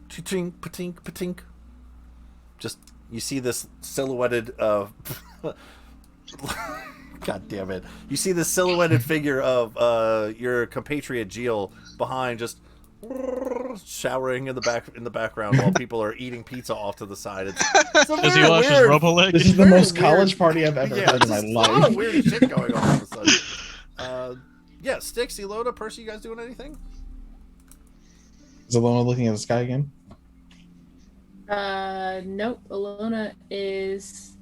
Ching, patink, patink. just you see this silhouetted. God damn it! You see this silhouetted figure of your compatriot Geel behind, just showering in the background while people are eating pizza off to the side. It's a Does he very wash his weird. robo leg? This is the Very most weird. college party I've ever heard in my just a lot of life. weird shit going on all of a sudden. Yeah, Styx, Elona, Percy, you guys doing anything? Is Alona looking at the sky again? Nope. Alona is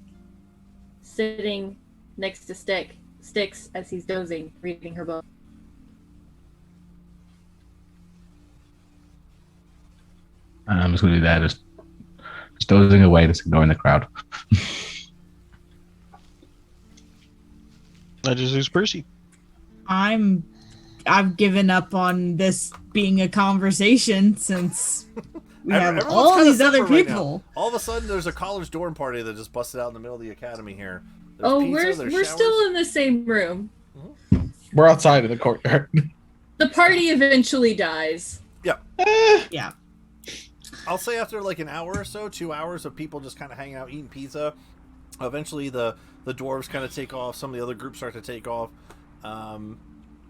sitting next to Styx as he's dozing, reading her book. I'm just going to do that, just dozing away, just ignoring the crowd. I just use Percy. I've given up on this being a conversation since we have Everyone's all kinda these other separate right people. now. All of a sudden, there's a college dorm party that just busted out in the middle of the academy here. There's Oh, pizza, there's we're showers. still in the same room. We're outside in the courtyard. The party eventually dies. Yeah. Yeah. I'll say after like an hour or so, 2 hours of people just kind of hanging out eating pizza, eventually the dwarves kind of take off. Some of the other groups start to take off.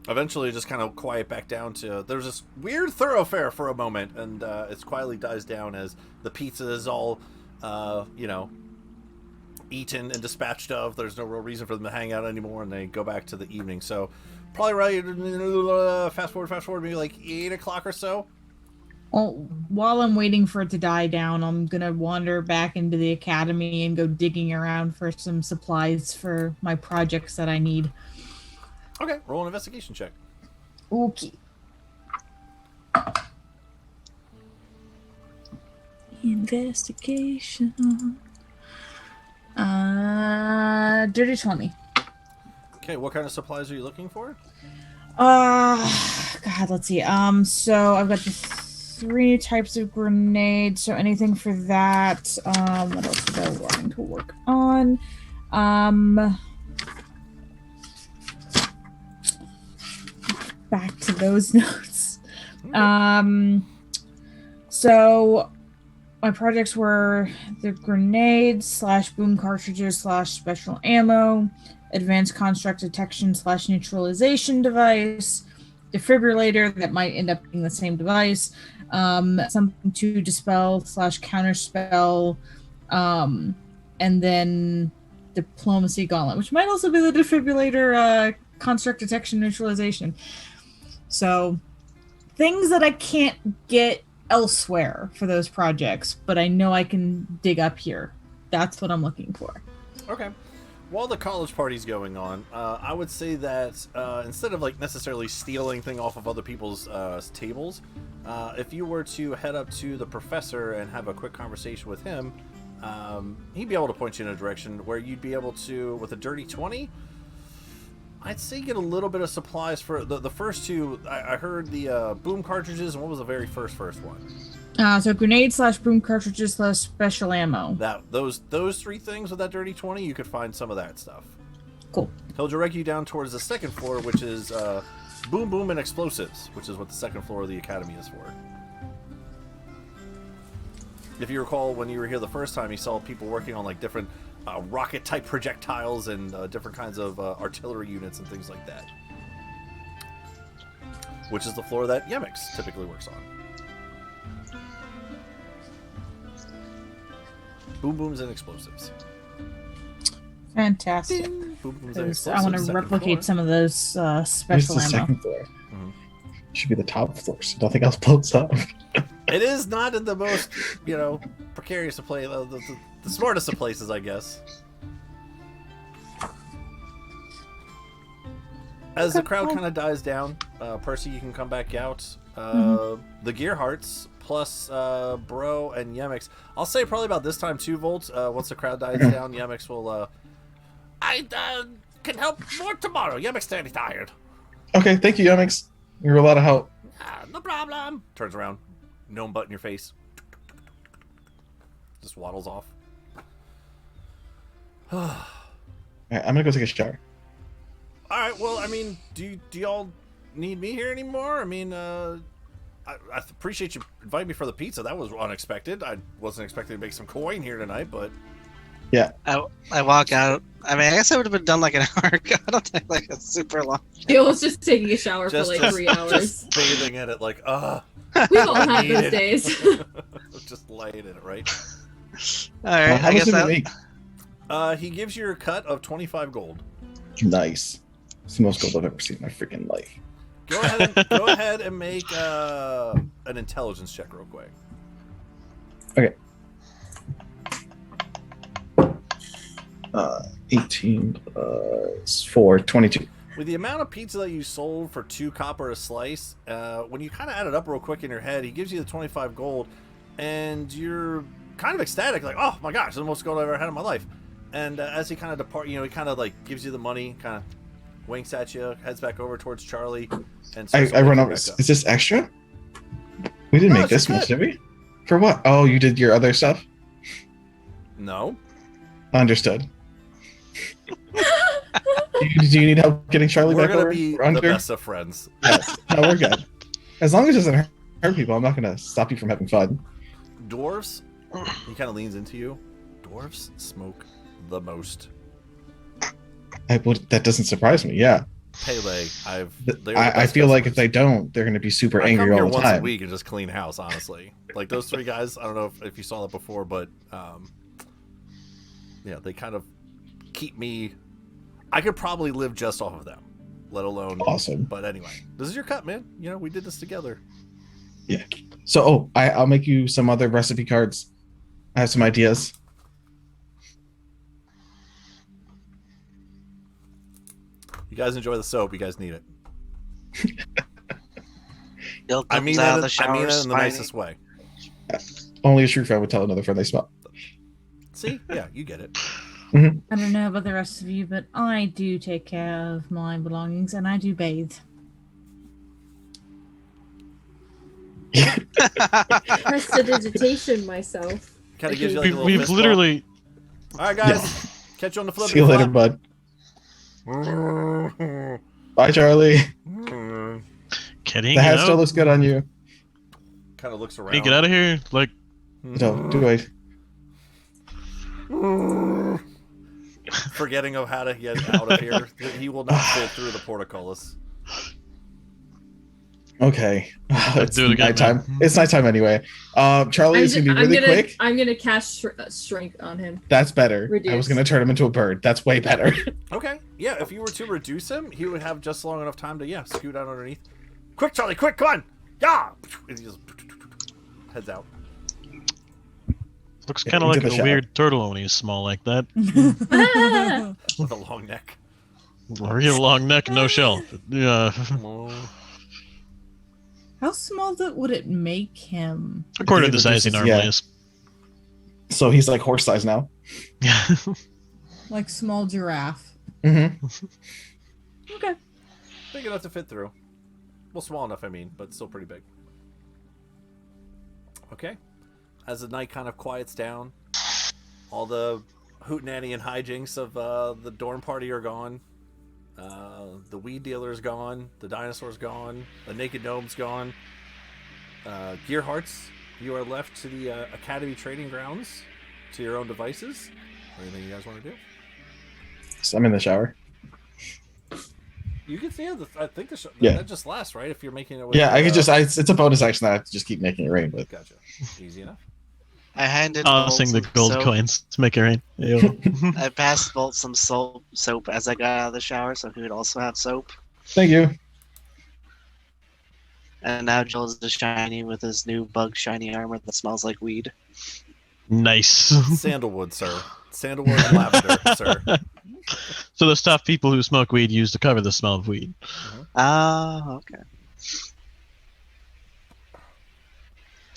Eventually just kind of quiet back down to there's this weird thoroughfare for a moment, and it quietly dies down as the pizza is all eaten and dispatched of. There's no real reason for them to hang out anymore, and they go back to the evening. So probably right fast forward maybe like 8 o'clock or so. Well, while I'm waiting for it to die down, I'm gonna wander back into the academy and go digging around for some supplies for my projects that I need. Okay, roll an investigation check. Okay. Investigation. Dirty 20. Okay, what kind of supplies are you looking for? God, let's see. So I've got the 3 types of grenades. So anything for that. What else was I wanting to work on? Back to those notes. So my projects were the grenades / boom cartridges / special ammo, advanced construct detection / neutralization device, defibrillator that might end up being the same device, something to dispel / counterspell, and then diplomacy gauntlet, which might also be the defibrillator construct detection neutralization. So things that I can't get elsewhere for those projects, but I know I can dig up here. That's what I'm looking for. Okay. While the college party's going on, I would say that instead of like necessarily stealing thing off of other people's tables, if you were to head up to the professor and have a quick conversation with him, he'd be able to point you in a direction where you'd be able to, with a dirty 20, I'd say get a little bit of supplies for the first 2. I heard the boom cartridges, and what was the very first one? So grenade / boom cartridges / special ammo. Those 3 things with that dirty 20, you could find some of that stuff. Cool. He'll direct you down towards the second floor, which is boom and explosives, which is what the second floor of the academy is for. If you recall, when you were here the first time, you saw people working on like different rocket-type projectiles and different kinds of artillery units and things like that. Which is the floor that Yemix typically works on. Booms and explosives. Fantastic. Boom booms and I explosives. want to second replicate floor. some of those Here's special the ammo. second floor. Mhm. Should be the top floor, so nothing else blows up. It is not in the most, precarious of places, the smartest of places, I guess. As the crowd kind of dies down, Percy, you can come back out. The Gearhearts plus Bro and Yemix. I'll say probably about this time too, Volt. Once the crowd dies down, Yemix will. I can help more tomorrow. Yemix standing tired. Okay, thank you, Yemix. You're a lot of help. No problem. Turns around, gnome butt in your face. Just waddles off. All right, I'm gonna go take a shower. All right. Well, I mean, do y'all need me here anymore? I mean, I appreciate you inviting me for the pizza. That was unexpected. I wasn't expecting to make some coin here tonight, but Yeah. I walk out. I mean, I guess I would have been done like an hour ago. I don't take like a super long. Jill was just taking a shower just, for like just 3 hours. just bathing in it, like We've all had need those it. days. just laying in it, right? All right, How I much guess did it I'll, make? He gives you a cut of 25 gold. Nice. It's the most gold I've ever seen in my freaking life. Go ahead and make an intelligence check real quick. Okay. 18 plus 4, 22. With the amount of pizza that you sold for 2 copper a slice, when you kind of add it up real quick in your head, he gives you the 25 gold, and you're kind of ecstatic, like, oh my gosh, the most gold I've ever had in my life. And as he kind of depart, he kind of like gives you the money, kind of winks at you, heads back over towards Charlie, and I run over. Is this extra? We didn't make this much, did we? For what? Oh, you did your other stuff? No. Understood. Do you need help getting Charlie We're back gonna over? be We're under? the best of friends. Yes. No, we're good. As long as it doesn't hurt people, I'm not going to stop you from having fun. Dwarves, he kind of leans into you. Dwarves smoke the most. That doesn't surprise me. Yeah. Pele, I feel like if they don't, they're going to be super I angry come here all the once time. a week and just clean house, honestly. Like those 3 guys, I don't know if you saw that before, but yeah, they kind of keep me. I could probably live just off of them, let alone. Awesome. But anyway, this is your cut, man. You know, we did this together. Yeah. So, I'll make you some other recipe cards. I have some ideas. You guys enjoy the soap. You guys need it. Jill I mean comes out of the that. shower I mean that in the smiling. nicest way. Only a true friend would tell another friend they smell. See, yeah, you get it. I don't know about the rest of you, but I do take care of my belongings and I do bathe. Prestidigitation myself. Kind of gives you like a little We've fist bump. literally. All right, guys. Catch you on the flip. See you later, bud. Bye, Charlie. Kidding. The hat you know? still looks good on you. Kind of looks around. Hey, get out of here! Like, No, do it. Forgetting of how to get out of here. He will not fit through the portcullis. Okay. It's do it again, nighttime. man. It's nighttime anyway. Charlie is going to be really quick. I'm gonna cast shrink on him. That's better. Reduce. I was going to turn him into a bird. That's way better. Okay. Yeah, if you were to reduce him, he would have just long enough time to, scoot out underneath. Quick, Charlie, quick, come on! Yeah! And he just heads out. looks Yeah, kind of into like the a shower. weird turtle when he's small like that. With a long neck. A real long neck, no shell. Yeah. How small would it make him? According to the size he normally Yeah. is. So he's like horse size now. Yeah. Like small giraffe. Mm-hmm. Okay. Big enough to fit through. Well, small enough, I mean, but still pretty big. Okay. As the night kind of quiets down, all the hootenanny and hijinks of the dorm party are gone. The weed dealer's gone. The dinosaur's gone. The naked gnome's gone. Gearhearts, you are left to the Academy Training Grounds to your own devices. Anything you guys want to do? So I'm in the shower. You can see I think Yeah. that just lasts, right? If you're making it with Yeah, I could just. It's a bonus action that I have to just keep making it rain. But Gotcha. Easy enough. I handed Tossing the Bolt some gold soap. coins to make it rain. Ew. I passed Bolt some soap as I got out of the shower, so he would also have soap. thank you. And now Joel's just shiny with his new bug shiny armor that smells like weed. Nice. Sandalwood, sir. Sandalwood and lavender, sir. So the stuff people who smoke weed use to cover the smell of weed. Ah, okay.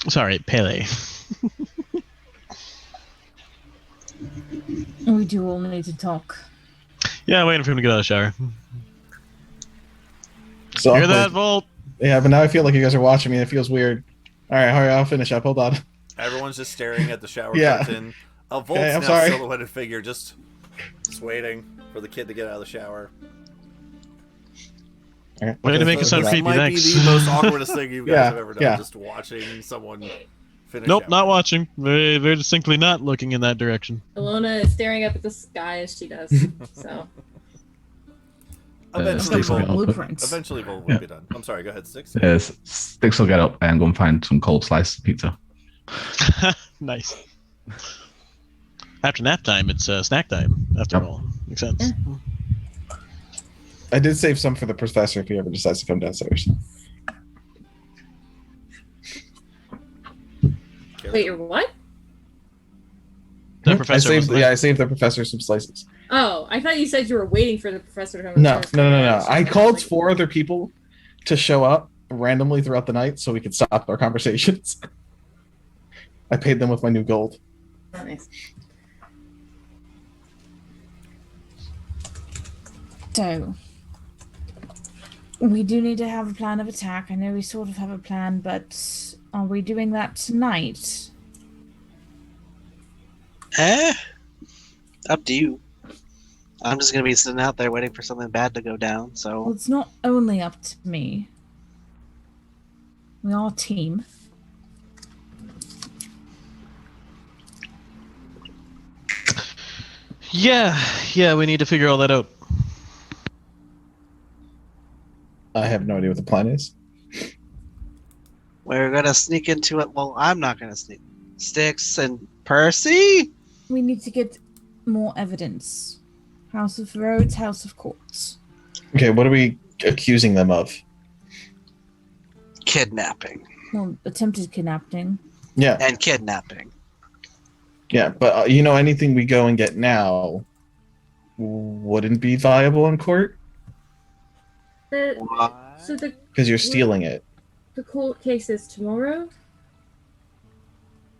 Sorry, Pele. We do all need to talk. Yeah, waiting for him to get out of the shower. So Hear I'm that, like- Volt? Yeah, but now I feel like you guys are watching me. And it feels weird. All right, hurry! I'll finish up. Hold on. Everyone's just staring at the shower Yeah. curtain. A Volt's Okay, I'm now sorry. silhouetted figure just waiting for the kid to get out of the shower. Way to make it sound This creepy, might thanks. be the most awkwardest thing you guys Yeah, have ever done. yeah. Just watching someone finish. Nope, not Ember. watching. Very, very distinctly not looking in that direction. Ilona is staring up at the sky as she does. So Eventually, Sticks will Vol get up. Blueprints. eventually Vol will Yeah. be done. I'm sorry. Go ahead, Sticks. Yes, Sticks will get up and go and find some cold sliced pizza. Nice. After nap time, it's snack time. After Yep. all, makes sense. Yeah. I did save some for the professor if he ever decides to come downstairs. wait, you're what? The professor I was saved, the- yeah, I saved the professor some slices. Oh, I thought you said you were waiting for the professor to come. No, upstairs. no, no, no. I called Like, 4 other people to show up randomly throughout the night so we could stop our conversations. I paid them with my new gold. nice. So, we do need to have a plan of attack. I know we sort of have a plan, but are we doing that tonight? Up to you. I'm just gonna be sitting out there waiting for something bad to go down. Well, So it's not only up to me. We are a team. Yeah, we need to figure all that out. I have no idea what the plan is. we're gonna sneak into it. Well, I'm not gonna sneak. Sticks and Percy. We need to get more evidence. House of Roads, House of Courts. Okay, what are we accusing them of? Kidnapping Well, attempted kidnapping. Yeah, and kidnapping. yeah, but anything we go and get now wouldn't be viable in court So the because you're stealing it. court case is tomorrow.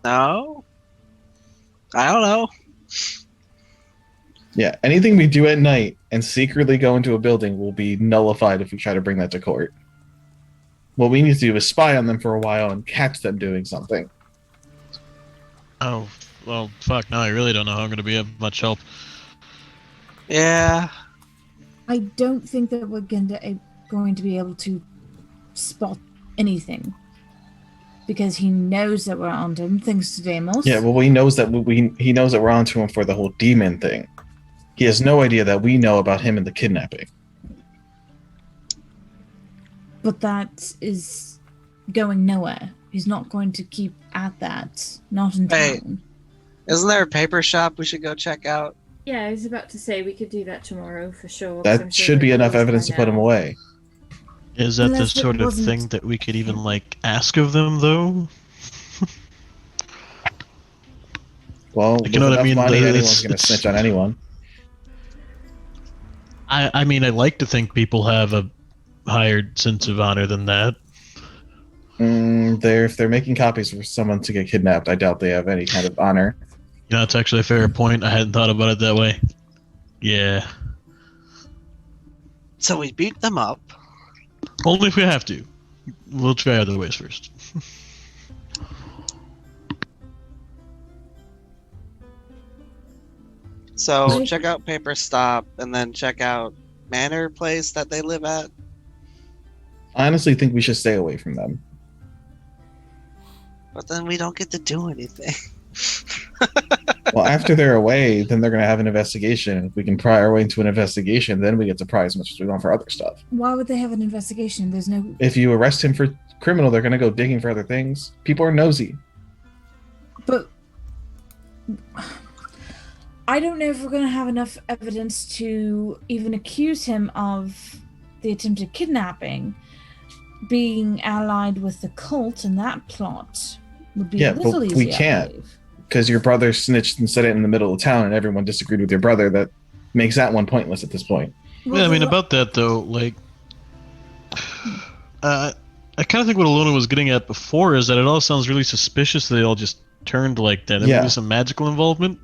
No, I don't know. Yeah, anything we do at night and secretly go into a building will be nullified if we try to bring that to court. What we need to do is spy on them for a while and catch them doing something. Oh, well, fuck. Now I really don't know how I'm going to be of much help. Yeah, I don't think that we're going to be able to spot anything. Because he knows that we're on him, thanks to Deimos. Yeah, well, he knows that he knows that we're onto him for the whole demon thing. He has no idea that we know about him and the kidnapping. But that is going nowhere. He's not going to keep at that. Not in Hey. town. isn't there a paper shop we should go check out? Yeah, I was about to say we could do that tomorrow for sure. 'cause I'm That sure should be they're enough closed evidence by to put him now. away. Is that the Unless it sort of wasn't- thing that we could even, like, ask of them, though? Well, Like, with you know what I enough mean? money, The- anyone's going to it's- snitch on anyone. I mean, I like to think people have a higher sense of honor than that. If they're making copies for someone to get kidnapped, I doubt they have any kind of honor. You know, that's actually a fair point. I hadn't thought about it that way. Yeah. So we beat them up. Only if we have to. We'll try other ways first. So Right. check out Paper Stop and then check out Manor Place that they live at. I honestly think we should stay away from them. But then we don't get to do anything. Well, after they're away, then they're going to have an investigation. If we can pry our way into an investigation, then we get to pry as much as we want for other stuff. Why would they have an investigation? There's no. If you arrest him for criminal, they're going to go digging for other things. People are nosy. But. I don't know if we're going to have enough evidence to even accuse him of the attempted kidnapping. Being allied with the cult and that plot would be Yeah, a little but easier. we I can't. believe. Because your brother snitched and said it in the middle of town and everyone disagreed with your brother. That makes that one pointless at this point. Yeah, I mean, about that, though, like... I kind of think what Alona was getting at before is that it all sounds really suspicious that they all just turned like that. There Yeah. might be some magical involvement,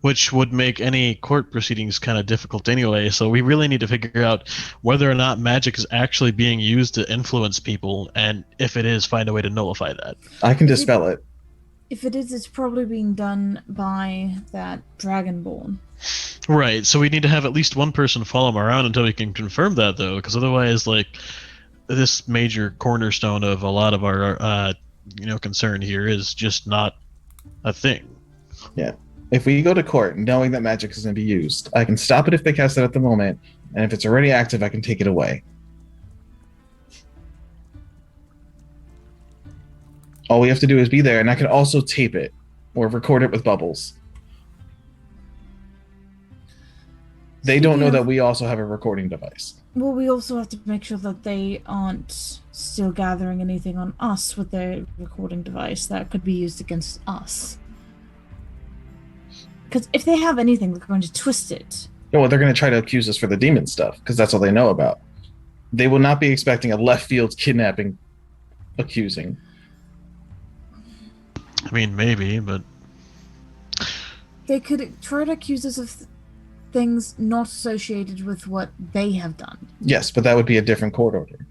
which would make any court proceedings kind of difficult anyway. So we really need to figure out whether or not magic is actually being used to influence people, and if it is, find a way to nullify that. I can dispel it. If it is, it's probably being done by that Dragonborn. Right, so we need to have at least one person follow him around until we can confirm that, though, because otherwise, like, this major cornerstone of a lot of our, concern here is just not a thing. Yeah. If we go to court knowing that magic is going to be used, I can stop it if they cast it at the moment, and if it's already active, I can take it away. All we have to do is be there, and I can also tape it or record it with bubbles. They don't know that we also have a recording device. Well, we also have to make sure that they aren't still gathering anything on us with their recording device that could be used against us. Because if they have anything, they're going to twist it. Yeah, well, they're going to try to accuse us for the demon stuff, because that's all they know about. They will not be expecting a left field kidnapping accusing. I mean, maybe, but... They could try to accuse us of things not associated with what they have done. Yes, but that would be a different court order.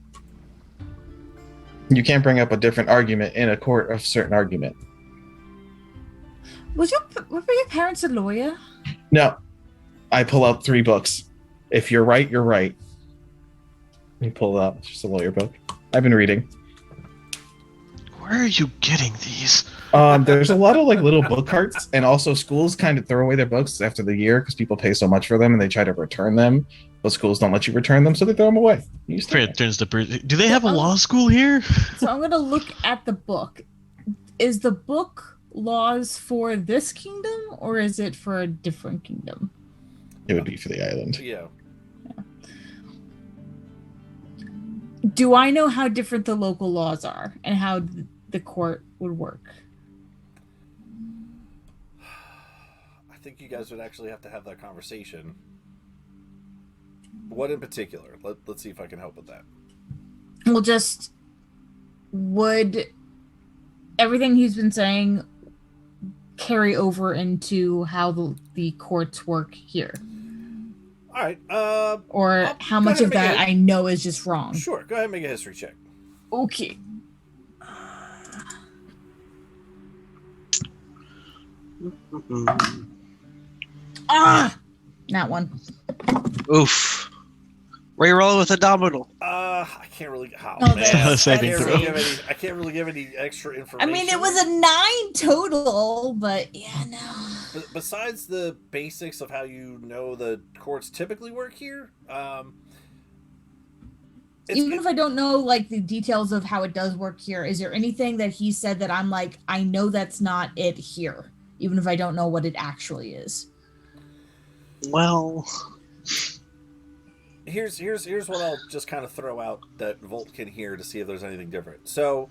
You can't bring up a different argument in a court of certain argument. Were your parents a lawyer? No. I pull out 3 books. If you're right, you're right. You pull it out. It's just a lawyer book. I've been reading. Where are you getting these? There's a lot of like little book carts, and also schools kind of throw away their books after the year because people pay so much for them and they try to return them, but schools don't let you return them, so they throw them away. Do they have a law school here? So I'm going to look at the book. Is the book laws for this kingdom, or is it for a different kingdom? It would be for the island. Yeah. Do I know how different the local laws are and how the court would work? I think you guys would actually have to have that conversation. What in particular? Let's see if I can help with that. Well, just would everything he's been saying carry over into how the courts work here? All right. Or how much of that I know is just wrong? Sure. Go ahead and make a history check. Okay. Not one. Oof. Where you rolling with a domino? I can't really. Oh, Oh, man. I can't really give any extra I information. mean, it was a 9 total, but yeah, no. Besides the basics of how you know the courts typically work here, even if I don't know like the details of how it does work here, is there anything that he said that I'm like, I know that's not it here, even if I don't know what it actually is? Well, here's what I'll just kind of throw out that Volt can hear to see if there's anything different. So,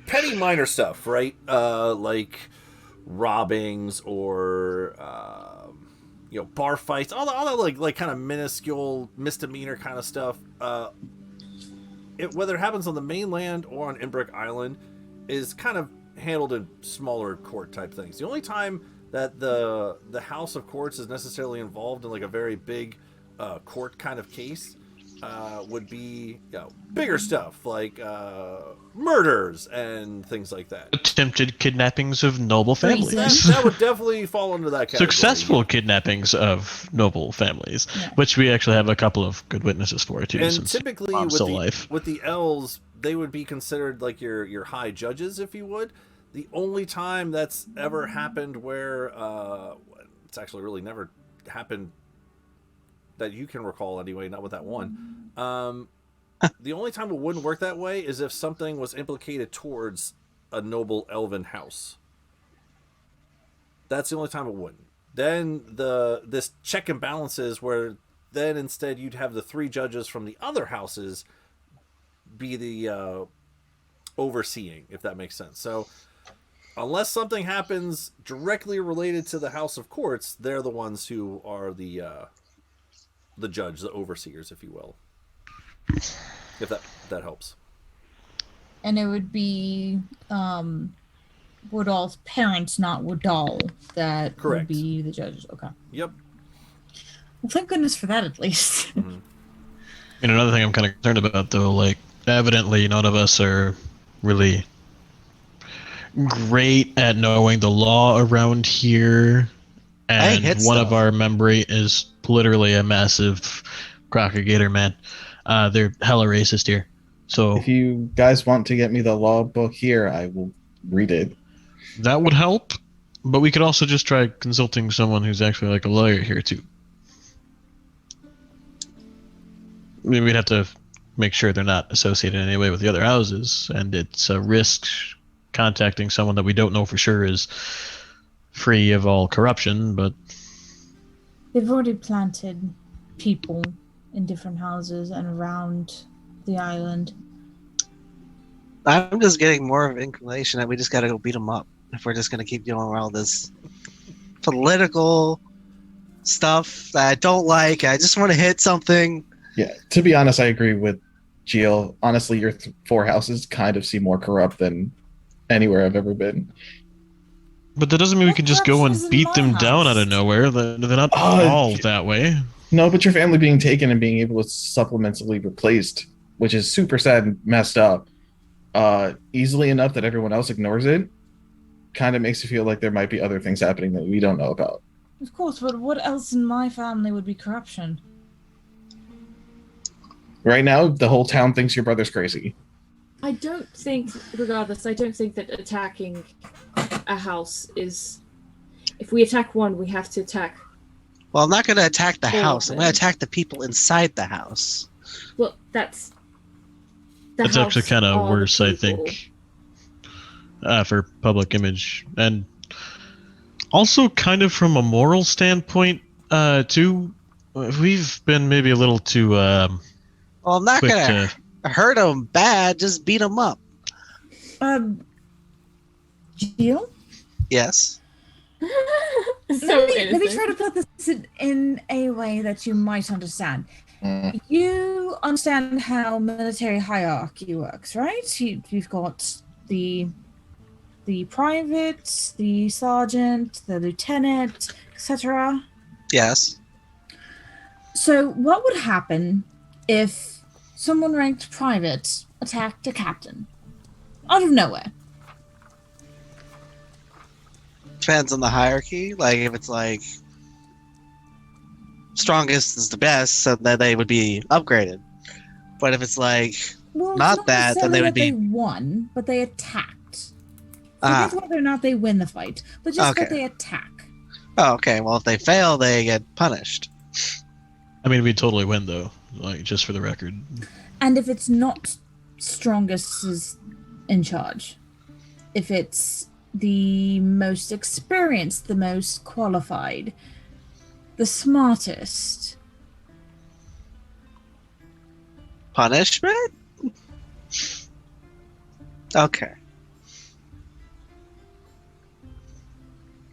petty minor stuff, right? Like robbings or bar fights, all that like kind of minuscule misdemeanor kind of stuff. Whether it happens on the mainland or on Inbrick Island is kind of handled in smaller court type things. The only time that the House of Courts is necessarily involved in like a very big court kind of case would be bigger stuff like murders and things like that. Attempted kidnappings of noble families. That would definitely fall under that category. Successful kidnappings of noble families, which we actually have a couple of good witnesses for too. And since typically Mom's still alive. with the elves, they would be considered like your high judges, if you would. The only time that's ever happened where it's actually really never happened that you can recall anyway, not with that one. The only time it wouldn't work that way is if something was implicated towards a noble elven house. That's the only time it wouldn't. Then this check and balances where then instead you'd have the 3 judges from the other houses be the overseeing, if that makes sense. So unless something happens directly related to the House of Courts, they're the ones who are the judge, the overseers, if you will. If that helps. And it would be Woodall's parents, not Woodall, that Correct. would be the judges. Okay. Yep. Well, thank goodness for that, at least. Mm-hmm. And another thing I'm kind of concerned about, though, like, evidently none of us are really great at knowing the law around here and hit one of stuff. our members is literally a massive Crocker Gator man. They're hella racist here. So If you guys want to get me the law book here, I will read it. that would help, but we could also just try consulting someone who's actually like a lawyer here too. I mean, we'd have to make sure they're not associated in any way with the other houses, and it's a risk contacting someone that we don't know for sure is free of all corruption, but They've already planted people in different houses and around the island. I'm just getting more of an inclination that we just got to go beat them up if we're just going to keep dealing with all this political stuff that I don't like. I just want to hit something. Yeah, to be honest, I agree with Gio. Honestly, your 4 houses kind of seem more corrupt than anywhere I've ever been. But that doesn't mean we can just go and beat them down out of nowhere. They're not all that way. No, but your family being taken and being able to supplementally replaced, which is super sad and messed up, easily enough that everyone else ignores it, kind of makes you feel like there might be other things happening that we don't know about. Of course, but what else in my family would be corruption? Right now, the whole town thinks your brother's crazy. I don't think, regardless, I don't think that attacking a house is... If we attack one, we have to attack... Well, I'm not going to attack the all house. of I'm going them. to attack the people inside the house. Well, that's... That's actually kind are of the worse, I people. think, for public image. And also kind of from a moral standpoint, too, we've been maybe a little too... Well, I'm not quick going to hurt them bad, just beat them up. Gio? Yes. Let me try to put this in a way that you might understand. You understand how military hierarchy works, right? You've got the private, the sergeant, the lieutenant, etc. Yes. So what would happen if someone ranked private attacked a captain out of nowhere? Depends on the hierarchy. Like, if it's like strongest is the best, so that they would be upgraded. But if it's like Well, it's not that, then they necessarily would be. They won, but they attacked. Ah. Forget whether or not they win the fight, but just that Okay. they attack. Oh, okay. Well, if they fail, they get punished. I mean, we totally win, though, like, just for the record. And if it's not strongest is in charge, if it's the most experienced, the most qualified, the smartest, Punishment? Okay.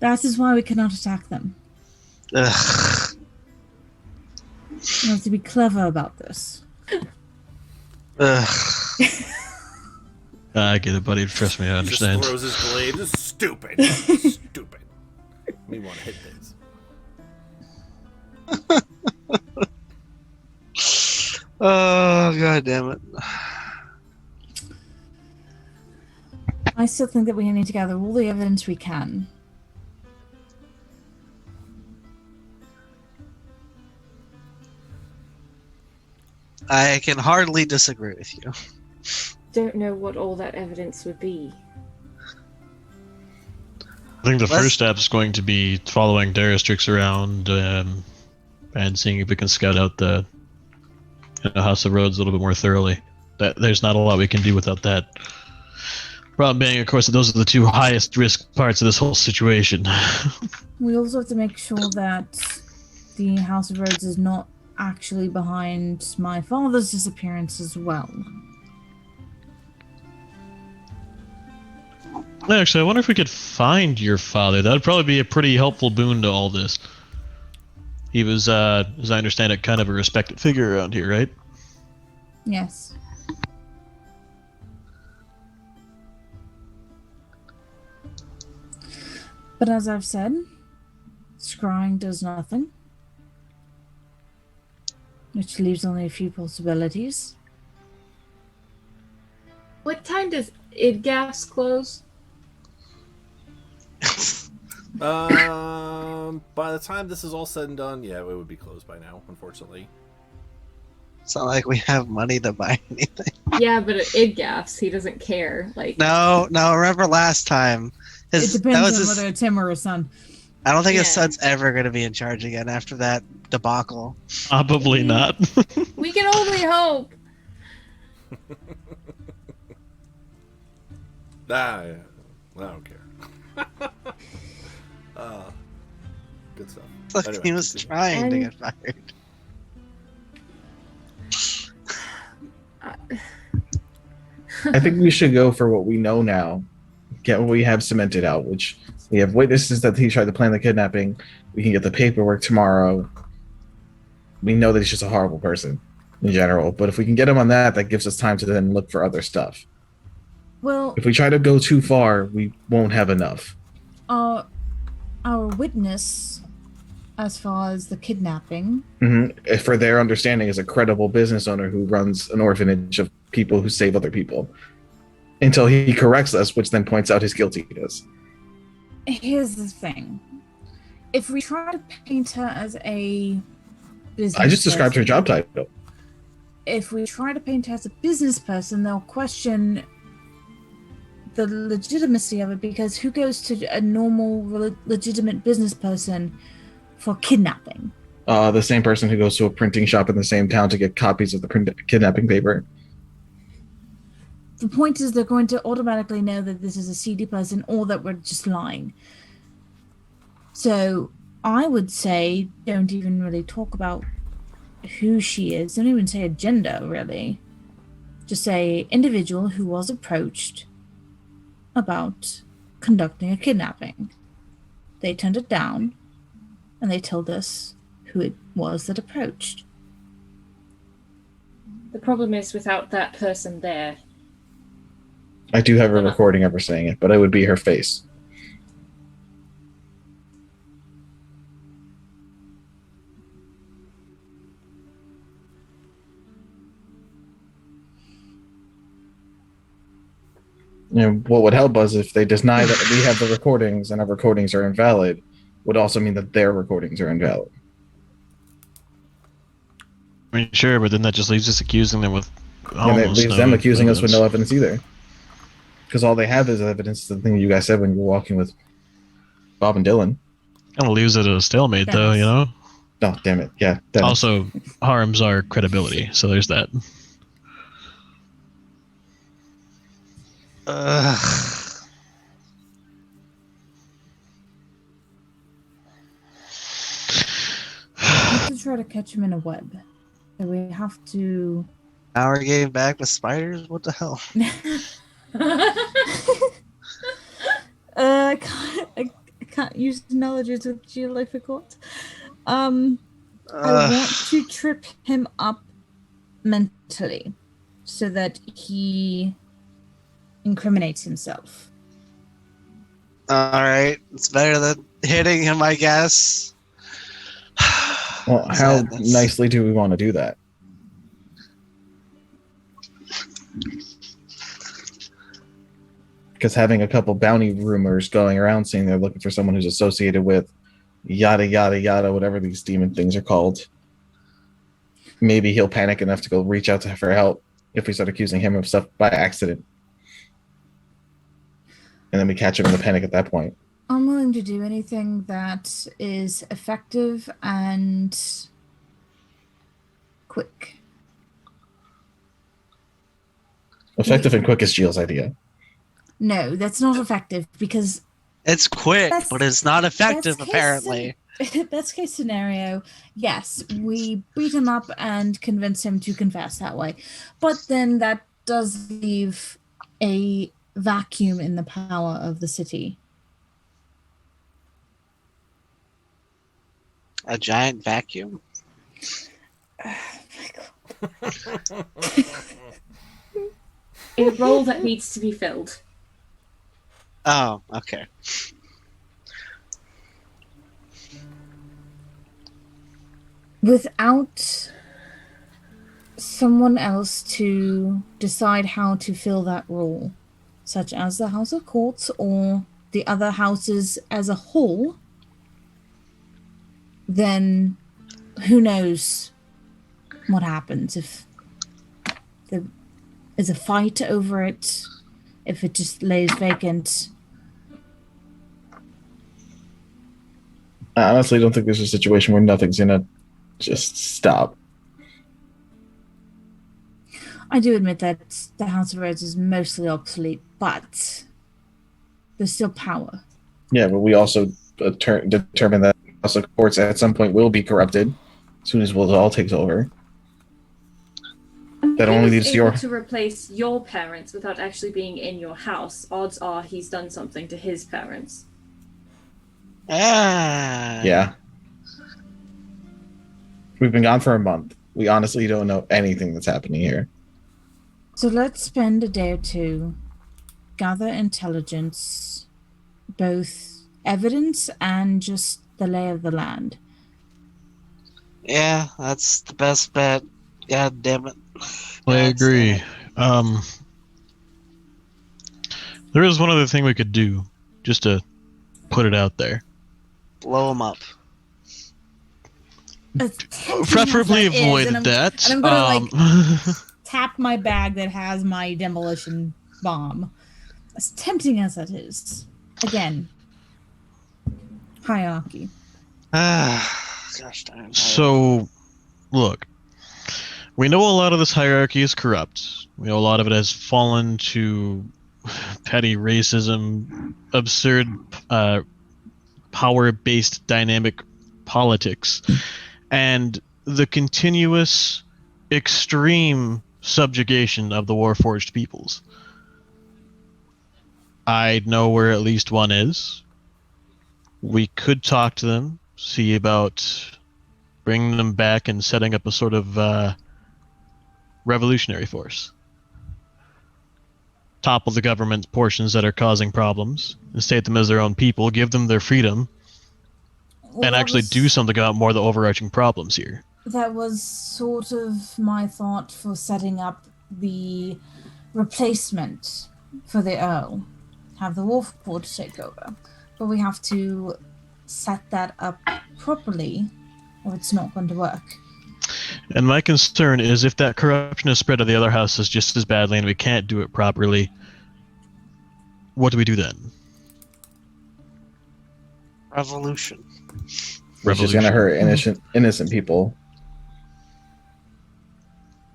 that is why we cannot attack them. Ugh. We have to be clever about this. Ugh. I get it, buddy. Trust me, I understand. Just throws his blade. This is stupid. Stupid. We want to hit things. Oh, god damn it. I still think that we need to gather all the evidence we can. I can hardly disagree with you. Don't know what all that evidence would be. I think the Let's- first step is going to be following Daristrix around and seeing if we can scout out the House of Rhodes a little bit more thoroughly. There's not a lot we can do without that. Problem being, of course, that those are the two highest risk parts of this whole situation. We also have to make sure that the House of Rhodes is not actually behind my father's disappearance as well. Actually, I wonder if we could find your father. That would probably be a pretty helpful boon to all this. He was, as I understand it, kind of a respected figure around here, right? Yes. But as I've said, scrying does nothing, which leaves only a few possibilities. What time does IDGAS close? by the time this is all said and done, yeah, it would be closed by now, unfortunately. It's not like we have money to buy anything. Yeah, but it gaffs. He doesn't care. Like No. Remember last time? It depends on whether it's him or his son. I don't think his Yeah. son's ever going to be in charge again after that debacle. Probably not. we can only hope. Yeah. I don't care. Good stuff. Look, Anyway, he was continue. trying to get fired. I think we should go for what we know now. Get what we have cemented out, which we have witnesses that he tried to plan the kidnapping. We can get the paperwork tomorrow. We know that he's just a horrible person in general, but if we can get him on that, that gives us time to then look for other stuff. Well, If we try to go too far, we won't have enough. our witness, as far as the kidnapping, For their understanding, is a credible business owner who runs an orphanage of people who save other people. Until he corrects us, which then points out his guiltiness. here's the thing. If we try to paint her as a business I just described her person- job title. If we try to paint her as a business person, they'll question the legitimacy of it, because who goes to a normal, legitimate business person for kidnapping? The same person who goes to a printing shop in the same town to get copies of the kidnapping paper. The point is they're going to automatically know that this is a seedy person or that we're just lying. So I would say don't even really talk about who she is. Don't even say a gender, really. Just say individual who was approached about conducting a kidnapping. They turned it down, and they told us who it was that approached. The problem is without that person there. I do have a recording of her saying it, but it would be her face. What would help us if they deny that we have the recordings and our recordings are invalid would also mean that their recordings are invalid. I mean, sure, but then that just leaves us accusing them with And it almost leaves no them accusing us with no evidence. evidence either. Because all they have is evidence, the thing you guys said when you were walking with Bob and Dylan. Kind of leaves it at a stalemate, though, you know? Oh, damn it. Yeah. Damn it. Also, harms our credibility, so there's that. We have to try to catch him in a web. So we have to... Our game back with spiders? What the hell? I can't use analogies with geolithic. I want to trip him up mentally so that he incriminates himself. Alright, it's better than hitting him, I guess. Well, how nicely do we want to do that? Because having a couple bounty rumors going around saying they're looking for someone who's associated with yada yada yada, whatever these demon things are called, maybe he'll panic enough to go reach out to her for help if we start accusing him of stuff by accident. And then we catch him in the panic at that point. I'm willing to do anything that is effective and quick. Effective and quick is Gilles' idea. No, that's not effective because It's quick, That's- but it's not effective, that's apparently. best case scenario, yes, we beat him up and convince him to confess that way. But then that does leave a vacuum in the power of the city. A giant vacuum? A role that needs to be filled. Oh, okay. Without someone else to decide how to fill that role, such as the House of Courts or the other houses as a whole, then who knows what happens if there is a fight over it, if it just lays vacant. I honestly don't think there's a situation where nothing's gonna just stop. I do admit that the House of Rhodes is mostly obsolete, but there's still power. Yeah, but we also determine that House of Courts at some point will be corrupted as soon as Wildall takes over. That only leaves able your. to replace your parents without actually being in your house. Odds are he's done something to his parents. Yeah. We've been gone for a month. We honestly don't know anything that's happening here. So let's spend a day or two, gather intelligence, both evidence and just the lay of the land. Yeah, that's the best bet. God damn it. I agree. There is one other thing we could do, just to put it out there. Blow them up. Preferably avoid that. And I'm gonna tap my bag that has my demolition bomb. As tempting as that is, again, hierarchy. Gosh darn. So, look, we know a lot of this hierarchy is corrupt. We know a lot of it has fallen to petty racism, absurd power-based dynamic politics, and the continuous extreme subjugation of the Warforged peoples. I know where at least one is. We could talk to them, see about bringing them back and setting up a sort of revolutionary force. Topple the government portions that are causing problems, and state them as their own people, give them their freedom, and actually do something about more of the overarching problems here. That was sort of my thought for setting up the replacement for the Earl. Have the Wolf Court take over. But we have to set that up properly, or it's not going to work. And my concern is if that corruption is spread to the other houses just as badly and we can't do it properly, what do we do then? Revolution. Which is going to hurt innocent people.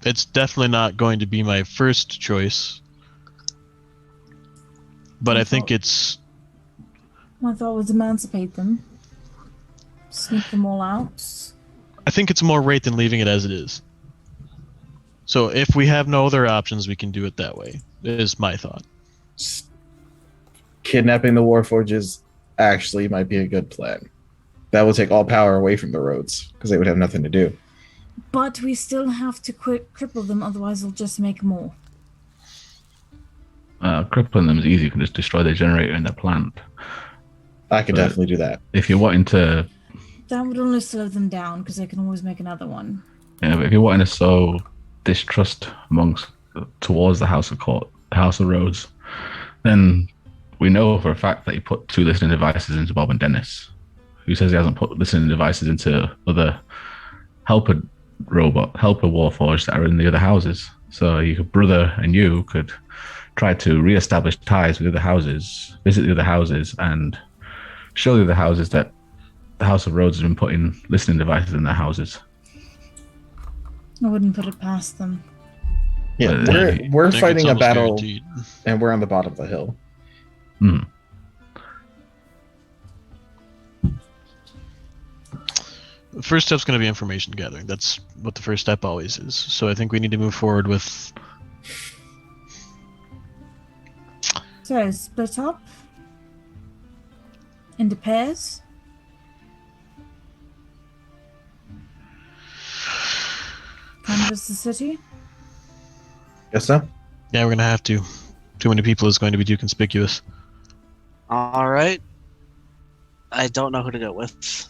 It's definitely not going to be my first choice. But I think it's... My thought was emancipate them. Sneak them all out. I think it's more right than leaving it as it is. So if we have no other options, we can do it that way, is my thought. Kidnapping the Warforges actually might be a good plan. That will take all power away from the Rhodes, because they would have nothing to do. But we still have to cripple them, otherwise they'll just make more. Crippling them is easy. You can just destroy their generator in their plant. I could definitely do that. If you're wanting to... That would only slow them down, because they can always make another one. Yeah, but if you're wanting to sow distrust towards the House of Rhodes, then we know for a fact that he put 2 listening devices into Bob and Dennis. Who says he hasn't put listening devices into other helper Warforged that are in the other houses? So your brother and you could try to re-establish ties with the other houses, visit the other houses, and show the other houses that the House of Rhodes has been putting listening devices in their houses. I wouldn't put it past them. Yeah, we're fighting a battle, and we're on the bottom of the hill. The first step's going to be information gathering. That's what the first step always is. So I think we need to move forward with... So, split up into pairs. Canvas the city. Yes, sir. Yeah, we're going to have to. Too many people is going to be too conspicuous. Alright. I don't know who to go with.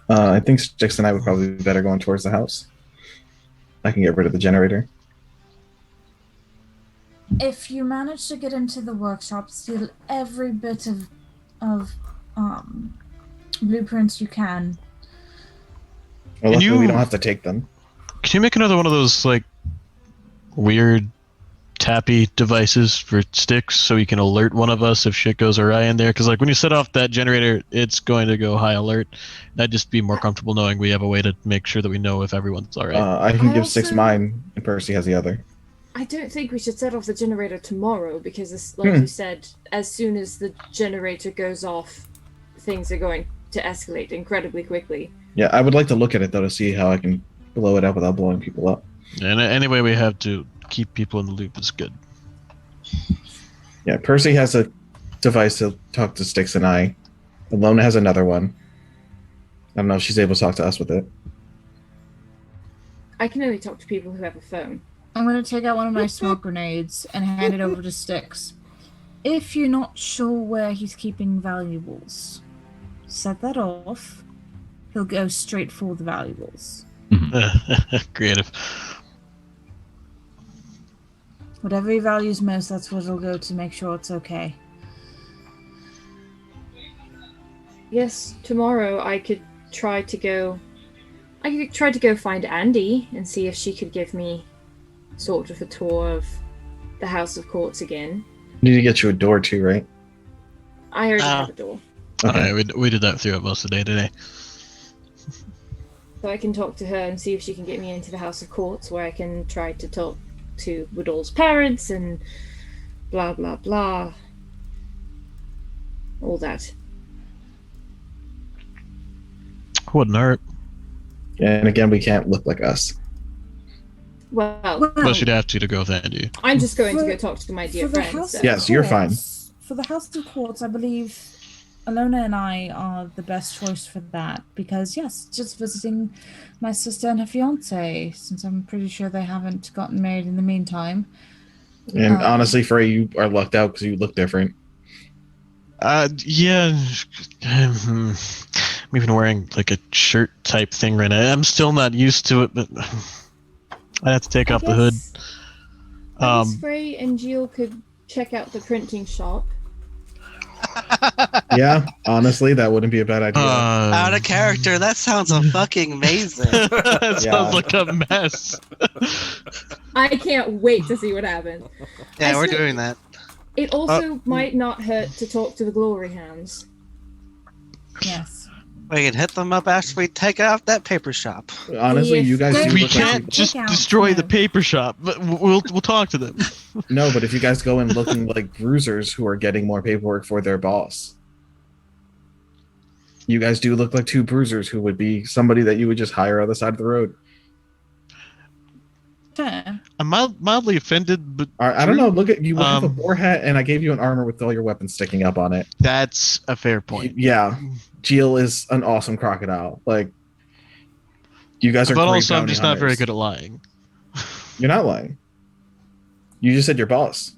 I think Sticks and I would probably be better going towards the house. I can get rid of the generator. If you manage to get into the workshop, steal every bit of Blueprints you can. Well, Can luckily we you- don't have to take them. Can you make another one of those like weird tappy devices for sticks so we can alert one of us if shit goes awry in there? Because like when you set off that generator, it's going to go high alert. I'd just be more comfortable knowing we have a way to make sure that we know if everyone's all right. I can I give Six also- mine, and Percy has the other. I don't think we should set off the generator tomorrow because, like you said, as soon as the generator goes off, things are going to escalate incredibly quickly. Yeah, I would like to look at it though to see how I can blow it up without blowing people up. And any way we have to keep people in the loop is good. Yeah, Percy has a device to talk to Styx and I. Alona has another one. I don't know if she's able to talk to us with it. I can only talk to people who have a phone. I'm going to take out one of my smoke grenades and hand it over to Styx. If you're not sure where he's keeping valuables, set that off. He'll go straight for the valuables. Creative. Whatever he values most, that's what he'll go to make sure it's okay. Yes, tomorrow I could try to go find Andy and see if she could give me sort of a tour of the House of Courts again. Need to get you a door too, right? I already have a door. Okay. Alright, we did that throughout most of the day today. So I can talk to her and see if she can get me into the House of Courts where I can try to talk to Woodall's parents and blah blah blah. All that. Wouldn't hurt. And again, we can't look like us. Well, But you'd have to go with Andy. I'm just going to For- go talk to my dear for the friends. House so- of Yes, you're fine. Courts- For the House of Courts, I believe Alona and I are the best choice for that because, yes, just visiting my sister and her fiance, since I'm pretty sure they haven't gotten married in the meantime. And honestly, Frey, you are lucked out because you look different. Yeah. I'm even wearing like a shirt type thing right now. I'm still not used to it, but I'd have to take off the hood. I guess Frey and Jill could check out the printing shop. Yeah, honestly, that wouldn't be a bad idea. Out of character. That sounds fucking amazing. That Yeah. sounds like a mess. I can't wait to see what happens. Yeah, I we're still- doing that. It also might not hurt to talk to the Glory Hounds. Yes. We can hit them up after we take off that paper shop. Honestly, you guys do We look like can't people. just Check out, destroy the no. paper shop, but we'll talk to them. No, but if you guys go in looking like bruisers who are getting more paperwork for their boss, you guys do look like two bruisers who would be somebody that you would just hire on the side of the road. Fair. I'm mildly offended, but I don't know. Look at you have a Um, boar hat, and I gave you an armor with all your weapons sticking up on it. that's a fair point. Yeah, Jill is an awesome crocodile. Like, you guys are. But great also, I'm bounty just not very hunters. good at lying. You're not lying. You just said your boss.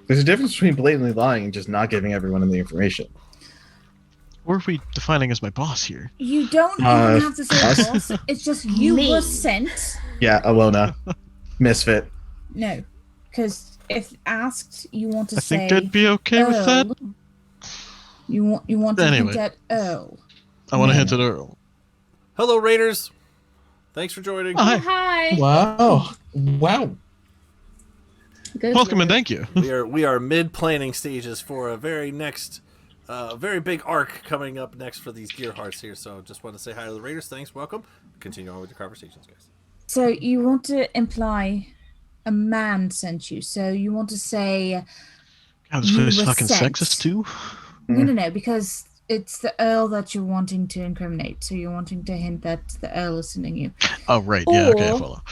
There's a difference between blatantly lying and just not giving everyone the information. Or are we defining as my boss here? You don't Uh, even have to say us? boss. It's just you Me. were sent. Yeah, Alona, misfit. No, because if asked, you want to I say think I'd be okay with that. Earl. You want to Anyway. hint at Earl. I want to Yeah. hint at Earl. Hello, Raiders. Thanks for joining. Hi. Hi. Wow! Wow! Good Welcome Lord. and thank you. We are mid planning stages for a very big arc coming up next for these Gearhearts here. So just want to say hi to the Raiders. Thanks, welcome. Continue on with your conversations, guys. So you want to imply a man sent you. So you want to say God, this You place is were fucking sent. sexist too. no, because it's the Earl that you're wanting to incriminate. So you're wanting to hint that the Earl is sending you. Oh right, yeah, okay, I Or- follow.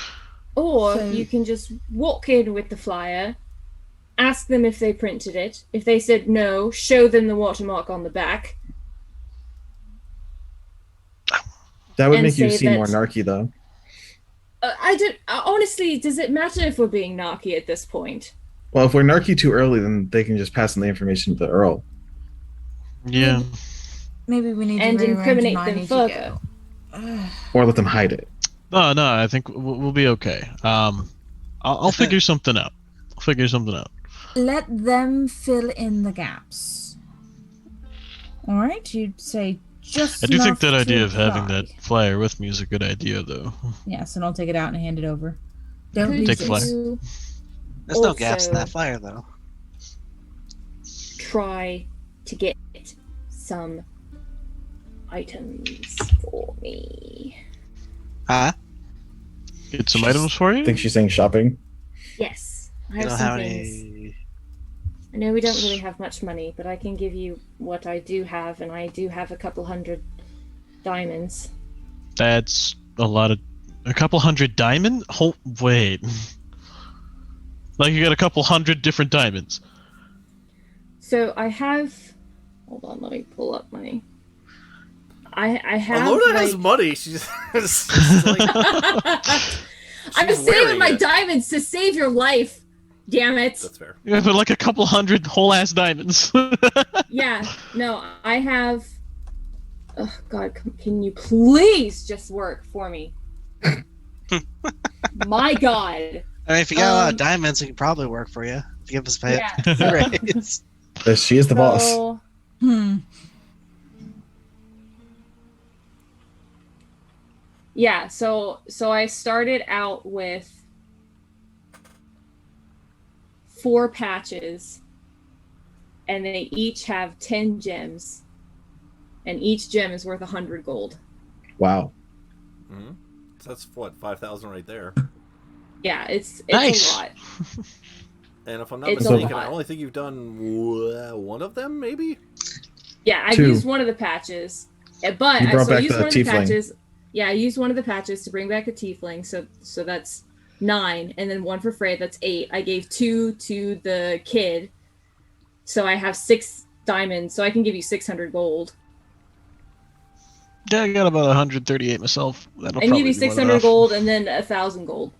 Or So- you can just walk in with the flyer, ask them if they printed it. If they said no, show them the watermark on the back. That would And make you say seem more that- narky, though. I don't. Honestly, does it matter if we're being narky at this point? Well, if we're narky too early, then they can just pass on the information to the Earl. Yeah. Maybe we need And to rearrange incriminate and I them need to further. go. Or let them hide it. No, I think we'll be okay. I'll figure something out. I'll figure something out. let them fill in the gaps. All right, you'd say just. I do think that enough to idea of having apply. that flyer with me is a good idea, though. Yes, and I'll take it out and hand it over. Don't Could lose Take it. flyer. you There's no gaps in also that flyer, though. try to get some items for me? Huh? Get some items for I you? think she's saying shopping. Yes, I You have don't some have things. any. I know we don't really have much money, but I can give you what I do have, and I do have a couple hundred diamonds. That's a couple hundred diamond? Oh, wait. Like you got a couple hundred different diamonds. So I have. Hold on, let me pull up my. I have. Alona like... has money. She's just like, I'm she's saving wearing my it. diamonds to save your life. Damn it. That's fair. Yeah, but like a couple hundred whole ass diamonds. Yeah, no, I have. Oh God, can you please just work for me? My God. I mean, if you got a lot of diamonds, we can probably work for you. If you give us pay. Yeah. Raise. She is the boss. So, yeah, so I started out with 4 patches, and they each have 10 gems, and each gem is worth 100 gold. Wow. Mm-hmm. So that's what, 5,000 right there. Yeah, it's Nice. a lot. And if I'm not It's a mistaken, lot. I only think you've done one of them, maybe. Yeah, I 2. used one of the patches, but You brought I back used the one of the tiefling. patches. Yeah, I used one of the patches to bring back a tiefling, so that's 9, and then 1 for Frey, that's 8. I gave 2 to the kid, so I have 6 diamonds, so I can give you 600 gold. Yeah, I got about 138 myself. That'll I can give probably you be more than 600 enough. gold and then 1,000 gold.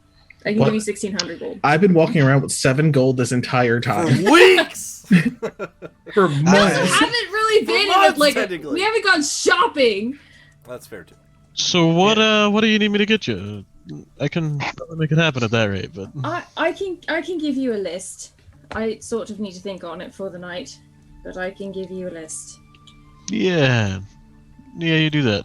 I can What? give you 1,600 gold. I've been walking around with 7 gold this entire time. Weeks. For We also months. haven't really been in months, it, like technically. we haven't gone shopping. That's fair too. So what do you need me to get you? I can probably make it happen at that rate, but I can give you a list. I sort of need to think on it for the night, but I can give you a list. yeah, you do that.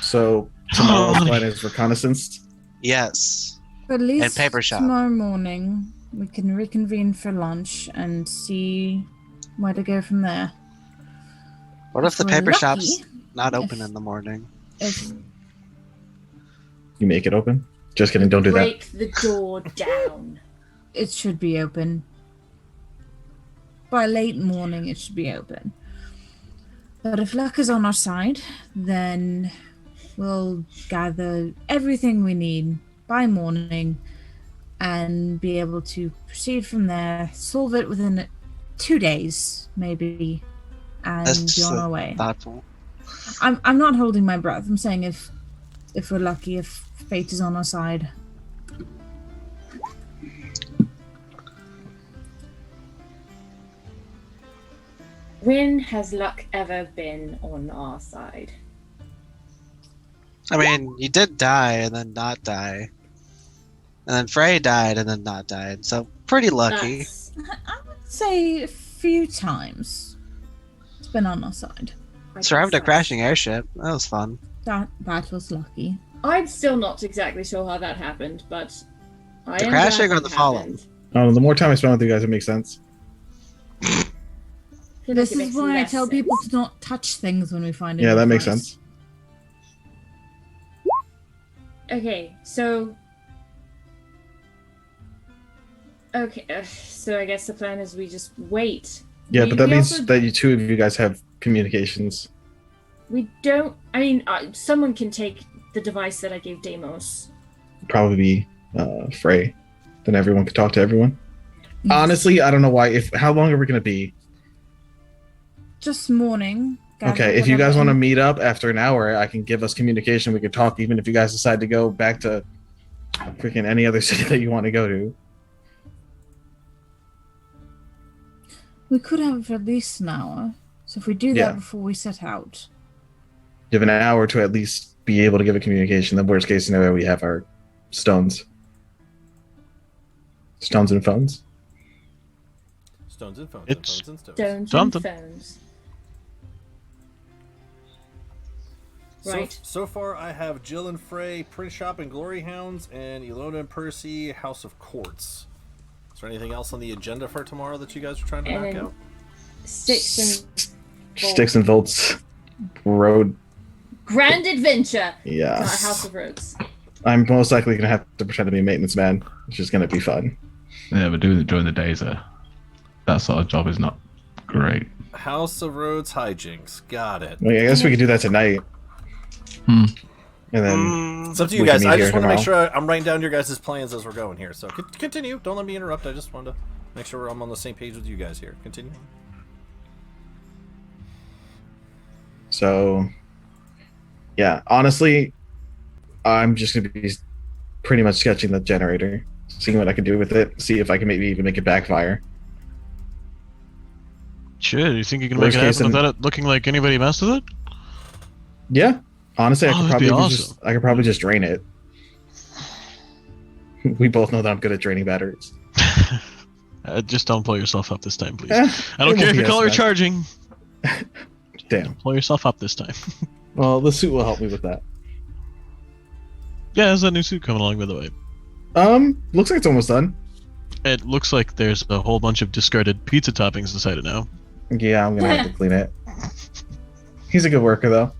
So tomorrow's plan is reconnaissance. Yes. At least paper shop. tomorrow morning we can reconvene for lunch and see where to go from there. What if the we're paper lucky, shop's not open if- in the morning? If You make it open? Just kidding, don't do that. Break the door down. it should be open. By late morning it should be open. But if luck is on our side, then we'll gather everything we need by morning and be able to proceed from there, solve it within 2 days, maybe, and That's be on our way. thoughtful. I'm not holding my breath. I'm saying if we're lucky, if fate is on our side. When has luck ever been on our side? I mean, you did die and then not die. And then Frey died and then not died. So pretty lucky. That's- I would say a few times it's been on our side. I Survived a guess crashing airship. That was fun. That was lucky. I'm still not exactly sure how that happened, but I The am crashing glad or it the falling? happened. The more time I spend with you guys, it makes sense. I feel This like it is makes why I less tell sense. people to not touch things when we find a Yeah, new that makes device. sense. Okay, so. Okay, so I guess the plan is we just wait. Yeah, but that we means also- that you 2 of you guys have communications. We don't. I mean, someone can take the device that I gave Deimos. Probably be Frey. Then everyone could talk to everyone. Yes. Honestly, I don't know why. How long are we gonna be? Just morning. gather Okay, if you whatever guys want to in- meet up after an hour, I can give us communication. We can talk, even if you guys decide to go back to freaking any other city that you want to go to. We could have at least an hour. So if we do Yeah. that before we set out. You have an hour to at least be able to give a communication. The worst case scenario, we have our stones. Stones and phones. Stones and phones. It's- And phones and stones. Stones Something. and phones. So, Right. so far, I have Jill and Frey, Prince Shop and Glory Hounds, and Ilona and Percy, House of Courts. Is there anything else on the agenda for tomorrow that you guys are trying to And knock then out? Sticks and Sticks and Volts Road. Grand Adventure. Yeah. House of Rogues. I'm most likely going to have to pretend to be a maintenance man, which is going to be fun. Yeah, but doing it during the days, that sort of job is not great. House of Roads hijinks. Got it. I mean, I guess we could do that tonight. Hmm. And then It's up to you we can guys. meet I here just want to make tomorrow. sure I'm writing down your guys' plans as we're going here. So continue. Don't let me interrupt. I just wanted to make sure I'm on the same page with you guys here. Continue. So, yeah, honestly, I'm just going to be pretty much sketching the generator, seeing what I can do with it, see if I can maybe even make it backfire. Sure, you think you can Worst make it case happen in- without it looking like anybody messed with it? Yeah, honestly, I Oh, could that'd be probably awesome. I could probably just drain it. We both know that I'm good at draining batteries. Just don't blow yourself up this time, please. Eh, I don't it care won't if be you're as color bad. charging. Damn. Blow yourself up this time. Well, the suit will help me with that. Yeah, there's that new suit coming along, by the way. Looks like it's almost done. It looks like there's a whole bunch of discarded pizza toppings inside it now. Yeah, I'm gonna have to clean it. He's a good worker, though.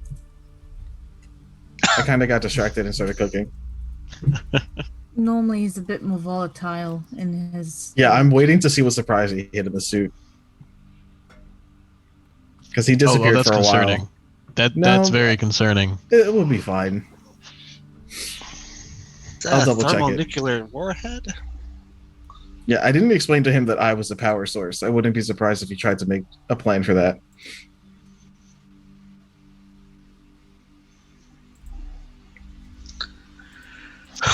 I kind of got distracted and started cooking. Normally he's a bit more volatile in his. Yeah, I'm waiting to see what surprise he hit in the suit. Because he Oh, well, disappeared that's for a concerning. while. That's No. very concerning. It will be fine. I'll double check it. Thermonuclear warhead? Yeah, I didn't explain to him that I was the power source. I wouldn't be surprised if he tried to make a plan for that.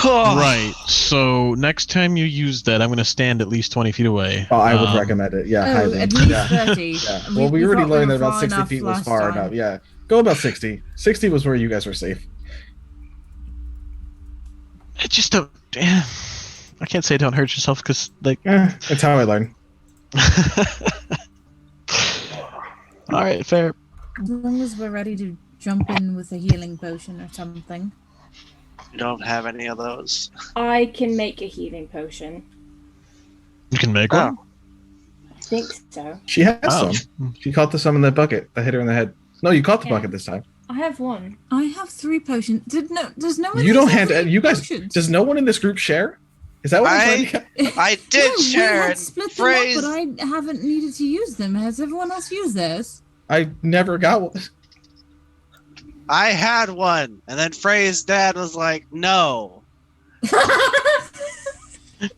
Right. So next time you use that, I'm going to stand at least 20 feet away. Oh, I would recommend it. Yeah, Oh, highly. at least Yeah. 30. Yeah. We- Well, we we already thought we learned were that about far 60 enough feet was last far time. enough. Yeah. Go about 60. 60 was where you guys were safe. I just don't. I can't say don't hurt yourself because, like. That's how I learn. All right, fair. As long as we're ready to jump in with a healing potion or something. You don't have any of those. I can make a healing potion. You can make one? I think so. She has Oh. some. She caught some in the bucket. I hit her in the head. No, you caught the Yeah. bucket this time. I have one. I have 3 potions. Does no one You don't have hand. any You guys. potions? Does no one in this group share? Is that what I'm trying to get? I did No, share we had it. split them Phrase. up, but I haven't needed to use them. Has everyone else used theirs? I never got one. I had one, and then Frey's dad was like, "No."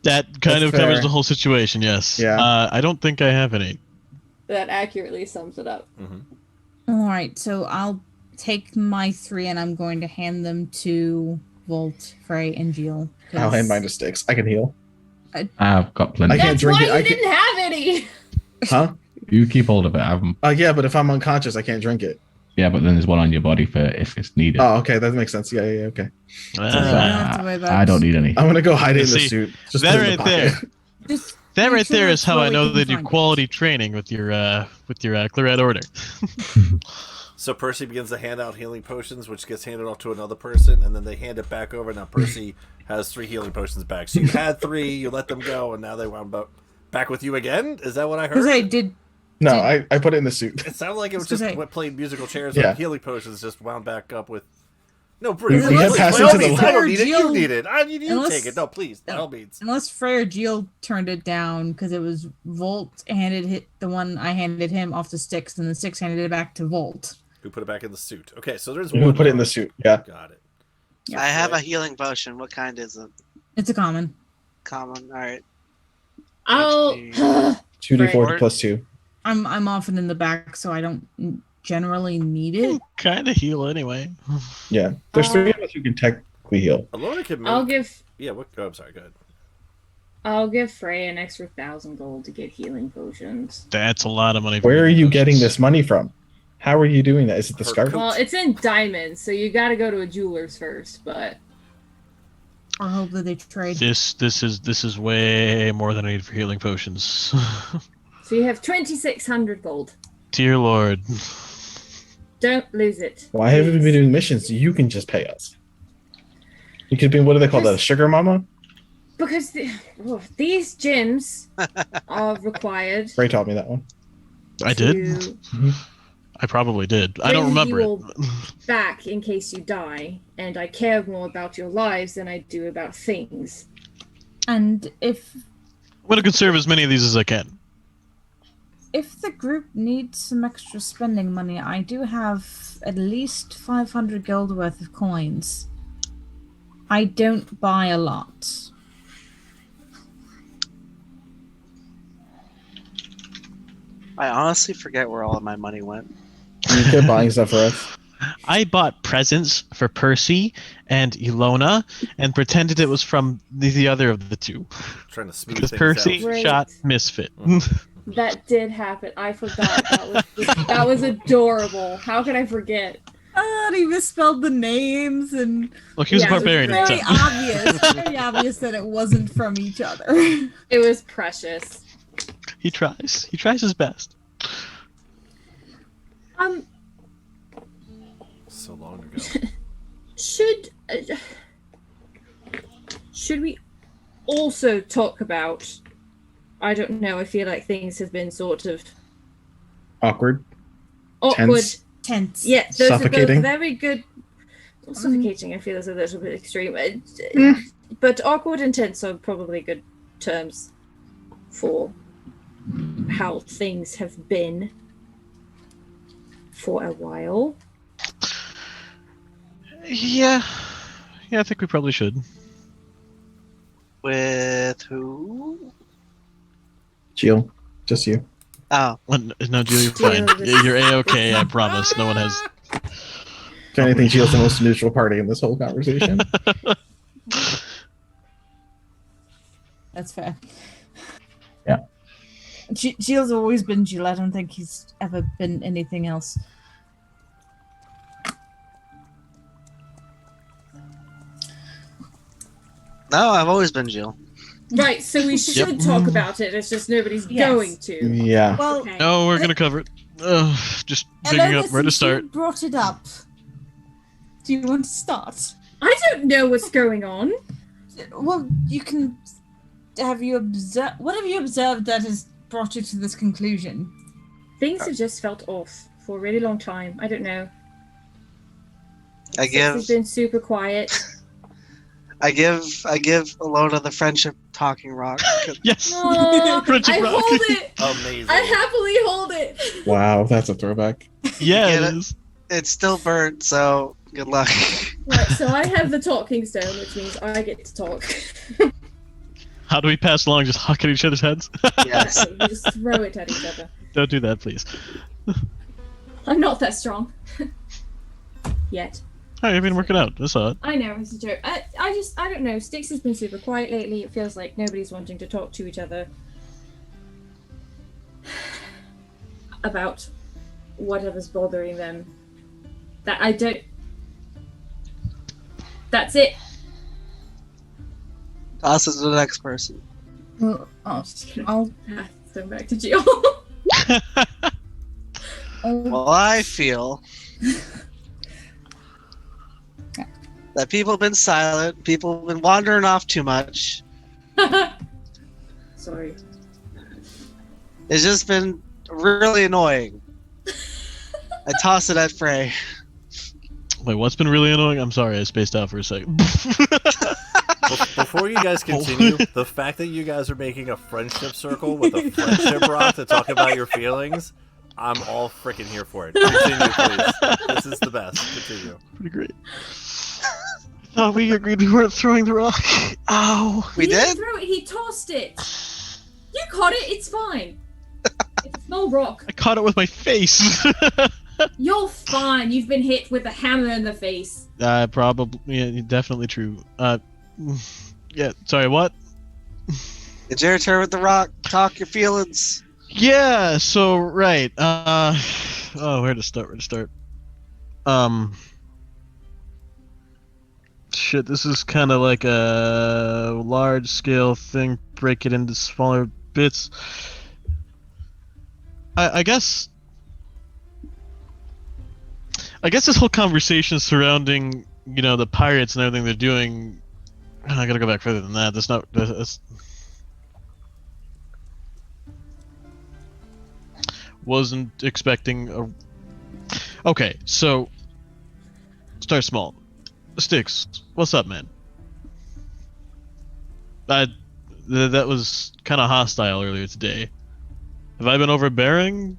That kind That's of fair. covers the whole situation, yes. Yeah. I don't think I have any. That accurately sums it up. All right, so I'll take my 3 and I'm going to hand them to Volt, Frey, and Jill. I'll hand mine to Sticks. I can heal. I've got plenty. I can't That's drink why it. you I can, didn't have any. huh? You keep hold of it. Yeah, but if I'm unconscious, I can't drink it. Yeah, but then there's one on your body for if it's needed. Oh, okay, that makes sense. Yeah, okay. So you don't have to worry about I don't need any. I'm gonna go hide it in the See, suit. Just that put it in right the there. pocket. Just That make right sure there it's is how I where we know can that you find it. quality training with your Claret order. So Percy begins to hand out healing potions, which gets handed off to another person, and then they hand it back over. Now Percy has 3 healing potions back. So you had 3, you let them go, and now they wound up back with you again? Is that what I Because heard? I did. No, I put it in the suit. It sounded like it was Just just say- what played musical chairs Yeah. with healing potions, just wound back up with... No, We please, had passed by all into the means, I don't light. need it, you Jill- need it. You Unless- take it. No, please, by all means. Unless Frey or Jill turned it down because it was Volt handed the one I handed him off to Sticks, and the Sticks handed it back to Volt. Who put it back in the suit? Okay, so there's Who one. put it in the suit? Yeah. Got it. I have a healing potion. What kind is it? It's a common. Common. All right. Oh, 2d4 plus 2. I'm often in the back, so I don't generally need it. Kind of heal anyway. Yeah. There's 3 of us who can technically heal. Alona can make... I'll give Yeah, what... Oh, I'm sorry, go ahead. I'll give Frey an extra 1,000 gold to get healing potions. That's a lot of money. For Where are healing you potions. getting this money from? How are you doing that? Is it the Her scarf? Well, it's in diamonds, so you got to go to a jeweler's first. But Or hope that they trade. This is way more than I need for healing potions. So you have 2,600 gold. Dear Lord. Don't lose it. Why haven't we been doing missions? You can just pay us. You could be, what do they call that, a sugar mama? Because these gyms are required. Ray taught me that one. I did? I probably did. I don't remember you it. back in case you die, and I care more about your lives than I do about things. And if I'm going to conserve as many of these as I can. the group needs some extra spending money, I do have at least 500 gold worth of coins. I don't buy a lot. I honestly forget where all of my money went. You kept buying stuff for us. I bought presents for Percy and Ilona and pretended it was from the other of the two. Trying to smooth Because things Percy out. shot Misfit. That did happen. I forgot. That was adorable. How could I forget? And he misspelled the names, and Look, he was a barbarian at the very time. obvious. Very obvious that it wasn't from each other. It was precious. He tries. He tries his best. So long ago. Should we also talk about? I don't know. I feel like things have been sort of Awkward. awkward. Tense. Yeah, those Suffocating. are very good. Suffocating, I feel, is a little bit extreme. But awkward and tense are probably good terms for how things have been for a while. Yeah. Yeah, I think we probably should. With who? Jill, just you. Oh, No, Jill, you're fine. You're A-okay, I promise. No one has... If anything, Jill's the most neutral party in this whole conversation. That's fair. Yeah. Gilles always been Jill. I don't think he's ever been anything else. no, I've always been Jill. Right, so we should talk about it. It's just nobody's going to. Yeah. Well, Okay. No, we're gonna cover it. Just figuring Hello, out where to since you start. brought it up. Do you want to start? I don't know what's going on. Well, you can. Have you observed? What have you observed that has brought you to this conclusion? Things have just felt off for a really long time. I don't know. I It's give been super quiet. Alona the friendship talking rock. Yes! Oh, Friendship I rock. hold it. Amazing. I happily hold it. Wow, that's a throwback. Yeah, Get it it? is. It's still burnt, so good luck. Right, so I have the talking stone, which means I get to talk. How do we pass along? Just huck at each other's heads? Yes. We just throw it at each other. Don't do that, please. I'm not that strong. Yet. Hey, you've been working out. I saw it. I know, it's a joke. I don't know. Styx has been super quiet lately. It feels like nobody's wanting to talk to each other about whatever's bothering them. That I don't. That's it. Toss it to the next person. Well, I'll. Throw back to Jill. Well, I feel that people have been silent. People have been wandering off too much. Sorry. It's just been really annoying. I toss it at Frey. Wait, what's been really annoying? I'm sorry, I spaced out for a second. Before you guys continue, the fact that you guys are making a friendship circle with a friendship rock to talk about your feelings, I'm all freaking here for it. Continue, please. This is the best. Continue. Pretty great. I thought we agreed we weren't throwing the rock. Ow. We He didn't did? throw it, he tossed it. You caught it, it's fine. It's a small rock. I caught it with my face. You're fine. You've been hit with a hammer in the face. Probably, yeah, definitely true. Yeah, sorry, what? It's your turn with the rock. Talk your feelings. Yeah, so, right, where to start? Shit, this is kind of like a large-scale thing, break it into smaller bits. I guess this whole conversation surrounding, the pirates and everything they're doing. I gotta go back further than that. That's wasn't expecting a. Okay, so start small. Sticks, what's up, man? That was kind of hostile earlier today. Have I been overbearing?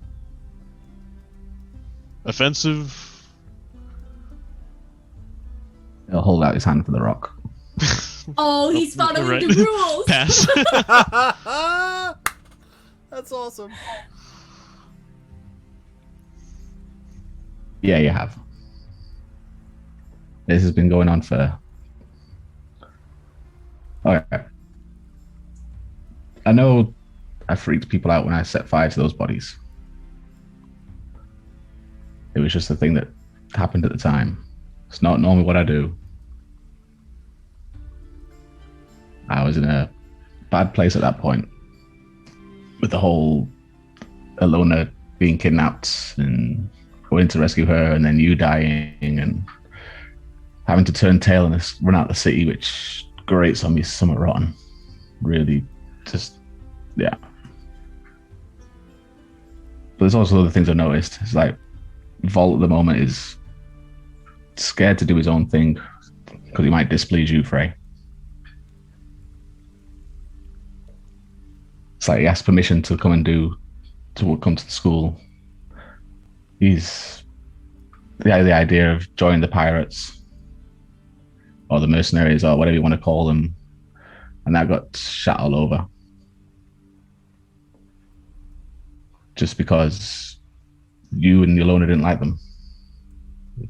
Offensive? He'll hold out his hand for the rock. Oh, he's following right. the rules. Pass. That's awesome. Yeah, you have. This has been going on for. Okay. I know I freaked people out when I set fire to those bodies. It was just a thing that happened at the time. It's not normally what I do. I was in a bad place at that point with the whole Alona being kidnapped and going to rescue her and then you dying and having to turn tail and run out the city, which grates on me somewhat rotten. Really, just, yeah. But there's also other things I've noticed. It's like Volt at the moment is scared to do his own thing because he might displease you, Frey. It's like he asked permission to come to come to the school. He's the idea of joining the pirates or the mercenaries or whatever you want to call them, and that got shot all over just because you and Yolona didn't like them.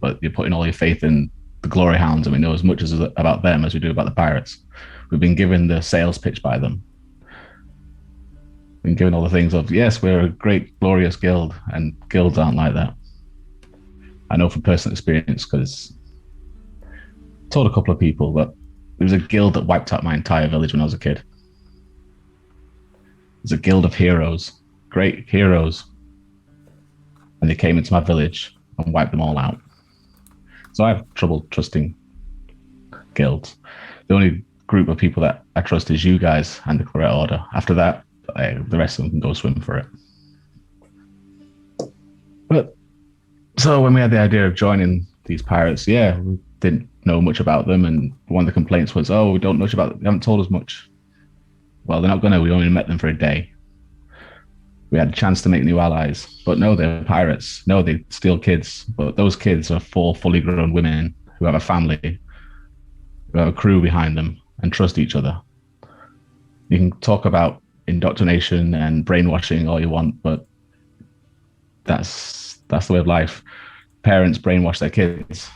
But you're putting all your faith in the Glory Hounds, and we know as much about them as we do about the pirates. We've been given the sales pitch by them. Been given all the things of, yes, we're a great, glorious guild, and guilds aren't like that. I know from personal experience because I told a couple of people, but there was a guild that wiped out my entire village when I was a kid. There's a guild of heroes, great heroes, and they came into my village and wiped them all out. So I have trouble trusting guilds. The only group of people that I trust is you guys and the Claret Order. After that, the rest of them can go swim for it. But so when we had the idea of joining these pirates, yeah, we didn't know much about them, and one of the complaints was, "Oh, we don't know much about them. They haven't told us much." Well, they're not gonna. We only met them for a day. We had a chance to make new allies, but no, they're pirates. No, they steal kids, but those kids are 4 fully grown women who have a family, who have a crew behind them, and trust each other. You can talk about indoctrination and brainwashing all you want, but that's the way of life. Parents brainwash their kids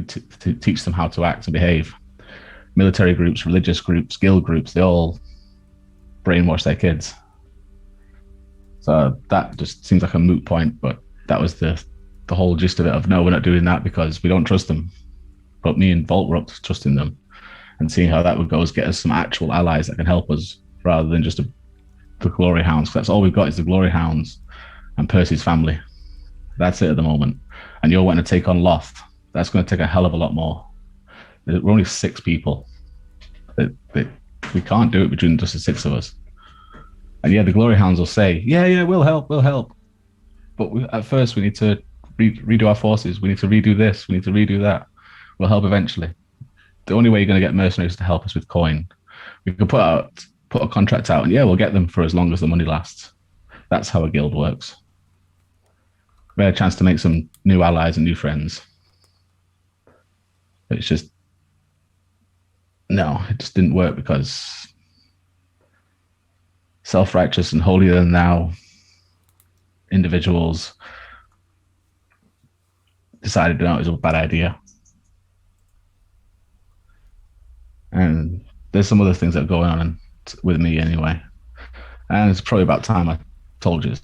to teach them how to act and behave. Military groups, religious groups, guild groups, they all brainwash their kids. So that just seems like a moot point, but that was the whole gist of it, of no, we're not doing that because we don't trust them. But me and Volt were up to trusting them and seeing how that would go is get us some actual allies that can help us rather than just the Glory Hounds. That's all we've got is the Glory Hounds and Percy's family. That's it at the moment. And you're wanting to take on Loth. That's going to take a hell of a lot more. We're only 6 people. We can't do it between just the 6 of us. And yeah, the Glory Hounds will say, yeah, we'll help. But at first we need to redo our forces. We need to redo this. We need to redo that. We'll help eventually. The only way you're going to get mercenaries to help us with coin. We can put a contract out, and yeah, we'll get them for as long as the money lasts. That's how a guild works. We had a chance to make some new allies and new friends. It's just, no, it just didn't work because self-righteous and holier than thou individuals decided that it was a bad idea. And there's some other things that are going on with me anyway. And it's probably about time I told you.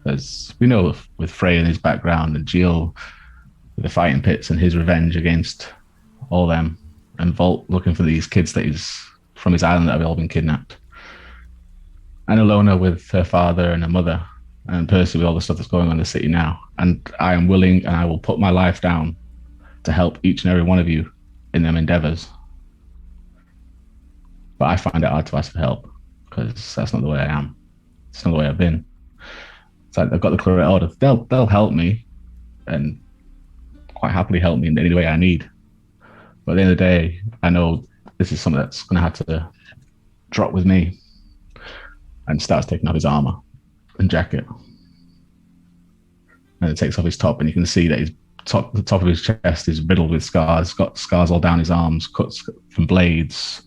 As we know with Frey and his background and Geo with the fighting pits and his revenge against all them, and Volt looking for these kids that he's from his island that have all been kidnapped. And Alona with her father and her mother and personally with all the stuff that's going on in the city now. And I am willing and I will put my life down to help each and every one of you in them endeavors. But I find it hard to ask for help because that's not the way I am. It's not the way I've been. It's like I've got the clear order. They'll help me and quite happily help me in any way I need. But at the end of the day, I know this is something that's going to have to drop with me, and starts taking off his armor and jacket. And it takes off his top, and you can see that the top of his chest is riddled with scars. Got scars all down his arms, cuts from blades,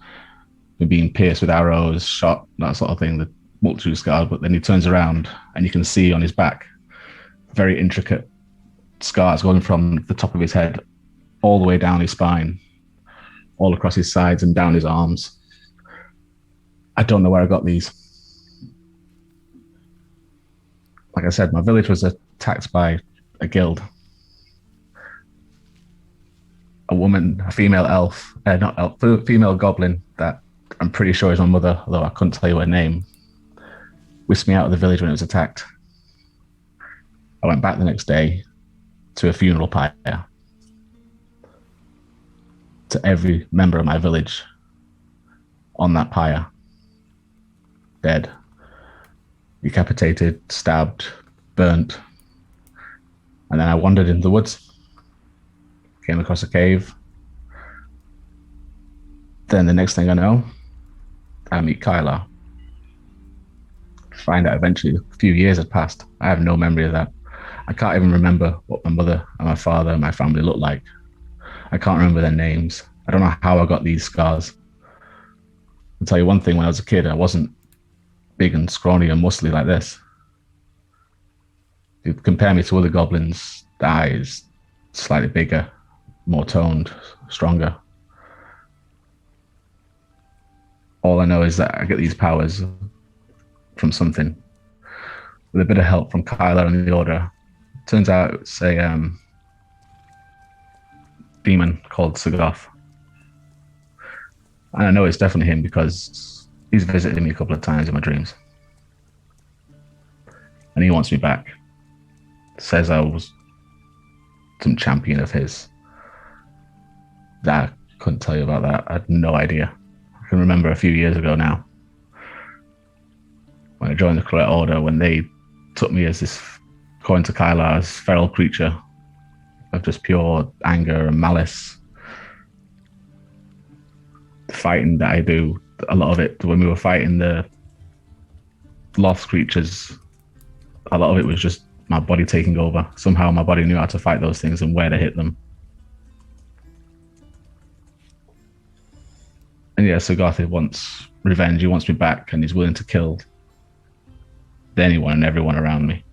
from being pierced with arrows, shot, that sort of thing. The multitude of scars. But then he turns around, and you can see on his back very intricate scars going from the top of his head all the way down his spine, all across his sides and down his arms. I don't know where I got these. Like I said, my village was attacked by a guild. A woman, a female elf, not elf, female goblin that I'm pretty sure is my mother, although I couldn't tell you her name, whisked me out of the village when it was attacked. I went back the next day to a funeral pyre. To every member of my village on that pyre, dead, decapitated, stabbed, burnt. And then I wandered into the woods, came across a cave. Then the next thing I know, I meet Kyla. Find out eventually a few years had passed. I have no memory of that. I can't even remember what my mother and my father and my family looked like. I can't remember their names. I don't know how I got these scars. I'll tell you one thing, when I was a kid, I wasn't big and scrawny and muscly like this. If you compare me to other goblins, the eye is slightly bigger, more toned, stronger. All I know is that I get these powers from something. With a bit of help from Kyla and the Order. Turns out it's a demon called Sagoth. And I know it's definitely him because he's visited me a couple of times in my dreams. And he wants me back. Says I was some champion of his. That, I couldn't tell you about that. I had no idea. I can remember a few years ago now, when I joined the Correct Order, when they took me as this, according to Kyla, as feral creature of just pure anger and malice. The fighting that I do, a lot of it, when we were fighting the lost creatures, a lot of it was just my body taking over. Somehow my body knew how to fight those things and where to hit them. And yeah, Sagoth wants revenge. He wants me back, and he's willing to kill anyone and everyone around me.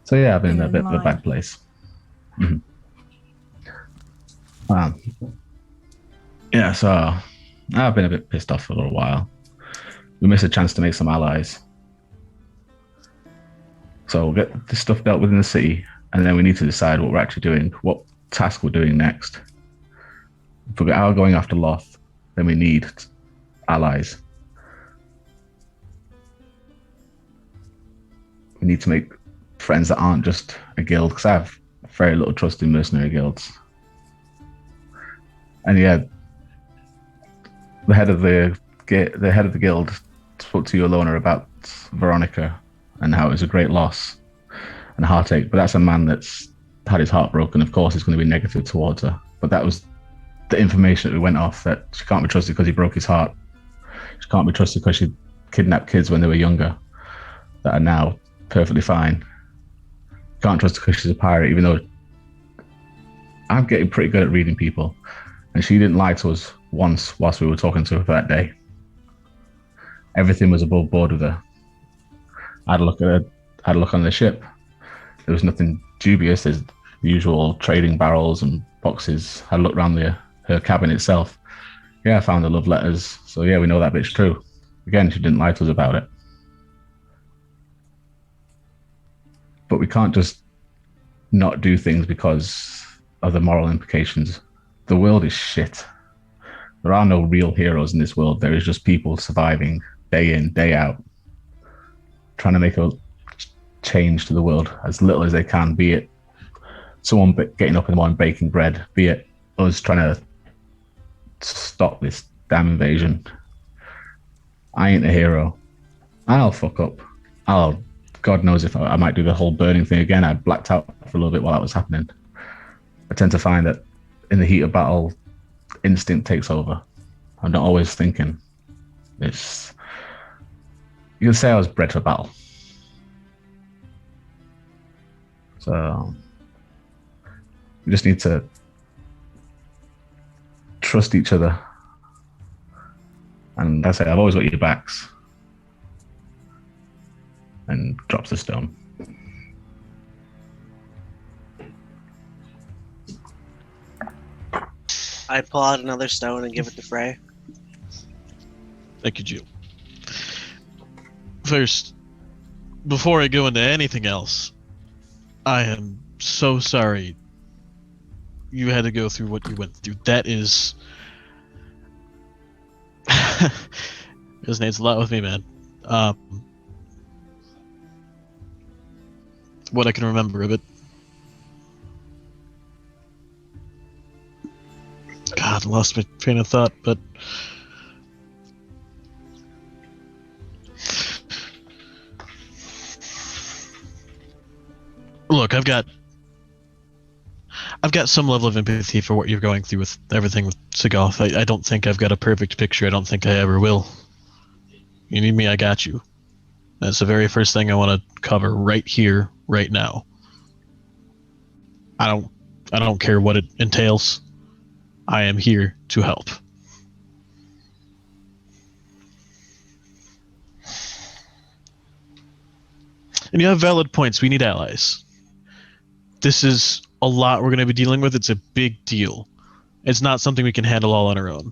So yeah, I've been in a bit of a bad place. Mm-hmm. Yeah, so I've been a bit pissed off for a little while. We missed a chance to make some allies. So we'll get this stuff dealt with in the city, and then we need to decide what we're actually doing, what task we're doing next. If we are going after Loth, then we need allies. We need to make friends that aren't just a guild, because I have very little trust in mercenary guilds. And yeah, the head of the guild spoke to you, Alona, about Veronica and how it was a great loss and heartache. But that's a man that's had his heart broken. Of course, he's going to be negative towards her. But that was the information that we went off, that she can't be trusted because he broke his heart. She can't be trusted because she kidnapped kids when they were younger that are now perfectly fine. Can't trust her because she's a pirate, even though I'm getting pretty good at reading people. And she didn't lie to us once whilst we were talking to her that day. Everything was above board with her. I had a look at her, had a look on the ship. There was nothing dubious. There's the usual trading barrels and boxes. I looked around her cabin itself. Yeah, I found the love letters. So yeah, we know that bit's true. Again, she didn't lie to us about it. But we can't just not do things because of the moral implications. The world is shit. There are no real heroes in this world. There is just people surviving day in, day out. trying to make a change to the world as little as they can, be it someone getting up in the morning baking bread, be it us trying to stop this damn invasion. I ain't a hero. I'll fuck up. God knows if I might do the whole burning thing again. I blacked out for a little bit while that was happening. I tend to find that in the heat of battle, instinct takes over. I'm not always thinking. You can say I was bred for battle. So we just need to trust each other. And I say, I've always got your backs. And drops the stone. I pull out another stone and give it to Frey. Thank you, Jill. First, before I go into anything else, I am so sorry you had to go through what you went through. That is... resonates a lot with me, man. What I can remember of it. God, lost my train of thought, but... Look, I've got some level of empathy for what you're going through with everything with Sagoth. I don't think I've got a perfect picture. I don't think I ever will. You need me, I got you. That's the very first thing I want to cover right here, right now. I don't care what it entails. I am here to help. And you have valid points. We need allies. This is a lot we're going to be dealing with. It's a big deal. It's not something we can handle all on our own.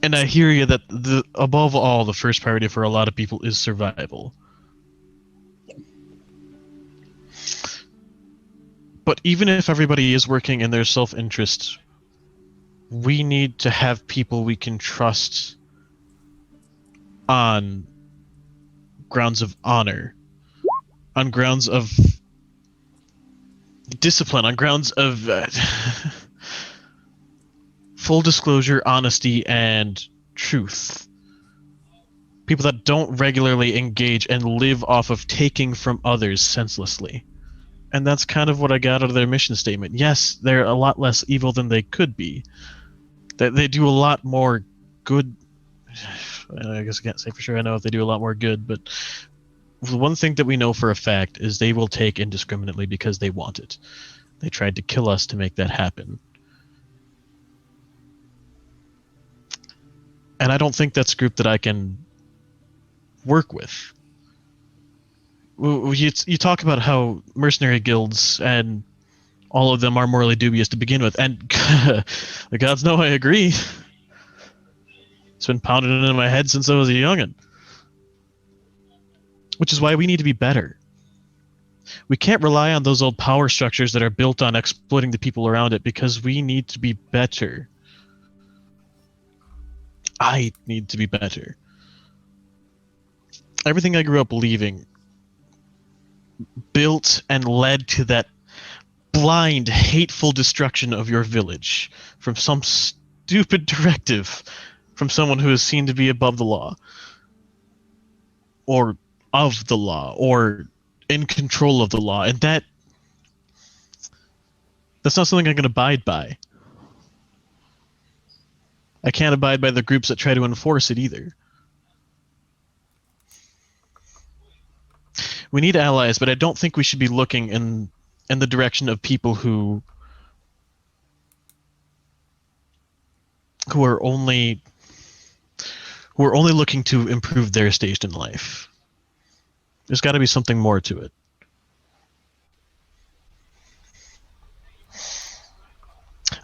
And I hear you that above all, the first priority for a lot of people is survival. But even if everybody is working in their self-interest, we need to have people we can trust on grounds of honor, on grounds of discipline, on grounds of full disclosure, honesty, and truth. People that don't regularly engage and live off of taking from others senselessly. And that's kind of what I got out of their mission statement. Yes, they're a lot less evil than they could be. They do a lot more good. I guess I can't say for sure I know if they do a lot more good, but the one thing that we know for a fact is they will take indiscriminately because they want it. They tried to kill us to make that happen. And I don't think that's a group that I can work with. You talk about how mercenary guilds and all of them are morally dubious to begin with, and the gods know I agree. It's been pounded into my head since I was a youngin'. Which is why we need to be better. We can't rely on those old power structures that are built on exploiting the people around it, because we need to be better. I need to be better. Everything I grew up believing built and led to that blind, hateful destruction of your village from some stupid directive from someone who is seen to be above the law, or of the law, or in control of the law, and that's not something I can abide by. I can't abide by the groups that try to enforce it either. We need allies, but I don't think we should be looking in the direction of people who are only looking to improve their station in life. There's got to be something more to it.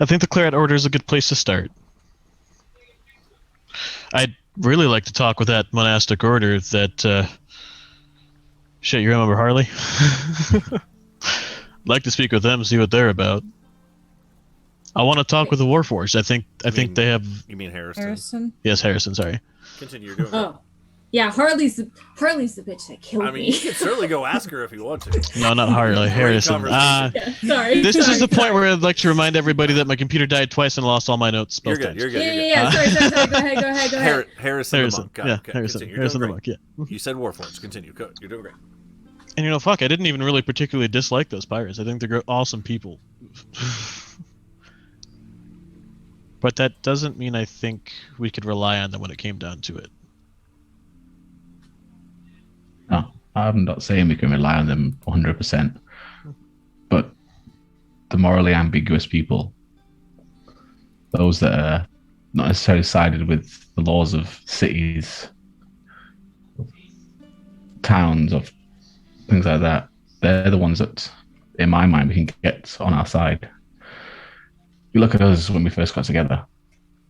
I think the Claret Order is a good place to start. I'd really like to talk with that monastic order that... Shit, you remember Harley? I'd like to speak with them, see what they're about. I want to talk with the Warforged. I think they have... You mean Harrison? Harrison? Yes, Harrison, sorry. Continue, you're doing Oh. Yeah, Harley's the bitch that killed I mean, me. you can certainly go ask her if you want to. No, not Harley. Harrison. conversation. Yeah, sorry. This is the point sorry. where I'd like to remind everybody that my computer died twice and lost all my notes both You're good. times. You're good. Yeah, You're yeah, good. yeah. Sorry. Go ahead. Harrison the monk. Got it. Okay, Harrison. continue. You're Harrison the doing monk. great. Yeah. You said Warforged. Continue. Go. You're doing great. And you know, fuck, I didn't even really particularly dislike those pirates. I think they're awesome people. But that doesn't mean I think we could rely on them when it came down to it. No, I'm not saying we can rely on them 100%. But the morally ambiguous people, those that are not necessarily sided with the laws of cities, towns, of things like that, they're the ones that, in my mind, we can get on our side. You look at us when we first got together.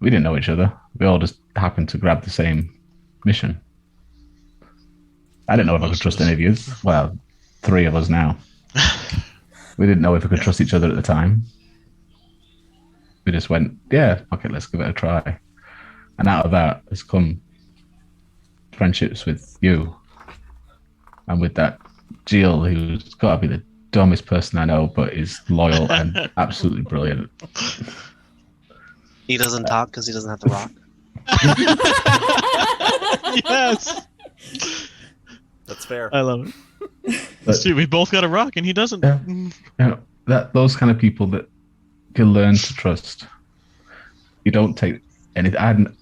We didn't know each other. We all just happened to grab the same mission. I didn't know if I could trust any of you. Well, 3 of us now. We didn't know if we could trust each other at the time. We just went, yeah, okay, let's give it a try. And out of that has come friendships with you. And with that Jill, who's got to be the dumbest person I know, but is loyal and absolutely brilliant. He doesn't talk because he doesn't have the rock. Yes! That's fair. I love it. See, we both got a rock and he doesn't. Yeah. You know, those kind of people that you learn to trust. You don't take anything.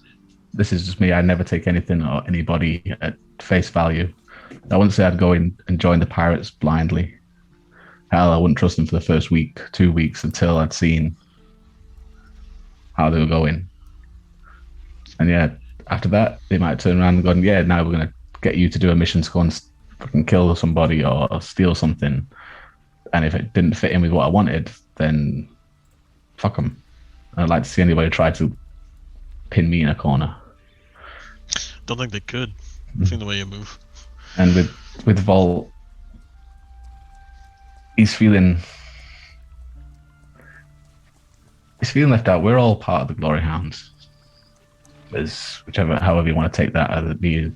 This is just me. I never take anything or anybody at face value. I wouldn't say I'd go in and join the pirates blindly. Hell, I wouldn't trust them for the first week, 2 weeks until I'd seen how they were going. And yeah, after that, they might turn around and go, yeah, now we're going to get you to do a mission to go and fucking kill somebody or steal something. And if it didn't fit in with what I wanted, then fuck them. I'd like to see anybody try to pin me in a corner. Don't think they could. I've seen the way you move. And with Vol, he's feeling left out. We're all part of the Glory Hounds. As however you want to take that, either it be an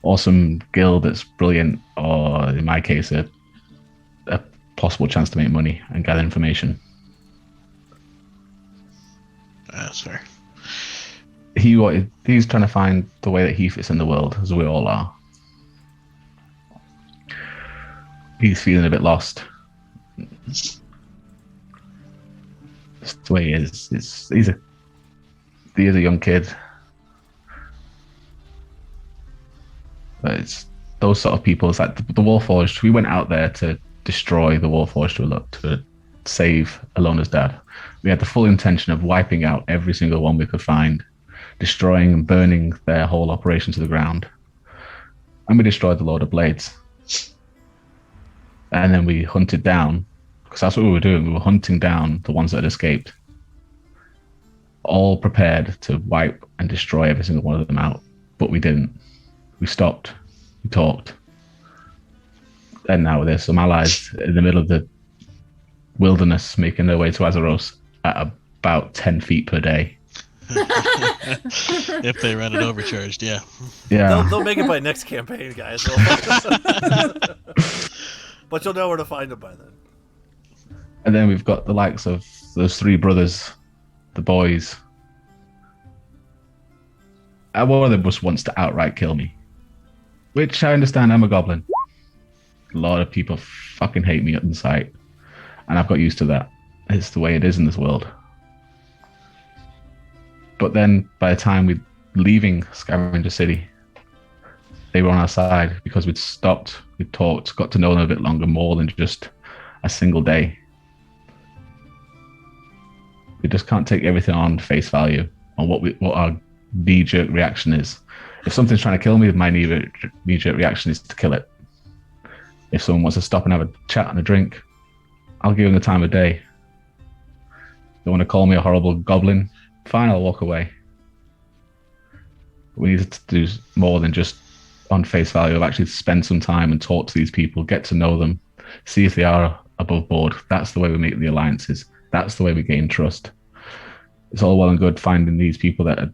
awesome guild that's brilliant, or in my case, a possible chance to make money and gather information. That's fair. He's trying to find the way that he fits in the world, as we all are. He's feeling a bit lost. Just the way he is. He's a young kid. But it's those sort of people. It's like the Warforged. We went out there to destroy the Warforged to save Alona's dad. We had the full intention of wiping out every single one we could find, destroying and burning their whole operation to the ground. And we destroyed the Lord of Blades. And then we hunted down, because that's what we were doing. We were hunting down the ones that had escaped, all prepared to wipe and destroy every single one of them out. But we didn't. We stopped. We talked. And now there's some allies in the middle of the wilderness making their way to Azeroth at about 10 feet per day. If they run it overcharged, yeah. Yeah. They'll make it by next campaign, guys. But you'll know where to find them by then. And then we've got the likes of those 3 brothers, the boys. And one of them just wants to outright kill me. Which I understand, I'm a goblin. A lot of people fucking hate me at the sight. And I've got used to that. It's the way it is in this world. But then by the time we're leaving Scavenger City, they were on our side because we'd stopped, we'd talked, got to know them a bit longer, more than just a single day. We just can't take everything on face value on what our knee-jerk reaction is. If something's trying to kill me, my knee-jerk reaction is to kill it. If someone wants to stop and have a chat and a drink, I'll give them the time of day. They want to call me a horrible goblin, fine, I'll walk away. We need to do more than just on face value, of actually spend some time and talk to these people, get to know them, see if they are above board. That's the way we make the alliances. That's the way we gain trust. It's all well and good finding these people that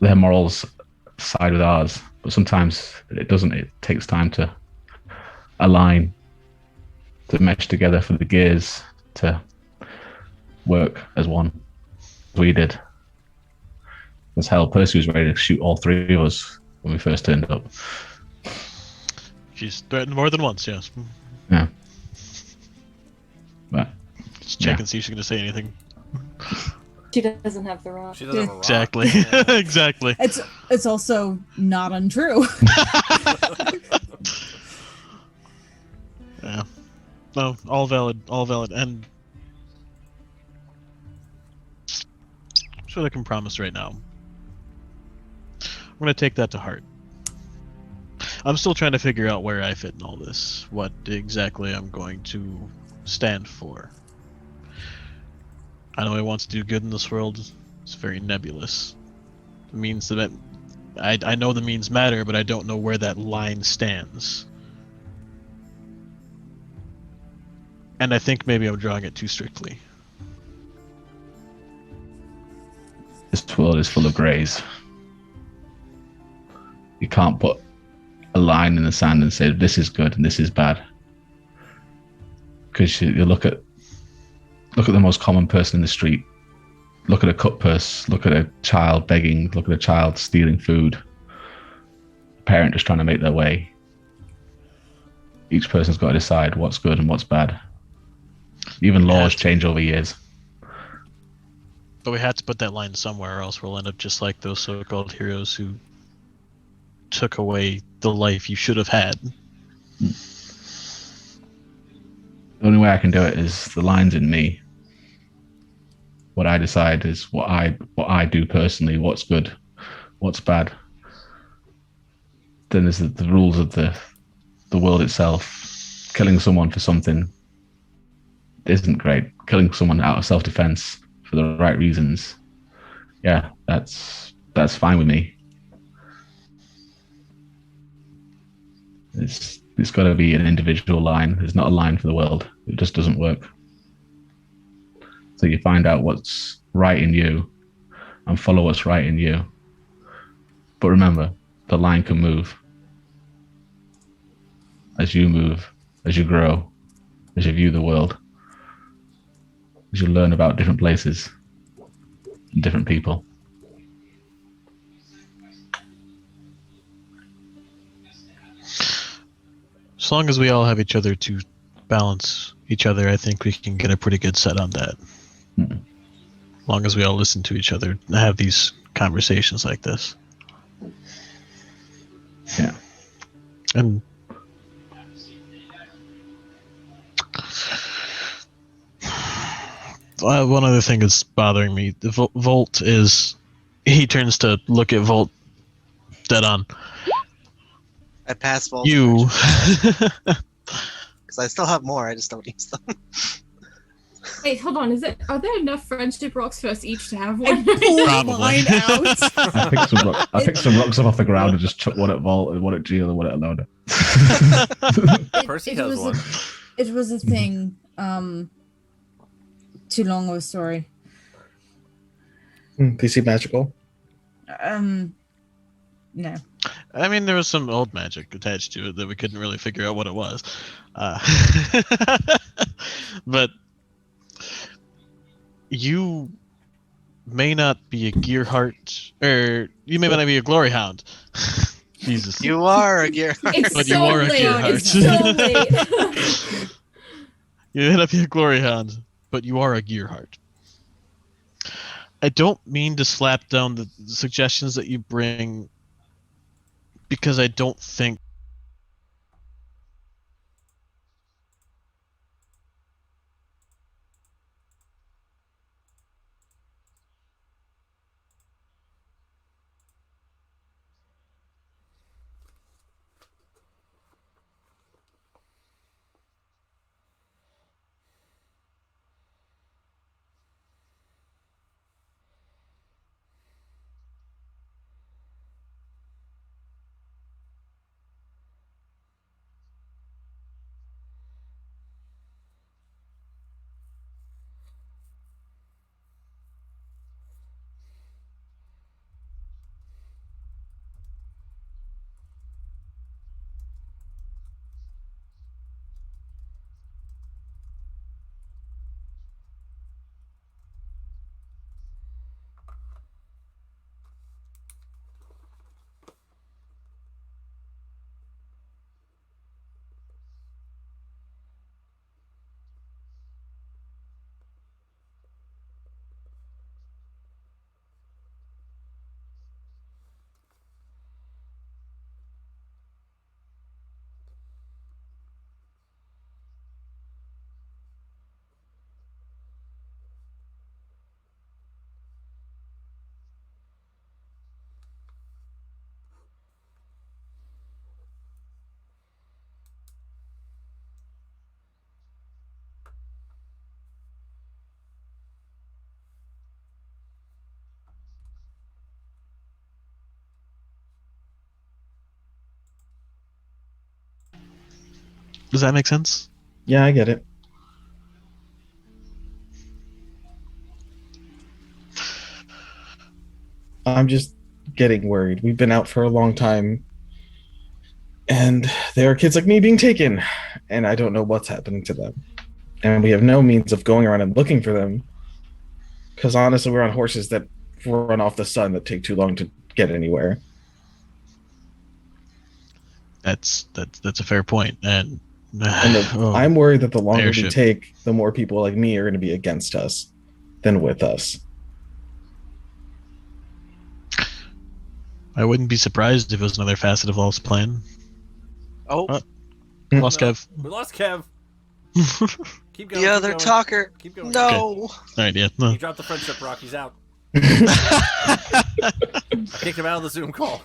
their morals side with ours, but sometimes it doesn't. It takes time to align, to mesh together for the gears to work as one. We did. As hell, Percy was ready to shoot all three of us when we first turned up. She's threatened more than once, yes. Yeah. But Just check and see if she's going to say anything. She doesn't have the rock. She doesn't have a rock. Exactly. Yeah. Exactly. It's also not untrue. Yeah. No, all valid. All valid. And that's what I can promise right now. I'm going to take that to heart. I'm still trying to figure out where I fit in all this. What exactly I'm going to stand for. I know I want to do good in this world. It's very nebulous. It means that I know the means matter, but I don't know where that line stands. And I think maybe I'm drawing it too strictly. this world is full of greys. You can't put a line in the sand and say this is good and this is bad, because you look at the most common person in the street, look at a cut purse, look at a child begging, look at a child stealing food, a parent just trying to make their way. Each person's got to decide what's good and what's bad. Even laws change over years. But we had to put that line somewhere, or else we'll end up just like those so-called heroes who took away the life you should have had. The only way I can do it is the lines in me. What I decide is what I do personally, what's good, what's bad. Then there's the rules of the world itself. Killing someone for something isn't great. Killing someone out of self-defense for the right reasons, yeah, that's fine with me. It's got to be an individual line. There's not a line for the world. It just doesn't work. So you find out what's right in you and follow what's right in you. But remember, the line can move. As you move, as you grow, as you view the world, as you learn about different places and different people. As long as we all have each other to balance each other, I think we can get a pretty good set on that. As long as we all listen to each other and have these conversations like this. Yeah. And one other thing that's bothering me, the Volt is, he turns to look at Volt dead on. I pass Volt. You. Because I still have more, I just don't use them. Wait, hold on. Are there enough friendship rocks for us each to have one? Probably. Mine out. I picked some rocks up off the ground and just chucked one at Vault and one at Geo and one at Alona. Percy has one. It was a thing. Too long of a story. PC Magical? No. I mean, there was some old magic attached to it that we couldn't really figure out what it was. But you may not be a gearheart, or you may not be a glory hound. Jesus. You are a gearheart. It's But so you are a late. gearheart. It's so late. You may not be a glory hound, but you are a gearheart. I don't mean to slap down the suggestions that you bring, because I don't think Does that make sense? Yeah, I get it. I'm just getting worried. We've been out for a long time, and there are kids like me being taken, and I don't know what's happening to them. And we have no means of going around and looking for them, because honestly, we're on horses that run off the sun that take too long to get anywhere. That's a fair point, and I'm worried that the longer we airship. take, the more people like me are going to be against us than with us. I wouldn't be surprised if it was another facet of Law's plan. Oh, Lost Kev. We lost Kev. Keep going. the keep other going. talker. Keep going. No. All right, yeah. No. He dropped the friendship rock. He's out. I kicked him out of the Zoom call.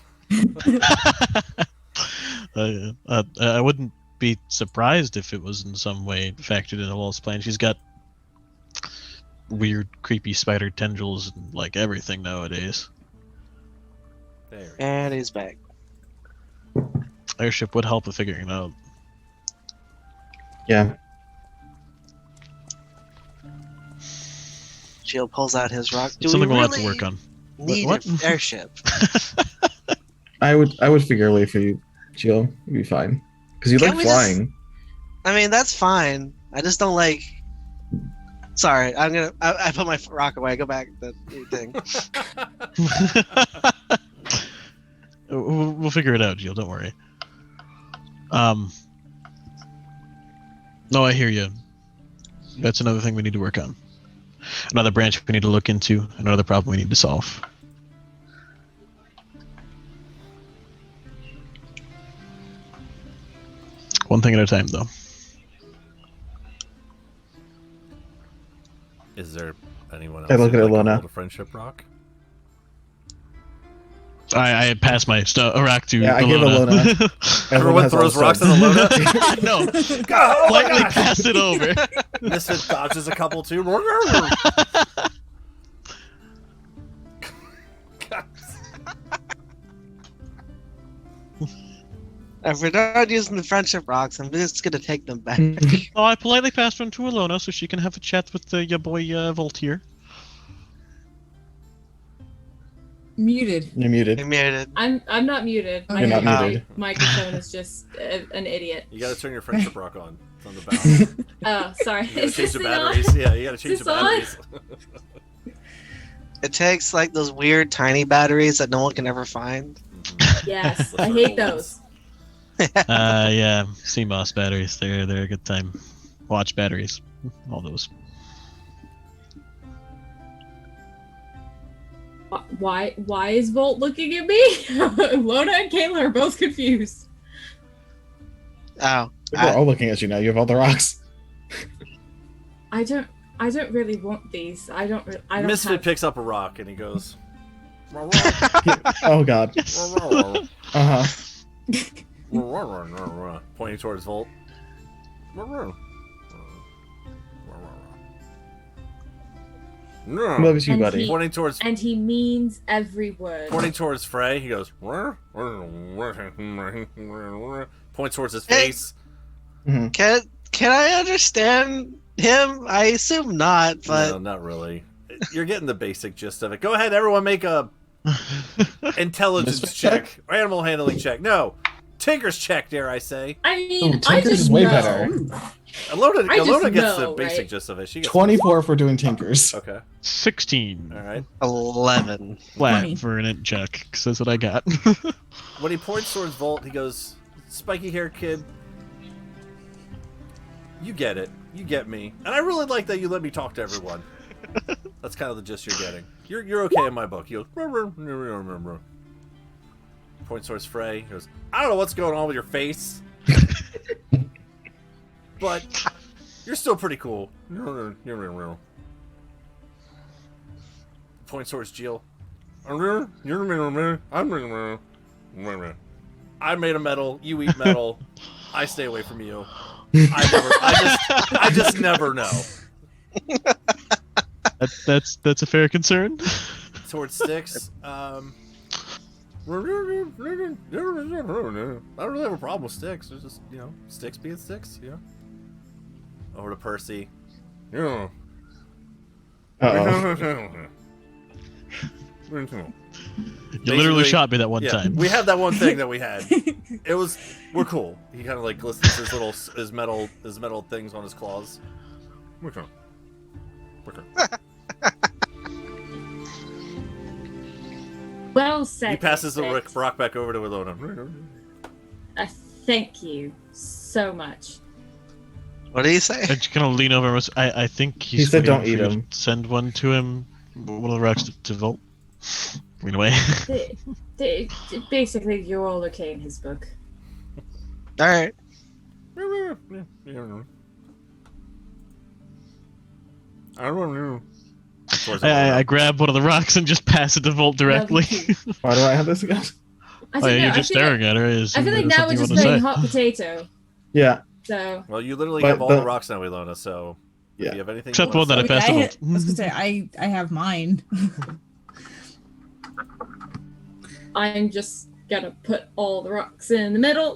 I wouldn't be surprised if it was in some way factored into Law's plan. She's got weird, creepy spider tendrils and like everything nowadays. And he's back. Airship would help with figuring it out. Yeah. Jill pulls out his rock. Do It's something we we'll really have to work on. need What? an airship? I would figure a way for you, Jill. You'd be fine. Because you Can't like we just- flying. I mean, that's fine. I just don't like. Sorry, I put my rock away. Go back to the thing. We'll figure it out, Jill. Don't worry. No, I hear you. That's another thing we need to work on. Another branch we need to look into. Another problem we need to solve. One thing at a time, though. Is there anyone else? Hey, look who'd at like to Ilona. hold a friendship rock? I passed my rock to Yeah, I give Ilona. Ilona. Everyone has all throws the rocks at stuff. Ilona. No, God, oh my lightly gosh. pass it over. Misfit dodges a couple too. If we're not using the friendship rocks, I'm just gonna take them back. Oh, I politely passed one to Ilona so she can have a chat with your boy Volt here. Muted. You're muted. You're muted. I'm not muted. You're My not muted. microphone is just an idiot. You gotta turn your friendship rock on. It's on the balance. Oh, sorry. You gotta Is change this the thing on? batteries. Yeah, you gotta change Is the this on? batteries. It takes like those weird tiny batteries that no one can ever find. Yes, The I hate circle ones. those. Yeah, CMOS batteries. They're a good time. Watch batteries. All those. Why is Volt looking at me? Lona and Kayla are both confused. Oh, We're all looking at you now. You have all the rocks. I don't really want these. I don't Misfit have... picks up a rock and he goes. Oh god. Uh huh. Pointing towards Volt. Loves you, And buddy. he- Pointing towards And he means every word. Pointing towards Frey, he goes. Points towards his Hey. face. can I understand him? I assume not, but No, not really. You're getting the basic gist of it. Go ahead, everyone, make a intelligence Misfit check or animal handling check. No, Tinker's check, dare I say? I mean, Ooh, I Tinker's just is way know. better. Alona I just gets the know, basic right? gist of it. She gets 24 for doing tinkers. Okay, 16. all right. 11. Flat 20. for an int check, 'cause that's what I got. When he points towards Volt, he goes, "Spiky hair kid, you get it. You get me. And I really like that you let me talk to everyone." That's kind of the gist you're getting. You're okay in my book. He goes, points towards Frey. He goes, "I don't know what's going on with your face, but you're still pretty cool." Points towards Jill. "I made a metal. You eat metal. I stay away from you. I just never know." That's a fair concern. Towards Styx. I don't really have a problem with sticks. There's just, sticks being sticks, Over to Percy. Uh-oh. You literally shot me that one time. We had that one thing that we had. We're cool. He kind of like glistens his metal things on his claws. We're cool. Well said. He passes the Misfit. rock back over to Ilona. Thank you so much. What did he say? I'm just gonna lean over. I think He said waiting don't eat for you him. to send one to him. One of the rocks to Volt. Lean away. Basically, you're all okay in his book. All right. I don't know. I grab one of the rocks and just pass it to Volt directly. Why do I have this again? You're just staring at her. I feel like now we're just playing hot potato. Yeah. So. Well, you literally have all the rocks now, Ilona. So. Yeah. If you have anything. Except one that I passed to Volt. I was gonna say I have mine. I'm just gonna put all the rocks in the middle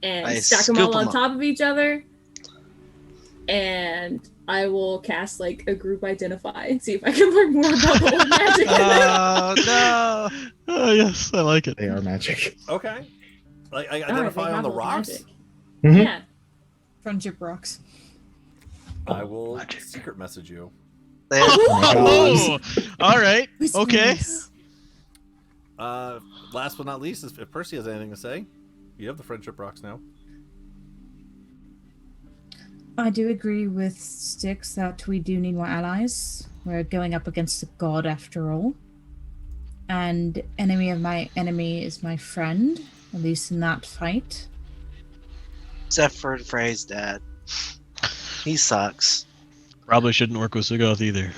and stack them scoop all on them up. top of each other, and I will cast like a group identify and see if I can learn more about the old magic. Oh no! Oh yes, I like it. They are magic. Okay. Like I identify on the rocks. Mm-hmm. Yeah. Friendship rocks. I will secret message you. Oh, all right. Okay. Last but not least, if Percy has anything to say, you have the friendship rocks now. I do agree with Styx that we do need more allies. We're going up against a god after all. And enemy of my enemy is my friend, at least in that fight. Except for Frey's dad. He sucks. Probably shouldn't work with Sugoth either.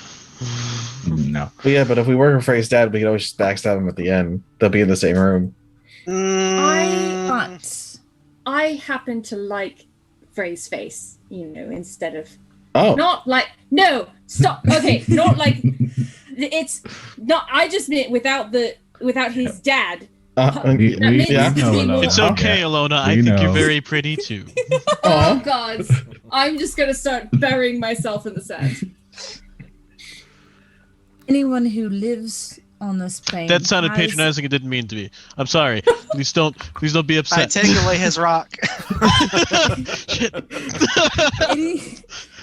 No. But yeah, but if we work with Frey's dad, we can always just backstab him at the end. They'll be in the same room. But I happen to like Frey's face, instead of not like stop. Okay, not like it's not. I just meant without his dad. It's okay, Ilona. I think you're very pretty too. Oh God, I'm just gonna start burying myself in the sand. Anyone who lives on this plane. That sounded patronizing. It didn't mean to be. I'm sorry. Please don't be upset. I take away his rock.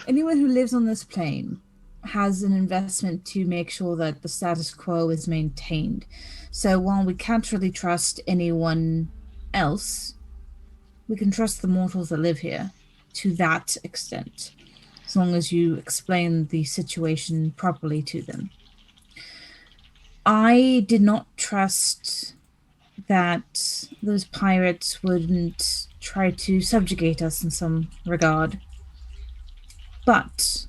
Anyone who lives on this plane has an investment to make sure that the status quo is maintained. So while we can't really trust anyone else, we can trust the mortals that live here to that extent, as long as you explain the situation properly to them. I did not trust that those pirates wouldn't try to subjugate us in some regard. But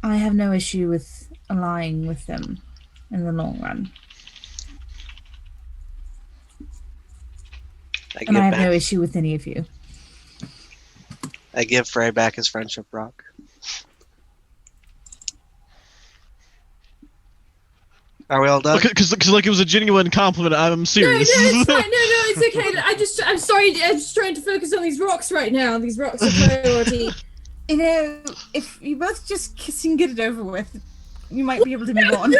I have no issue with allying with them in the long run. And I have no issue with any of you. I give Frey back his friendship rock. Are we all done? Because like it was a genuine compliment. I'm serious. No, it's fine. No, it's okay. I'm sorry. I'm just trying to focus on these rocks right now. These rocks are priority. If you both just kiss and get it over with, you might be able to move on.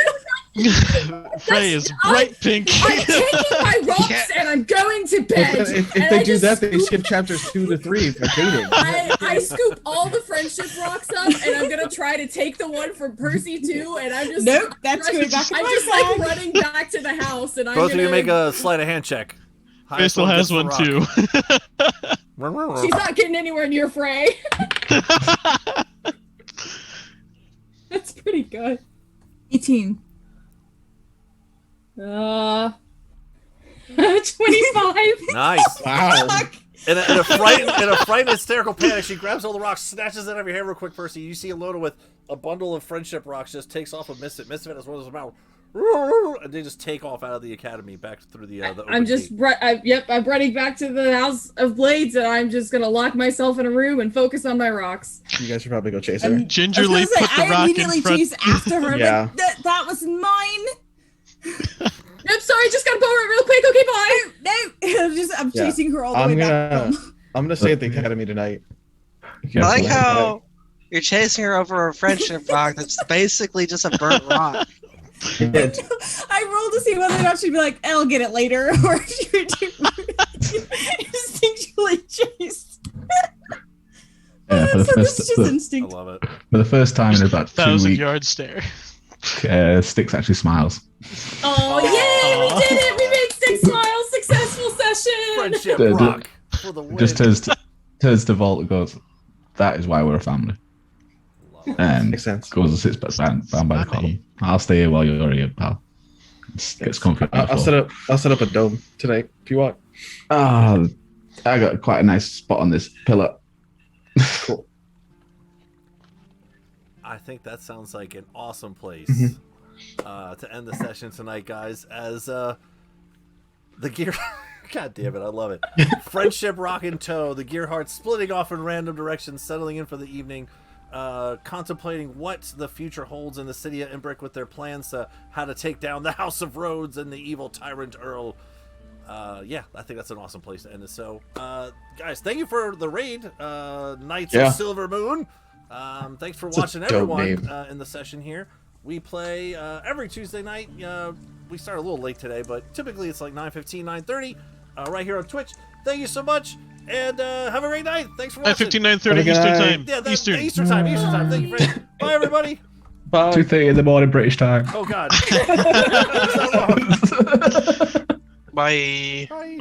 Frey is bright pink. I'm taking my rocks and I'm going to bed. If they do that, they skip chapters 2 to 3 for dating. I scoop all the friendship rocks up, and I'm gonna try to take the one from Percy too. And I'm just that's going back. I'm just like running back to the house, and I'm both gonna of you make a sleight of hand check. Frey still has one too. She's not getting anywhere near Frey. That's pretty good. 18. 25. Nice. Wow. In a frightened, hysterical panic, she grabs all the rocks, snatches it out of your hair real quick, Percy. You see Ilona with a bundle of friendship rocks just takes off of Misfit. Misfit has one of those about, and they just take off out of the academy back through the I'm just I'm running back to the House of Blades, and I'm just gonna lock myself in a room and focus on my rocks. You guys should probably go chase her. Gingerly put the rock in front. Chase after her. Yeah. Like, that was mine. I'm sorry, just gotta borrow it real quick. Okay, bye. No. I'm Yeah. chasing her all the way back home. I'm gonna stay at the academy tonight. I like how you're chasing her over a friendship rock that's basically just a burnt rock. I rolled to see whether or not she'd be like, I'll get it later, or if she would do instinctually chase. Yeah, for the So first, this is just instinct. I love it. for the first time in about 2 weeks, 1,000-yard stare. Sticks actually smiles. Oh, yay! We did it! We made 6 smiles. Successful session. Friendship The- rock for the win. Just turns to Vault and goes, "That is why we're a family." And Makes sense. goes and sits down by the column. I'll stay here while you're here, pal. Gets comfy. on the I'll floor. set up a dome tonight if you want. Ah, I got quite a nice spot on this pillar. Cool. I think that sounds like an awesome place Mm-hmm. to end the session tonight, guys. As the gear, God damn it, I love it. Friendship rock in tow. The gearhearts splitting off in random directions, settling in for the evening, contemplating what the future holds in the city of Imbrick with their plans to how to take down the House of Rhodes and the evil tyrant Earl. Yeah, I think that's an awesome place to end it. So, guys, thank you for the raid, Knights of Silver Moon. Thanks for watching everyone in the session here. We play every Tuesday night. We start a little late today, but typically it's like 9:15, 9:30 right here on Twitch. Thank you so much, and have a great night. Thanks for watching. 9:15, 9:30 Eastern time. Yeah, that's Eastern. Eastern time. Thank you, Fred. Bye, everybody. Bye. 2:30 in the morning British time. Oh, God. Bye. Bye.